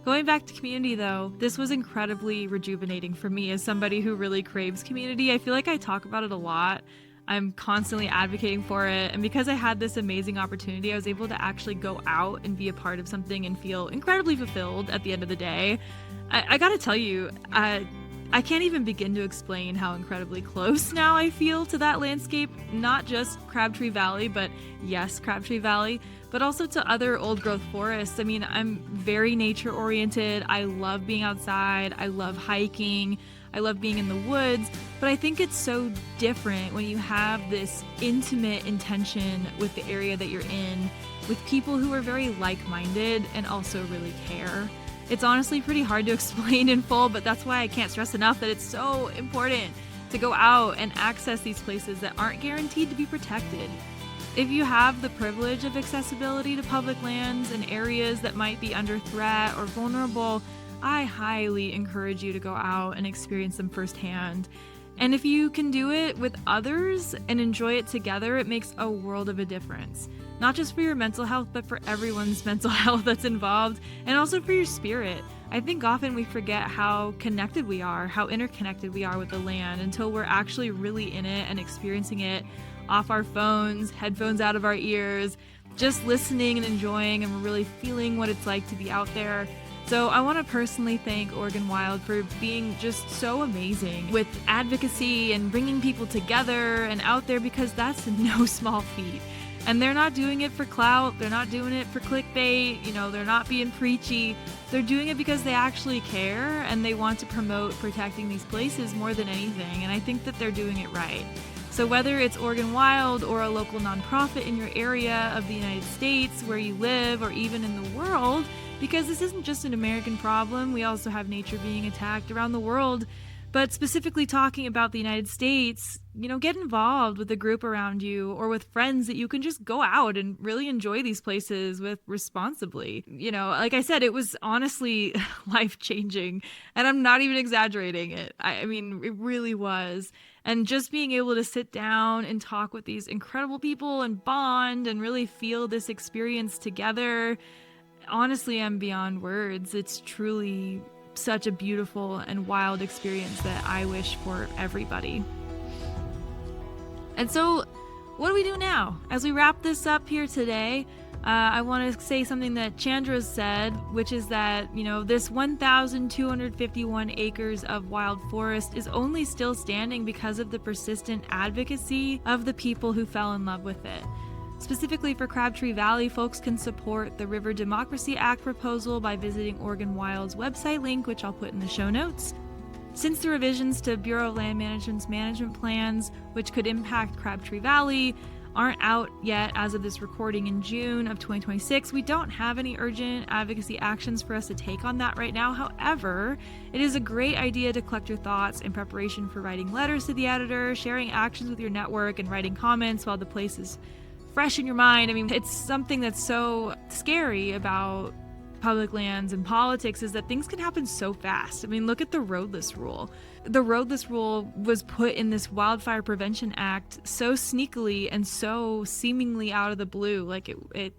Going back to community, though, this was incredibly rejuvenating for me as somebody who really craves community. I feel like I talk about it a lot. I'm constantly advocating for it. And because I had this amazing opportunity, I was able to actually go out and be a part of something and feel incredibly fulfilled at the end of the day. I gotta tell you, I can't even begin to explain how incredibly close now I feel to that landscape. Not just Crabtree Valley, but yes, Crabtree Valley, but also to other old growth forests. I mean, I'm very nature oriented. I love being outside. I love hiking. I love being in the woods, but I think it's so different when you have this intimate intention with the area that you're in, with people who are very like-minded and also really care. It's honestly pretty hard to explain in full, but that's why I can't stress enough that it's so important to go out and access these places that aren't guaranteed to be protected. If you have the privilege of accessibility to public lands and areas that might be under threat or vulnerable, I highly encourage you to go out and experience them firsthand. And if you can do it with others and enjoy it together, it makes a world of a difference. Not just for your mental health, but for everyone's mental health that's involved, and also for your spirit. I think often we forget how connected we are, how interconnected we are with the land, until we're actually really in it and experiencing it off our phones, headphones out of our ears, just listening and enjoying, and we're really feeling what it's like to be out there. So I want to personally thank Oregon Wild for being just so amazing with advocacy and bringing people together and out there, because that's no small feat. And they're not doing it for clout, they're not doing it for clickbait, they're not being preachy. They're doing it because they actually care and they want to promote protecting these places more than anything, and I think that they're doing it right. So whether it's Oregon Wild or a local nonprofit in your area of the United States where you live, or even in the world, because this isn't just an American problem, we also have nature being attacked around the world. But specifically talking about the United States, get involved with a group around you or with friends that you can just go out and really enjoy these places with responsibly. Like I said, it was honestly life-changing, and I'm not even exaggerating it. I mean, it really was. And just being able to sit down and talk with these incredible people and bond and really feel this experience together, honestly, I'm beyond words. It's truly such a beautiful and wild experience that I wish for everybody. And so, what do we do now? As we wrap this up here today, I want to say something that Chandra said, which is that, this 1,251 acres of wild forest is only still standing because of the persistent advocacy of the people who fell in love with it. Specifically for Crabtree Valley, folks can support the River Democracy Act proposal by visiting Oregon Wild's website link, which I'll put in the show notes. Since the revisions to Bureau of Land Management's management plans, which could impact Crabtree Valley, aren't out yet as of this recording in June of 2026, we don't have any urgent advocacy actions for us to take on that right now. However, it is a great idea to collect your thoughts in preparation for writing letters to the editor, sharing actions with your network, and writing comments while the place is fresh in your mind. I mean, it's something that's so scary about public lands and politics is that things can happen so fast. I mean, look at the roadless rule. The roadless rule was put in this Wildfire Prevention Act so sneakily and so seemingly out of the blue. Like it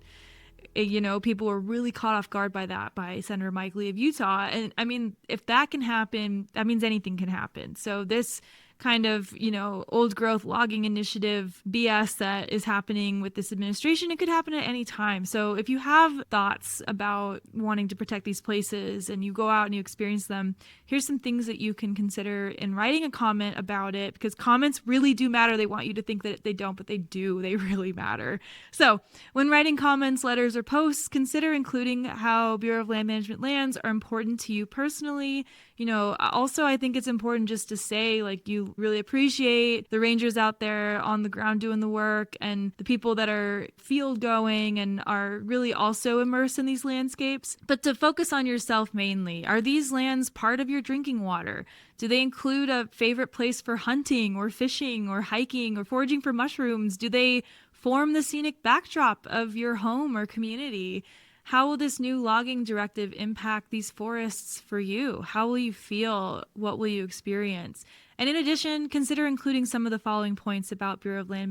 you know, people were really caught off guard by that, by Senator Mike Lee of Utah. And I mean, if that can happen, that means anything can happen. So this kind of, you know, old growth logging initiative BS that is happening with this administration, it could happen at any time. So if you have thoughts about wanting to protect these places and you go out and you experience them, here's some things that you can consider in writing a comment about it, because comments really do matter. They want you to think that they don't, but they do. They really matter. So when writing comments, letters, or posts, consider including how Bureau of Land Management lands are important to you personally. You know, also, I think it's important just to say, like, you really appreciate the rangers out there on the ground doing the work and the people that are field going and are really also immersed in these landscapes. But to focus on yourself mainly, are these lands part of your drinking water? Do they include a favorite place for hunting or fishing or hiking or foraging for mushrooms? Do they form the scenic backdrop of your home or community? How will this new logging directive impact these forests for you? How will you feel? What will you experience? And in addition, consider including some of the following points about Bureau of Land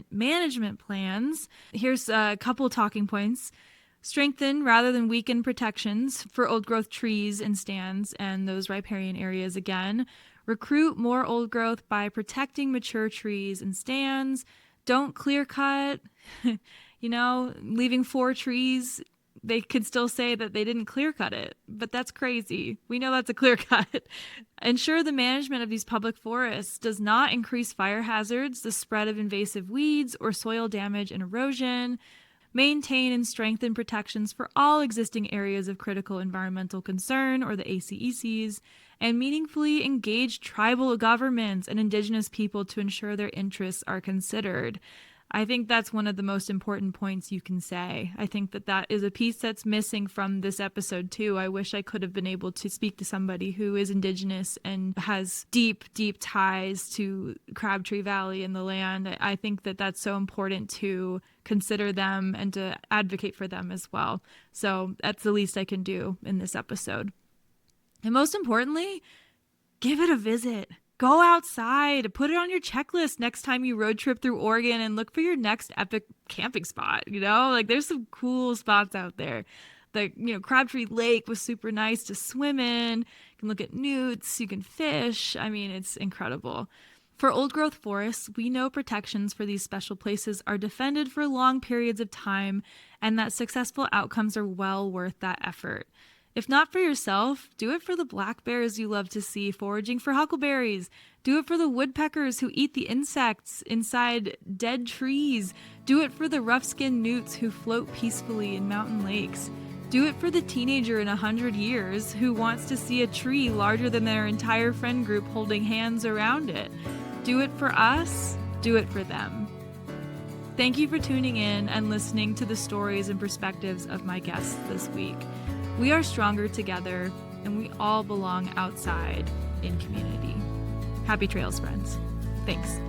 Management plans. Here's a couple talking points. Strengthen rather than weaken protections for old growth trees and stands and those riparian areas again. Recruit more old growth by protecting mature trees and stands. Don't clear cut. You know, leaving 4 trees, they could still say that they didn't clear cut it, but that's crazy. We know that's a clear cut. Ensure the management of these public forests does not increase fire hazards, the spread of invasive weeds, or soil damage and erosion. Maintain and strengthen protections for all existing areas of critical environmental concern, or the ACECs, and meaningfully engage tribal governments and indigenous people to ensure their interests are considered. I think that's one of the most important points you can say. I think that that is a piece that's missing from this episode too. I wish I could have been able to speak to somebody who is indigenous and has deep, deep ties to Crabtree Valley and the land. I think that that's so important to consider them and to advocate for them as well. So that's the least I can do in this episode. And most importantly, give it a visit. Go outside, put it on your checklist next time you road trip through Oregon and look for your next epic camping spot. You know, like there's some cool spots out there. The, you know, Crabtree Lake was super nice to swim in. You can look at newts, you can fish. I mean, it's incredible. For old growth forests, we know protections for these special places are defended for long periods of time and that successful outcomes are well worth that effort. If not for yourself, do it for the black bears you love to see foraging for huckleberries. Do it for the woodpeckers who eat the insects inside dead trees. Do it for the rough-skinned newts who float peacefully in mountain lakes. Do it for the teenager in 100 years who wants to see a tree larger than their entire friend group holding hands around it. Do it for us, do it for them. Thank you for tuning in and listening to the stories and perspectives of my guests this week. We are stronger together, and we all belong outside in community. Happy trails, friends. Thanks.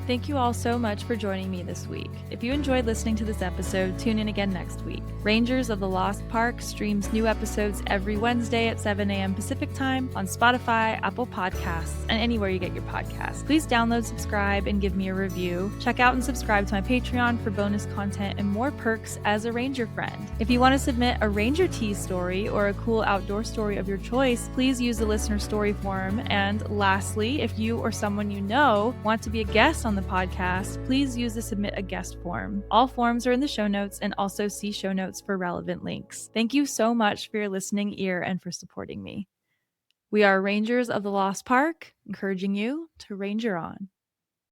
Thank you all so much for joining me this week. If you enjoyed listening to this episode, tune in again next week. Rangers of the Lost Park streams new episodes every Wednesday at 7 a.m. Pacific Time on Spotify, Apple Podcasts, and anywhere you get your podcasts. Please download, subscribe, and give me a review. Check out and subscribe to my Patreon for bonus content and more perks as a Ranger friend. If you want to submit a Ranger Tea story or a cool outdoor story of your choice, please use the listener story form. And lastly, if you or someone you know want to be a guest on the podcast, please use the Submit a Guest form. All forms are in the show notes, and also see show notes for relevant links. Thank you so much for your listening ear and for supporting me. We are Rangers of the Lost Park, encouraging you to Ranger on.